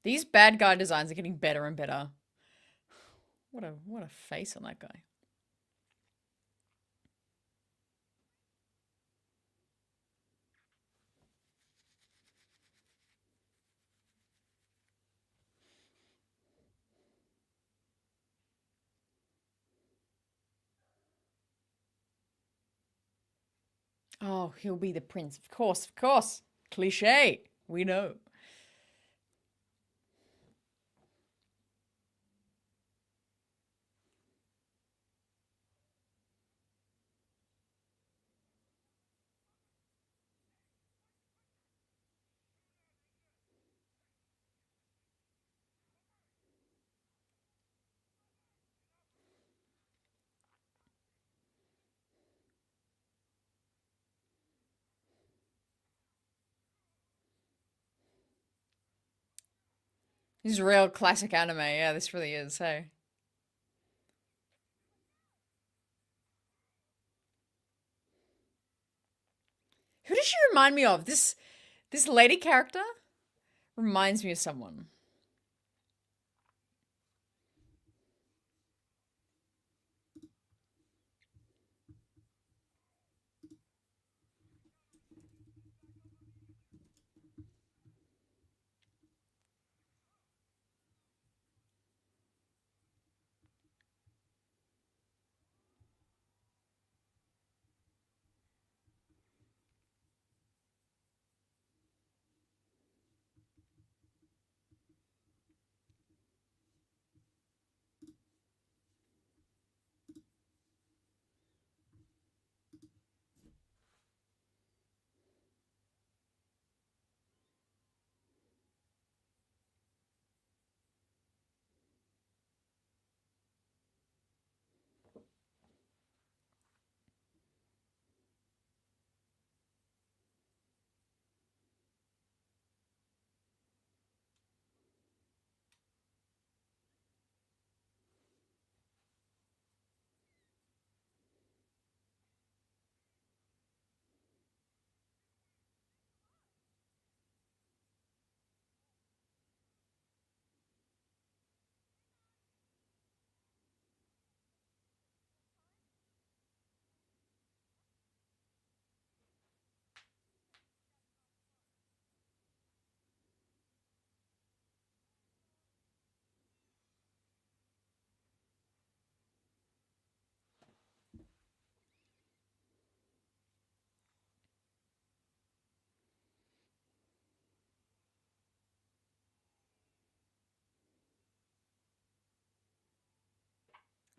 These bad guy designs are getting better and better. What a face on that guy. Oh, he'll be the prince. Of course, of course. Cliche. We know. This is real classic anime. Yeah, this really is, hey. Who does she remind me of? This lady character reminds me of someone.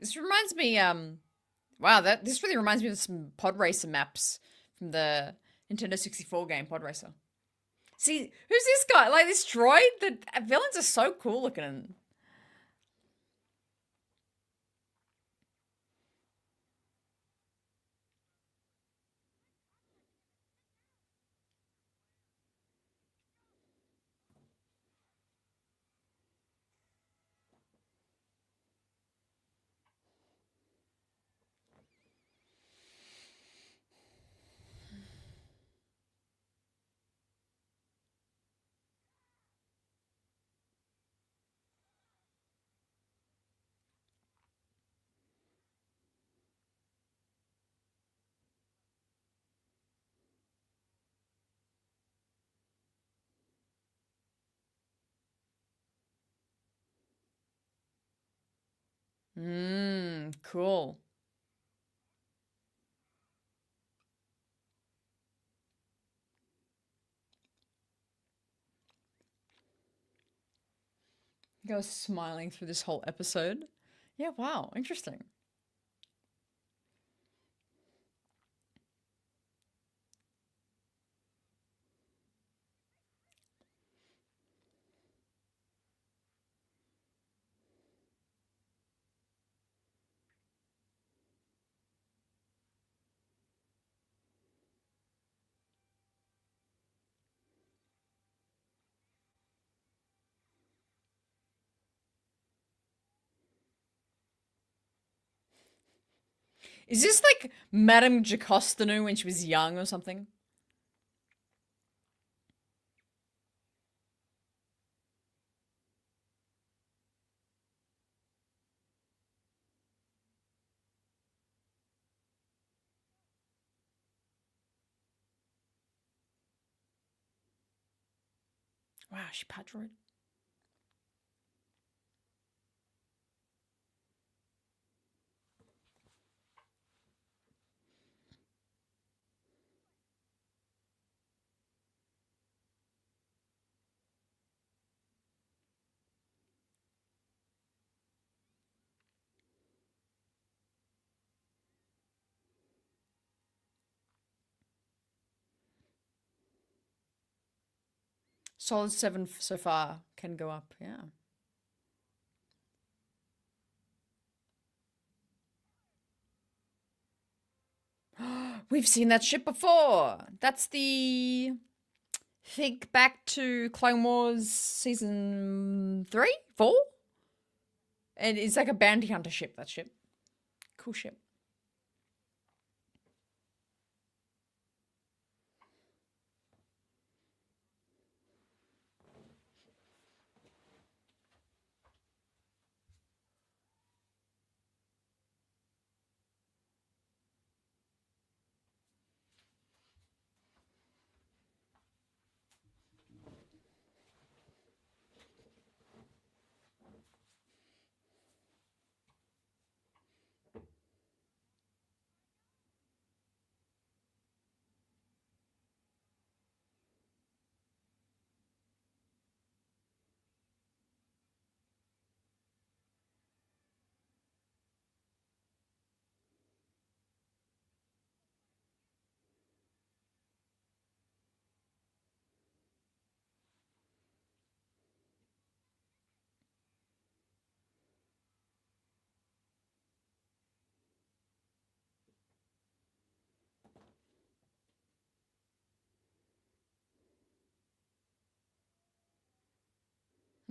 This reminds me, wow, this really reminds me of some Pod Racer maps from the Nintendo 64 game Pod Racer. See, who's this guy? Like this droid? The villains are so cool looking. Cool. I was smiling through this whole episode. Yeah, wow, interesting. Is this like Madame Jocostanu when she was young or something? Wow, she Padroid. Solid 7 so far. Can go up, yeah. We've seen that ship before. That's the. Think back to Clone Wars season 3, 4? And it's like a bounty hunter ship, that ship. Cool ship.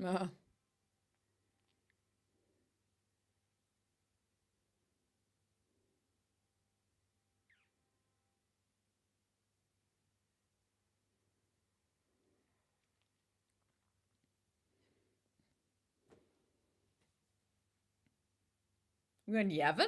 Uh, we're going Yavin?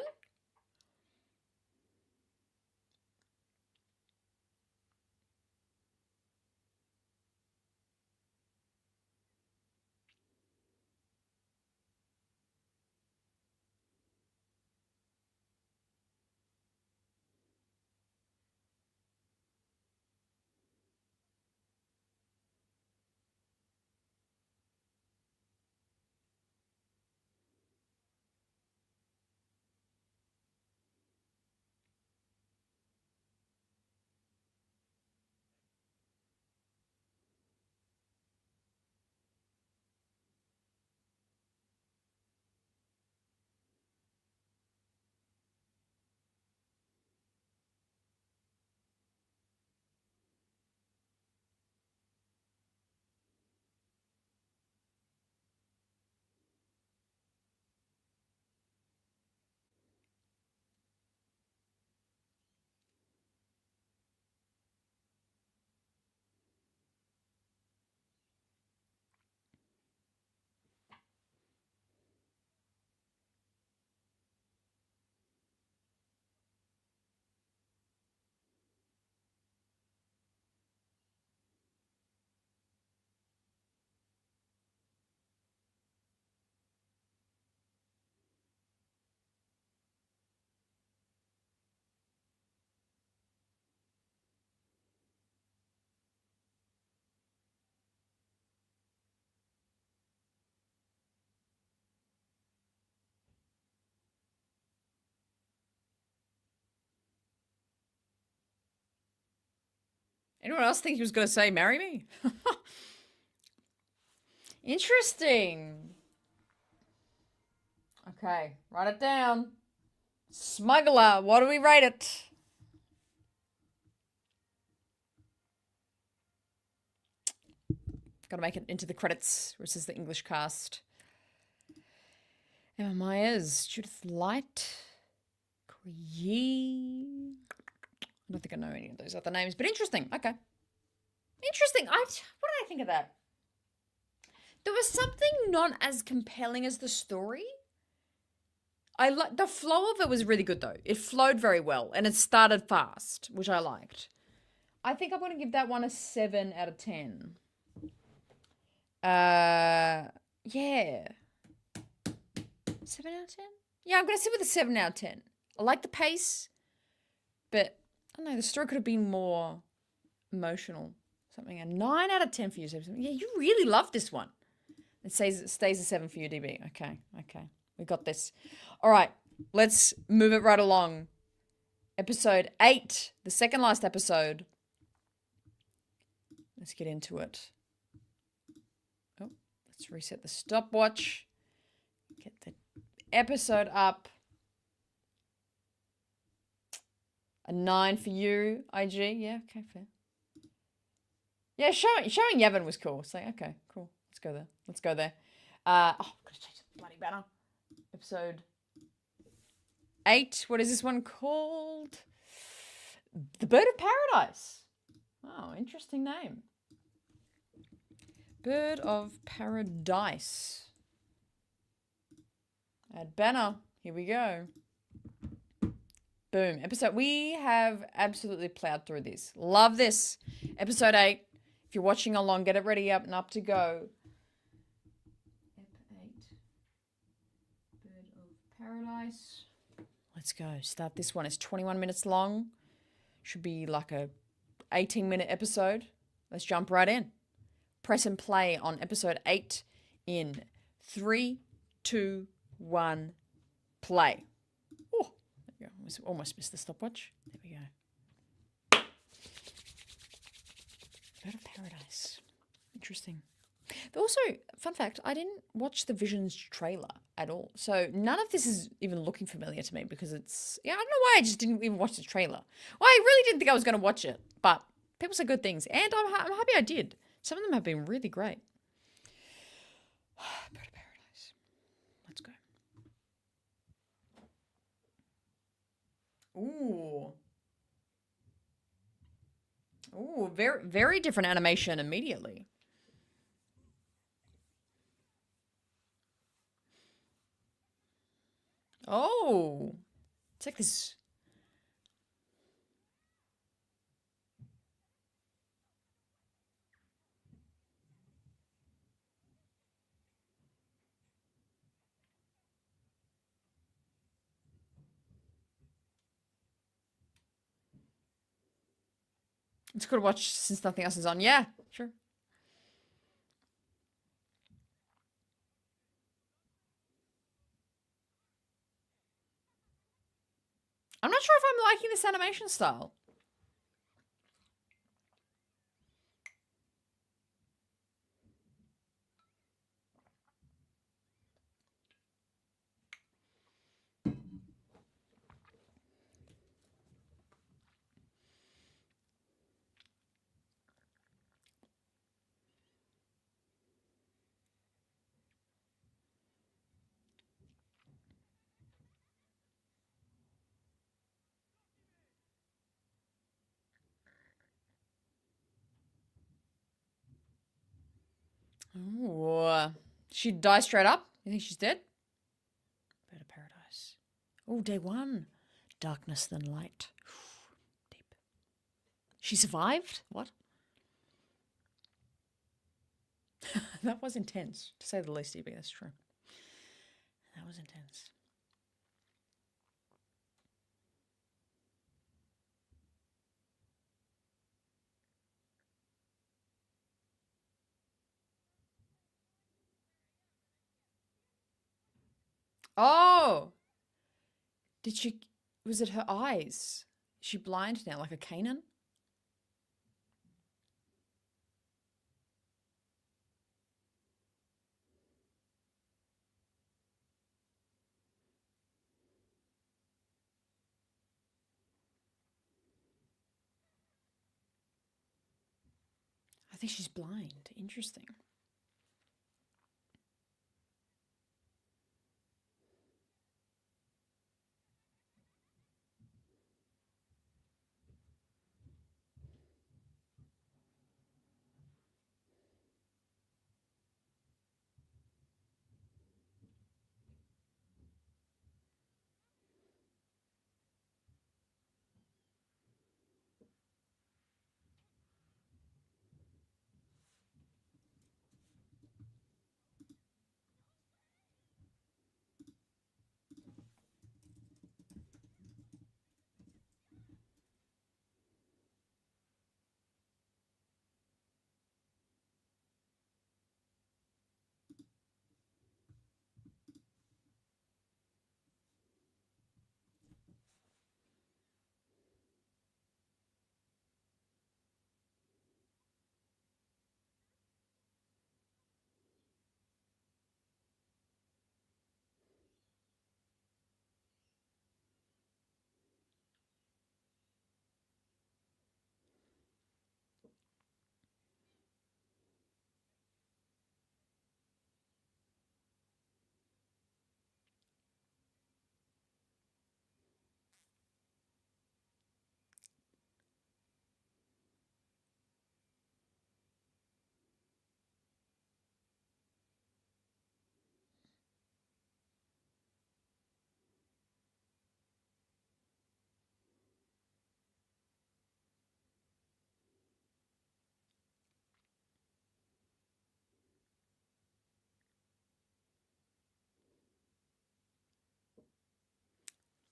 Anyone else think he was going to say, marry me? Interesting. Okay, write it down. Smuggler, what do we rate it? Gotta make it into the credits, where it says the English cast. Emma Myers, Judith Light, Cree. I don't think I know any of those other names, but interesting. Okay. Interesting. What did I think of that? There was something not as compelling as the story. The flow of it was really good though. It flowed very well and it started fast, which I liked. I think I'm going to give that one a 7 out of 10. Yeah. 7 out of 10? Yeah, I'm going to sit with a 7 out of 10. I like the pace, but I don't know, the story could have been more emotional. Something. A 9 out of 10 for you. Yeah, you really love this one. It stays a 7 for you, DB. Okay. We got this. All right, let's move it right along. Episode 8, the second last episode. Let's get into it. Oh, let's reset the stopwatch. Get the episode up. A 9 for you, IG. Yeah, okay, fair. Yeah, showing Yevon was cool. So, okay, cool. Let's go there. I'm going to change the bloody banner. Episode 8. What is this one called? The Bird of Paradise. Oh, interesting name. Bird of Paradise. Add banner. Here we go. Boom. Episode. We have absolutely plowed through this. Love this. Episode 8. If you're watching along, get it ready up and up to go. Paradise. Let's go. Start this one. It's 21 minutes long. Should be like a 18-minute episode. Let's jump right in. Press and play on episode 8 in 3, 2, 1, play. Oh, there we go. Almost missed the stopwatch. There we go. Bird of Paradise. Interesting. But also, fun fact, I didn't watch the Visions trailer at all. So none of this is even looking familiar to me because it's... Yeah, I don't know why I just didn't even watch the trailer. Well, I really didn't think I was going to watch it. But people say good things. And I'm happy I did. Some of them have been really great. Bird of Paradise. Let's go. Ooh, very, very different animation immediately. Oh, it's like this. It's good to watch since nothing else is on. Yeah, sure. I'm not sure if I'm liking this animation style. Ooh. She dies straight up? You think she's dead? Bird of Paradise. Oh, day 1. Darkness than light. Deep. She survived? What? That was intense, to say the least, EB. That's true. That was intense. Oh! Was it her eyes? Is she blind now, like a Canaan? think she's blind. Interesting.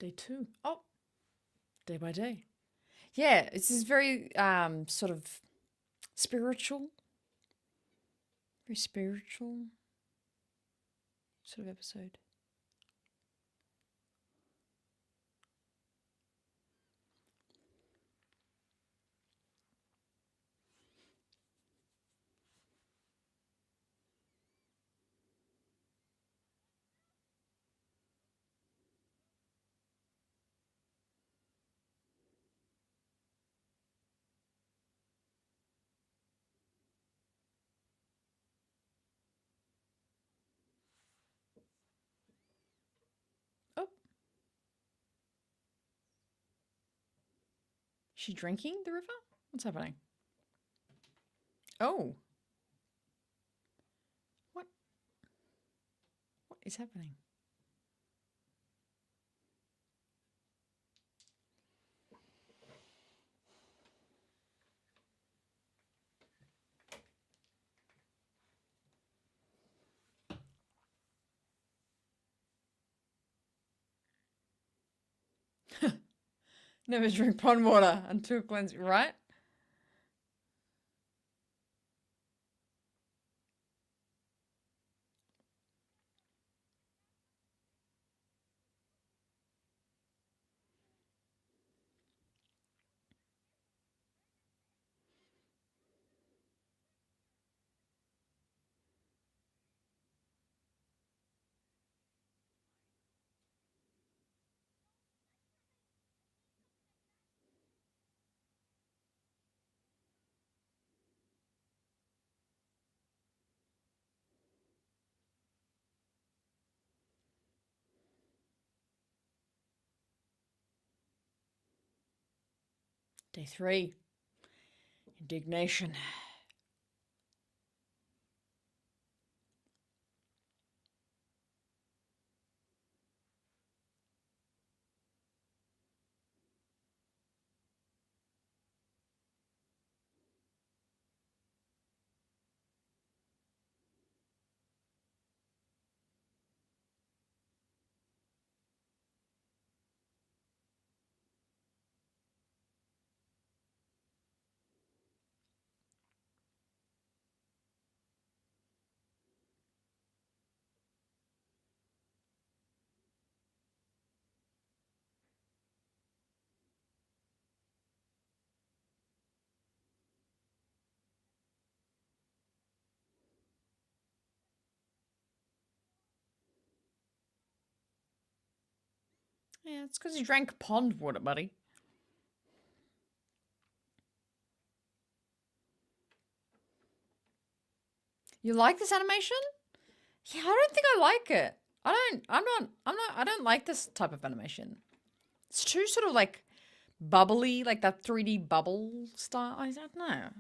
Day 2. Oh, day by day. Yeah, it's this very sort of spiritual, very spiritual sort of episode. Oh, she drinking the river? What's happening? Oh, what? What is happening? Never drink pond water until cleansing, right? Day 3. Indignation. Yeah, it's because you drank pond water, buddy. You like this animation? Yeah, I don't think I like it. I don't like this type of animation. It's too sort of like bubbly, like that 3D bubble style. I don't know.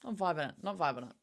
Not vibing it. Not vibing it.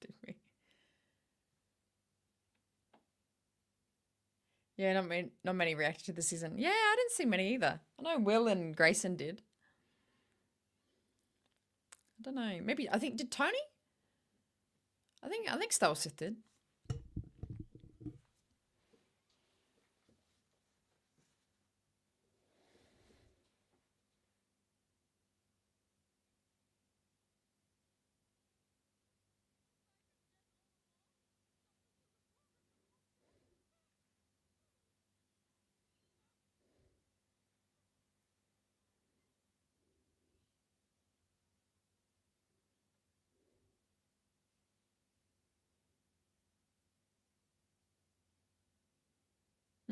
Did we? Yeah, not many reacted to the season. Yeah, I didn't see many either. I know Will and Grayson did. I don't know. Maybe I think did Tony? I think Stalsith did.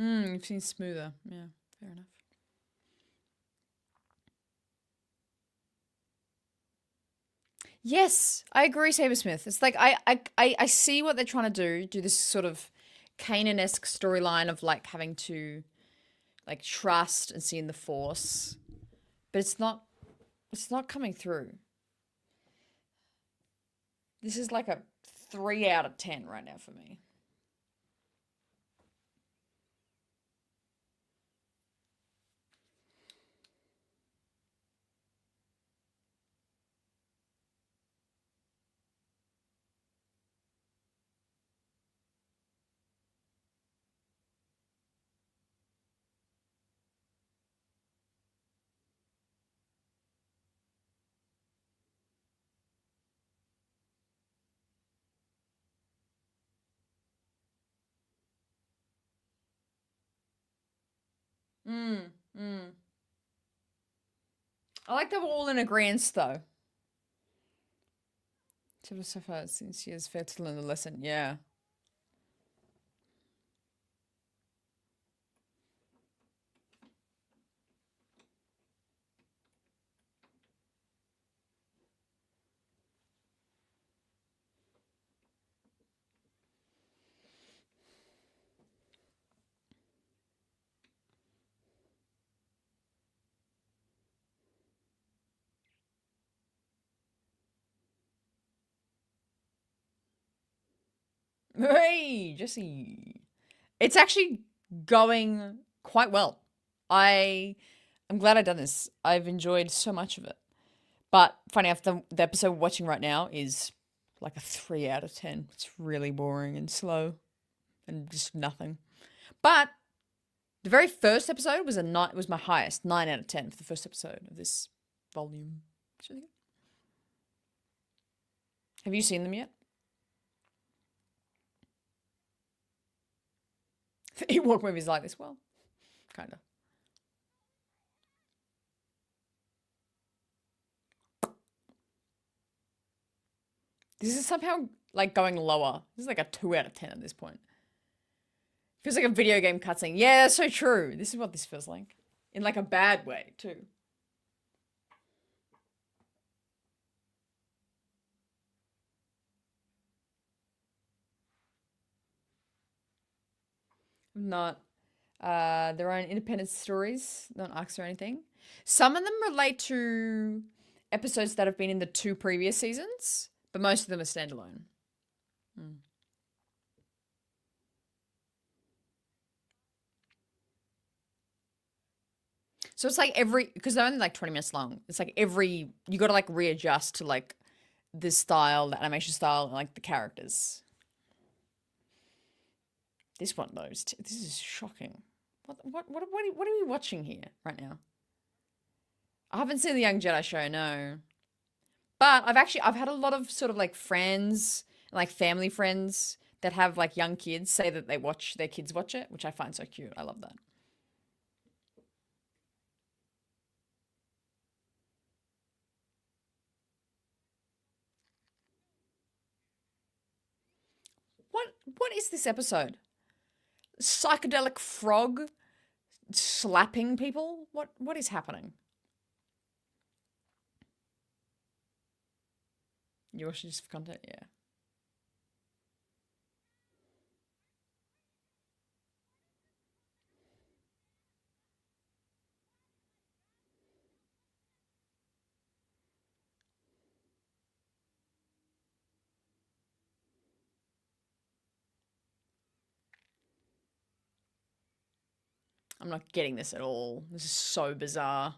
You've seen Smoother. Yeah, fair enough. Yes, I agree, Sabersmith. It's like I see what they're trying to do this sort of Kanan-esque storyline of like having to like trust and see in the force. But it's not coming through. This is like a 3 out of 10 right now for me. Mm, mm. I like that we're all in agreement though. So far since she is fair to learn the lesson, yeah. Hey, Jesse. It's actually going quite well. I'm glad I've done this. I've enjoyed so much of it. But funny enough, the episode we're watching right now is like a 3 out of 10. It's really boring and slow and just nothing. But the very first episode was was my highest, 9 out of 10 for the first episode of this volume. Have you seen them yet? Ewok movies like this? Well, kind of. This is somehow like going lower. This is like a 2 out of 10 at this point. Feels like a video game cutscene. Yeah, that's so true. This is what this feels like. In like a bad way, too. Not their own independent stories, not arcs or anything. Some of them relate to episodes that have been in the 2 previous seasons, but most of them are standalone. So it's like because they're only like 20 minutes long. It's like you got to like readjust to like the style, the animation style, and like the characters. This one though, this is shocking. What are we watching here right now? I haven't seen the Young Jedi show, no. But I've had a lot of sort of like friends, like family friends that have like young kids say that they watch their kids watch it, which I find so cute. I love that. What is this episode? Psychedelic frog slapping people? What is happening? You watching just for content? Yeah. I'm not getting this at all. This is so bizarre.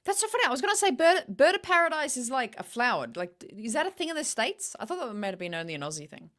That's so funny. I was gonna say bird of paradise is like a flower. Like, is that a thing in the States? I thought that might have been only an Aussie thing.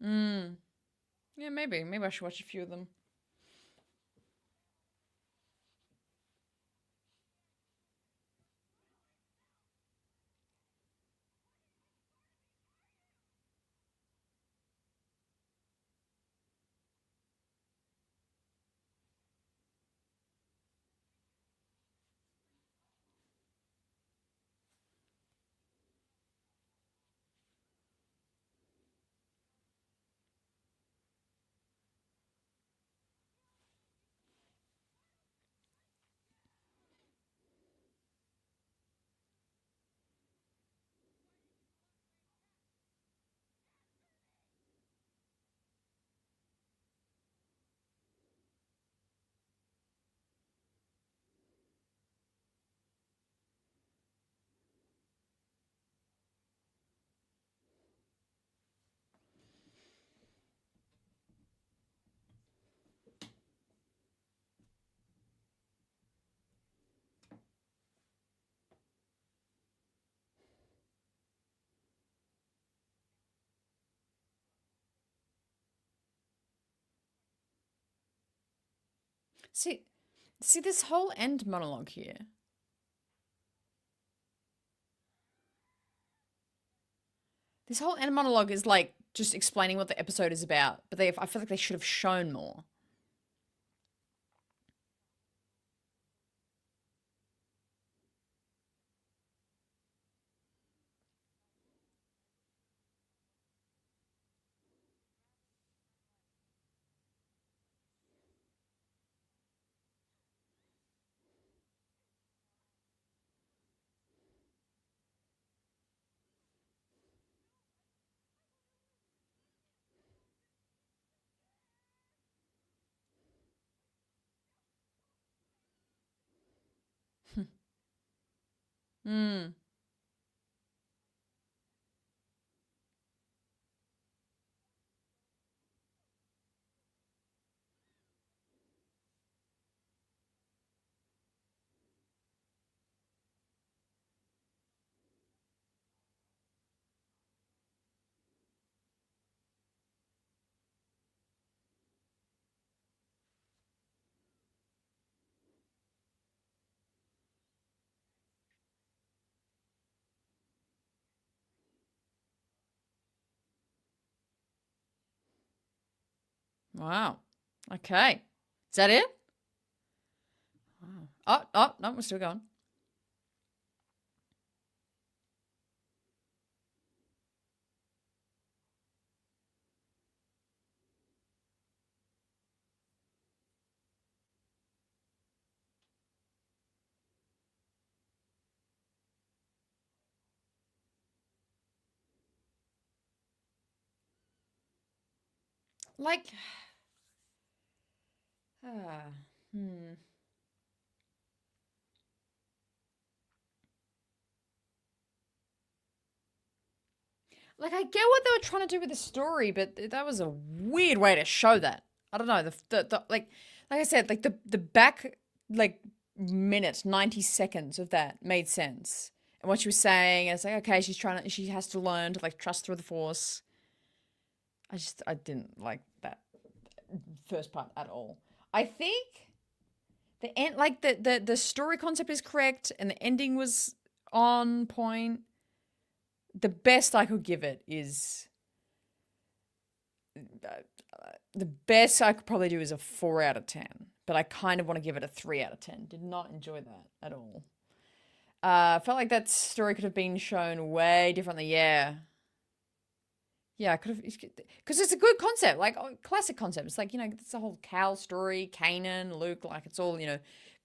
Mm. Yeah, maybe. Maybe I should watch a few of them. See, see this whole end monologue here. This whole end monologue is like just explaining what the episode is about, but I feel like they should have shown more. Hmm. Wow. Okay. Is that it? Wow. Oh, no, we're still going. Like, ah, hmm. Like, I get what they were trying to do with the story, but that was a weird way to show that. I don't know. The like I said, like the back like minute, 90 seconds of that made sense. And what she was saying, it's like, okay, she has to learn to like trust through the force. I didn't like that first part at all. I think the end, like the story concept is correct and the ending was on point. The best I could give it is the best I could probably do is a 4 out of 10, but I kind of want to give it a 3 out of 10. Did not enjoy that at all. Felt like that story could have been shown way differently. Yeah. Yeah, I could have, because it's a good concept, like classic concept. It's like, it's the whole Cal story, Kanan, Luke, like it's all,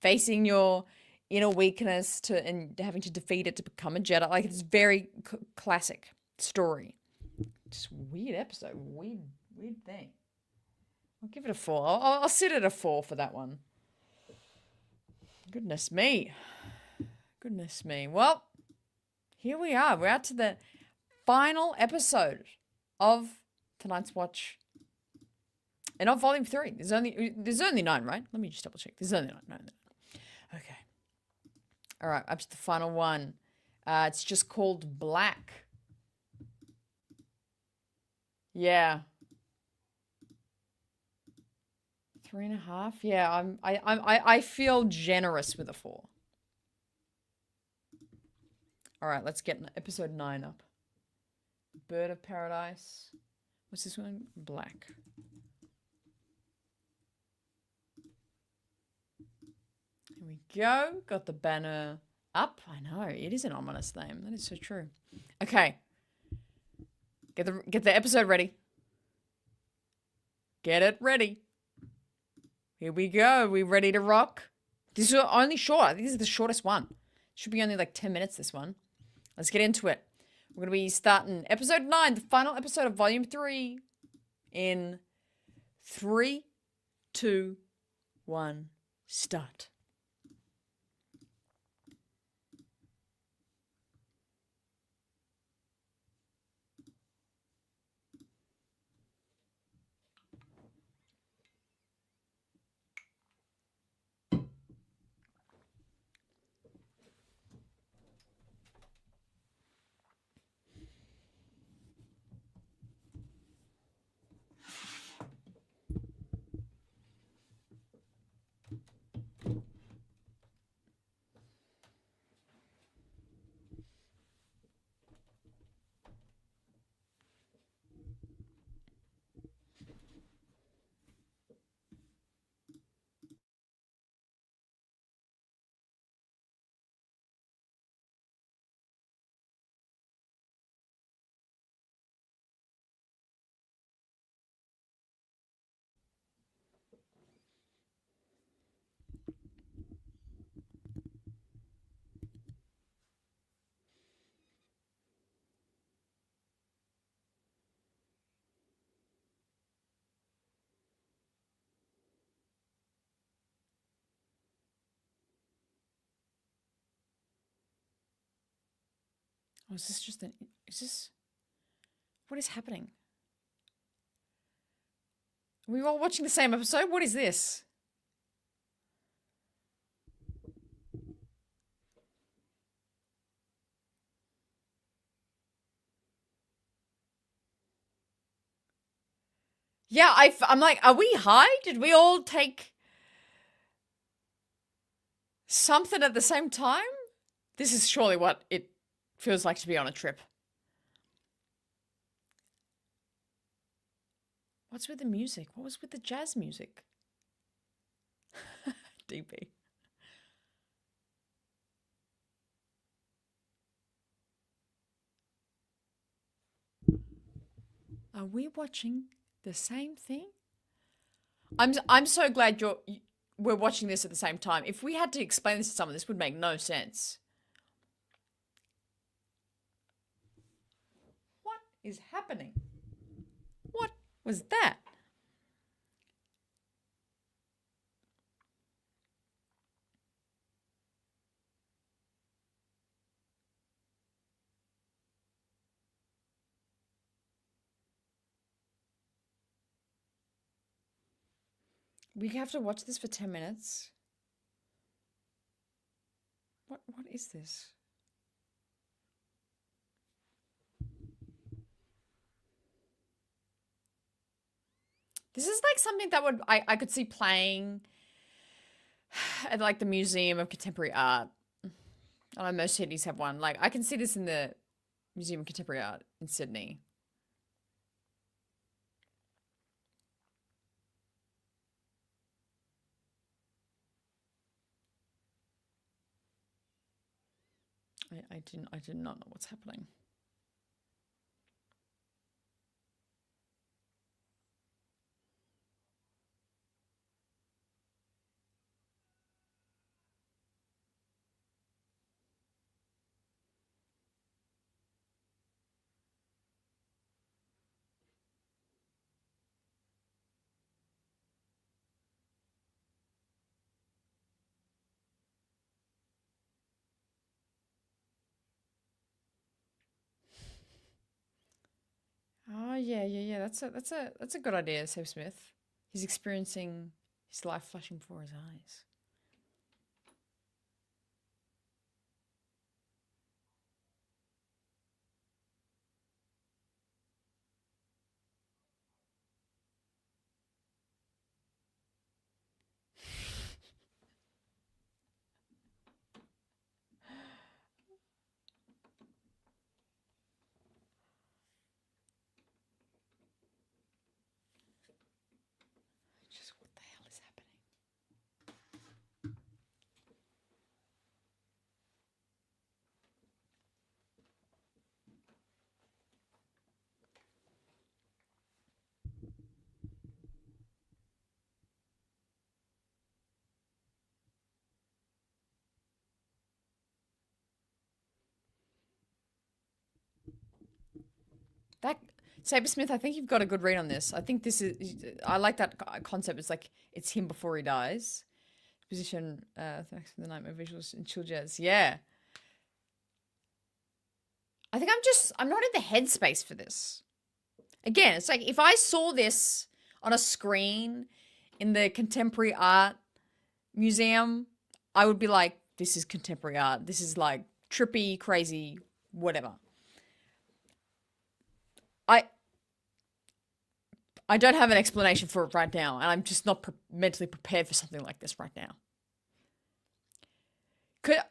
facing your inner weakness and having to defeat it to become a Jedi. Like it's very classic story. Just weird episode, weird thing. I'll give it a 4. I'll sit at a 4 for that one. Goodness me. Goodness me. Well, here we are. We're out to the final episode of tonight's watch. And not volume 3. There's only 9, right? Let me just double check. There's only 9. No. Okay. All right, up to the final one. It's just called Black. Yeah. 3.5. Yeah, I feel generous with a 4. All right, let's get episode 9 up. Bird of Paradise. What's this one? Black. Here we go. Got the banner up. I know, it is an ominous name. That is so true. Okay. Get the episode ready. Get it ready. Here we go. We ready to rock? This is only short. This is the shortest one. Should be only like 10 minutes, this one. Let's get into it. We're going to be starting episode 9, the final episode of volume 3, in 3, 2, 1, start. Oh, is this just what is happening? Are we all watching the same episode? What is this? Yeah, I'm like, are we high? Did we all take something at the same time? This is surely what it feels like to be on a trip. What's with the music? What was with the jazz music? DP. Are we watching the same thing? I'm so glad we're watching this at the same time. If we had to explain this to someone, this would make no sense. What is happening? What was that? We have to watch this for 10 minutes. What is this? This is like something that I could see playing at like the Museum of Contemporary Art. I know most cities have one. Like I can see this in the Museum of Contemporary Art in Sydney. I did not know what's happening. Oh yeah. That's a good idea, Seb Smith. He's experiencing his life flashing before his eyes. Just what the hell is happening? That Saber Smith, I think you've got a good read on this. I think this is. I like that concept. It's like it's him before he dies. Position. Thanks for the nightmare visuals and chill jazz. Yeah. I think I'm not in the headspace for this. Again, it's like if I saw this on a screen in the Contemporary Art Museum, I would be like, this is contemporary art. This is like trippy, crazy, whatever. I don't have an explanation for it right now, and I'm just not mentally prepared for something like this right now.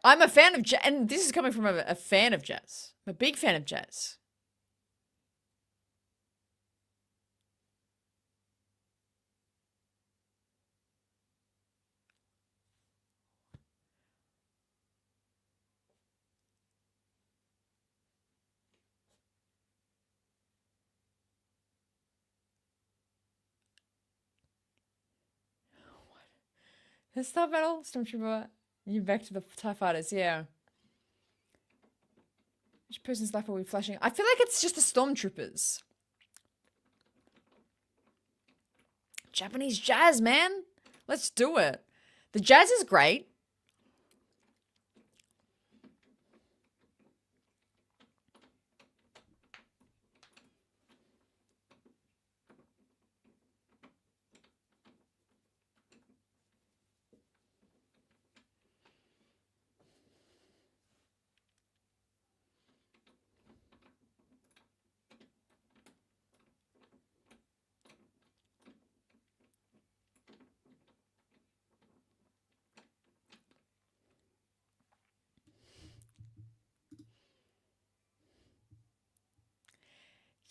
I'm a fan of jazz, and this is coming from a fan of jazz. I'm a big fan of jazz. The Star Battle, Stormtrooper, you back to the TIE Fighters, yeah. Which person's life will be flashing? I feel like it's just the Stormtroopers. Japanese jazz, man. Let's do it. The jazz is great.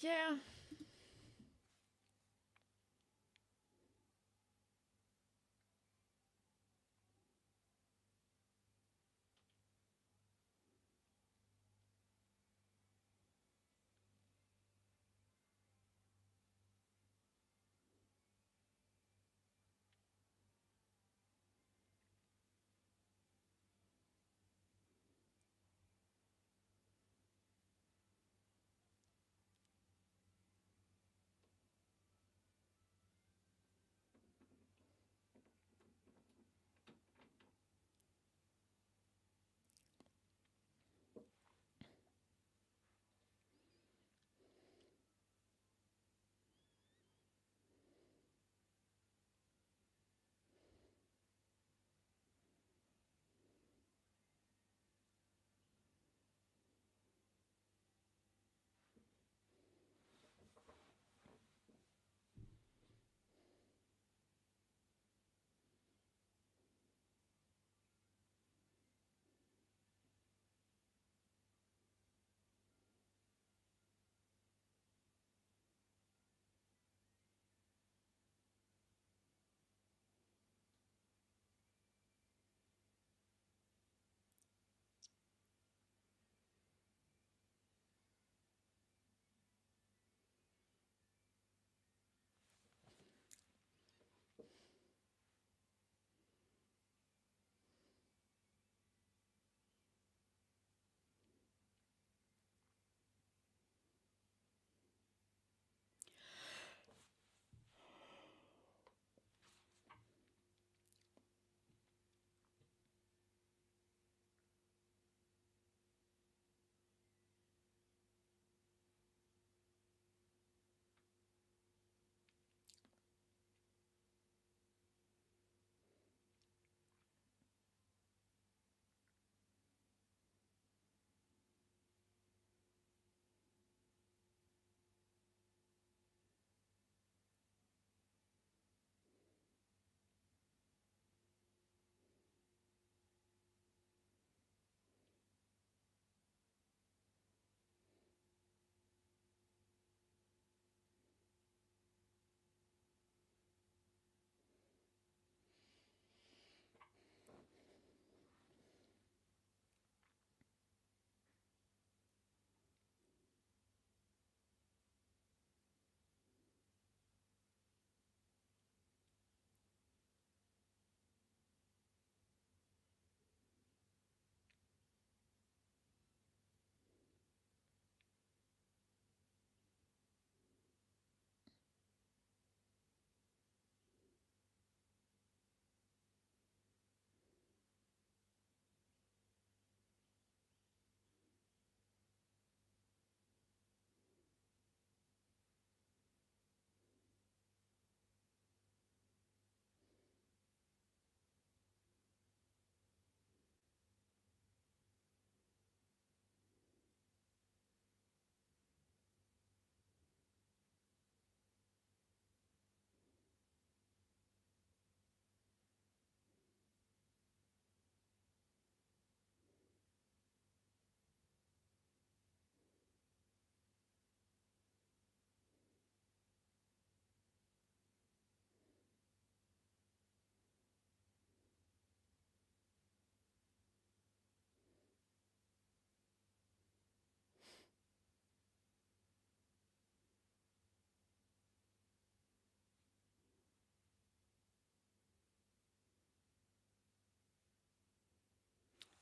Yeah.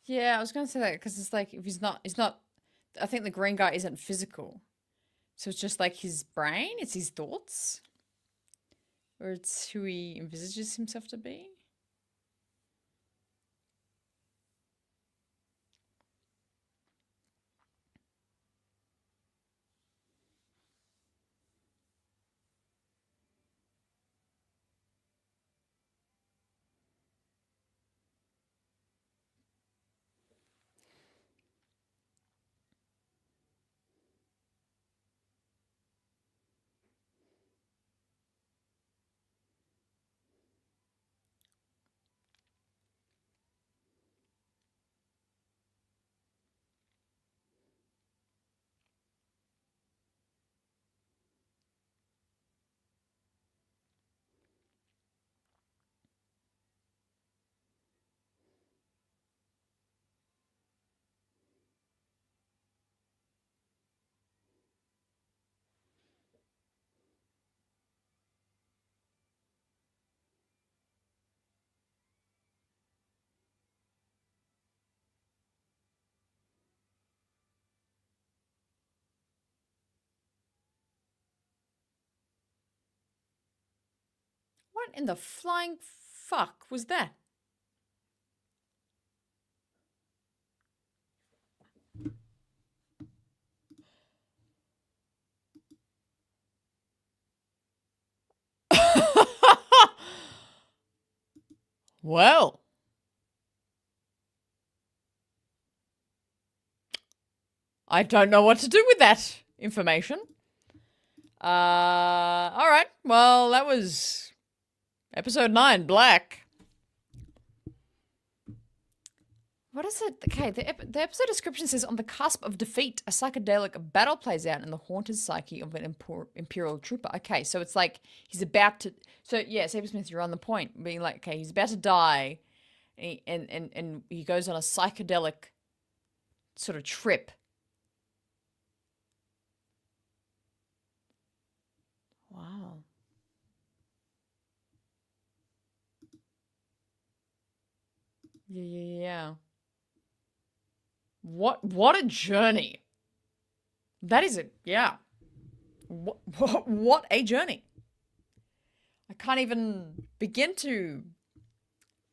Yeah, I was going to say that because it's like if he's not. I think the green guy isn't physical, so it's just like his brain. It's his thoughts, or it's who he envisages himself to be. What in the flying fuck was that? Well, I don't know what to do with that information. All right. Well, that was episode 9, Black. What is it? Okay, the episode description says on the cusp of defeat, a psychedelic battle plays out in the haunted psyche of an imperial trooper. Okay, so it's like he's about to. So yeah, Saber Smith, you're on the point, being like, okay, he's about to die, and he goes on a psychedelic sort of trip. Wow. Yeah. What a journey. That is it. Yeah. What a journey. I can't even begin to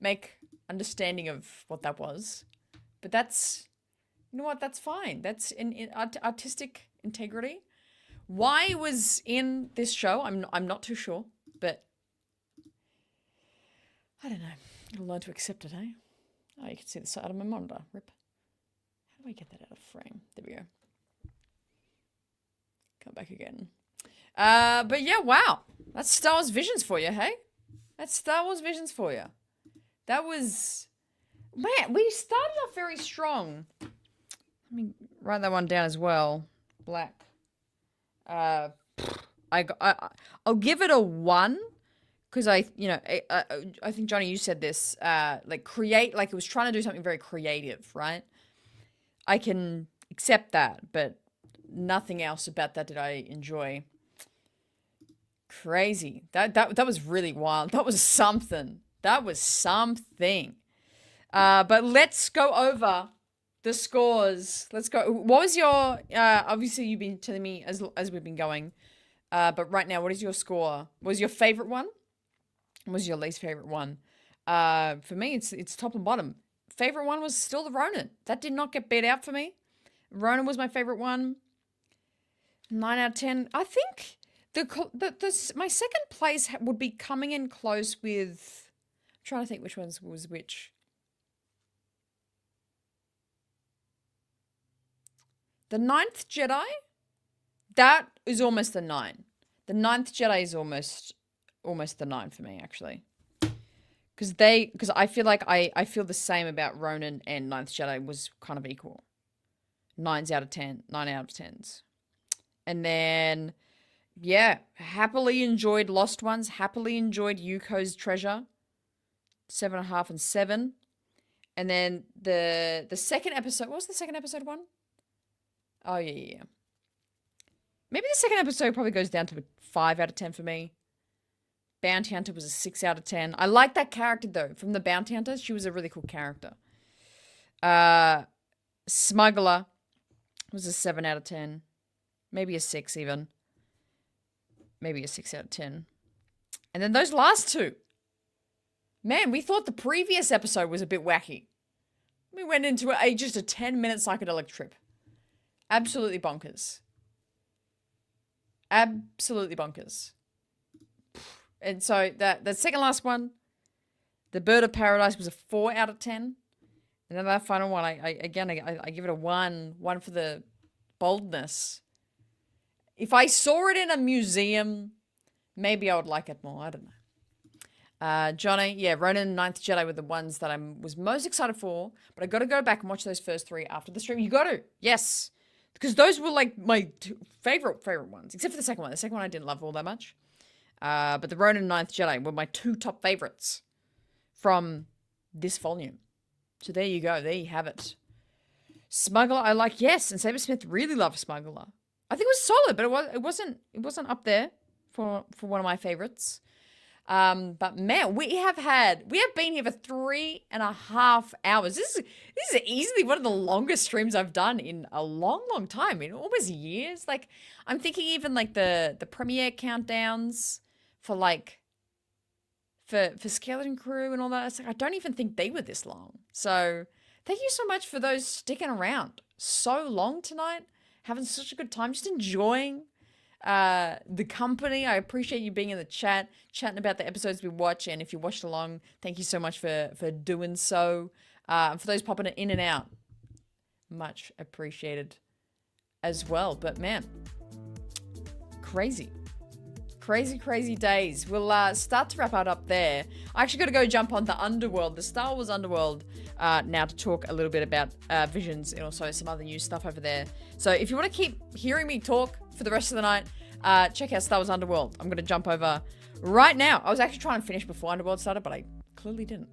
make understanding of what that was. But that's, you know what, that's fine. That's in artistic integrity. Why it was in this show, I'm not too sure, but I don't know. I'll learn to accept it, eh? Oh, you can see the side of my monitor. Rip. How do I get that out of frame? There we go. Come back again. But yeah, wow. That's Star Wars Visions for you, hey? That's Star Wars Visions for you. That was... Man, we started off very strong. Let me write that one down as well. Black. I'll give it a 1 because I think Johnny, you said this. Like it was trying to do something very creative, right? I can accept that, but nothing else about that did I enjoy. Crazy. That was really wild. That was something. But let's go over the scores. Let's go. What was your obviously you've been telling me as we've been going. But right now, what is your score? What was your favorite one? What was your least favorite one? For me, it's top and bottom. Favorite one was still the Ronin. That did not get beat out for me. Ronin was my favorite one. 9 out of 10. I think my second place would be coming in close with. I'm trying to think which ones was which. The Ninth Jedi. That is almost the 9. The Ninth Jedi is almost the 9 for me, actually. Because I feel like I feel the same about Ronin and Ninth Jedi was kind of equal. 9 out of 10s. And then, yeah, happily enjoyed Lost Ones. Happily enjoyed Yuko's Treasure. 7.5 and 7. And then the second episode, what was the second episode one? Oh, yeah. Maybe the second episode probably goes down to a 5 out of 10 for me. Bounty Hunter was a 6 out of 10. I like that character, though. From the Bounty Hunter, she was a really cool character. Smuggler was a 7 out of 10. Maybe a 6 even. Maybe a 6 out of 10. And then those last two. Man, we thought the previous episode was a bit wacky. We went into just a 10-minute psychedelic trip. Absolutely bonkers. Absolutely bonkers. And so that second last one, the Bird of Paradise, was a 4 out of 10. And then that final one, I give it a 1. 1 for the boldness. If I saw it in a museum, maybe I would like it more. I don't know. Johnny, yeah, Ronan and Ninth Jedi were the ones that I was most excited for. But I got to go back and watch those first 3 after the stream. You got to. Yes. Because those were like my favorite ones. Except for the second one. The second one I didn't love all that much. But the Ronan and Ninth Jedi were my 2 top favorites from this volume. So there you go. There you have it. Smuggler, I like, yes. And Sabersmith really loved Smuggler. I think it was solid, but it wasn't up there for one of my favorites. But man, we have been here for 3.5 hours. This is easily one of the longest streams I've done in a long, long time, in almost years. Like, I'm thinking even like the premiere countdowns for Skeleton Crew and all that. It's like, I don't even think they were this long. So thank you so much for those sticking around so long tonight. Having such a good time, just enjoying the company. I appreciate you being in the chat, chatting about the episodes we watch. And if you watched along, thank you so much for doing so. And for those popping in and out, much appreciated as well. But man, crazy days. We'll start to wrap it up there. I actually got to go jump on the Underworld, the Star Wars Underworld, now to talk a little bit about Visions and also some other new stuff over there. So if you want to keep hearing me talk for the rest of the night, check out Star Wars Underworld. I'm going to jump over right now. I was actually trying to finish before Underworld started, but I clearly didn't.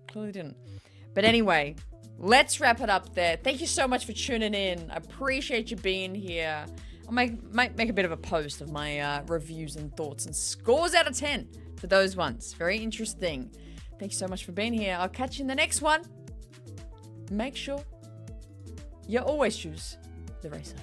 But anyway, let's wrap it up there. Thank you so much for tuning in. I appreciate you being here. I might make a bit of a post of my reviews and thoughts and scores out of 10 for those ones. Very interesting. Thanks so much for being here. I'll catch you in the next one. Make sure you always choose the RaeSide.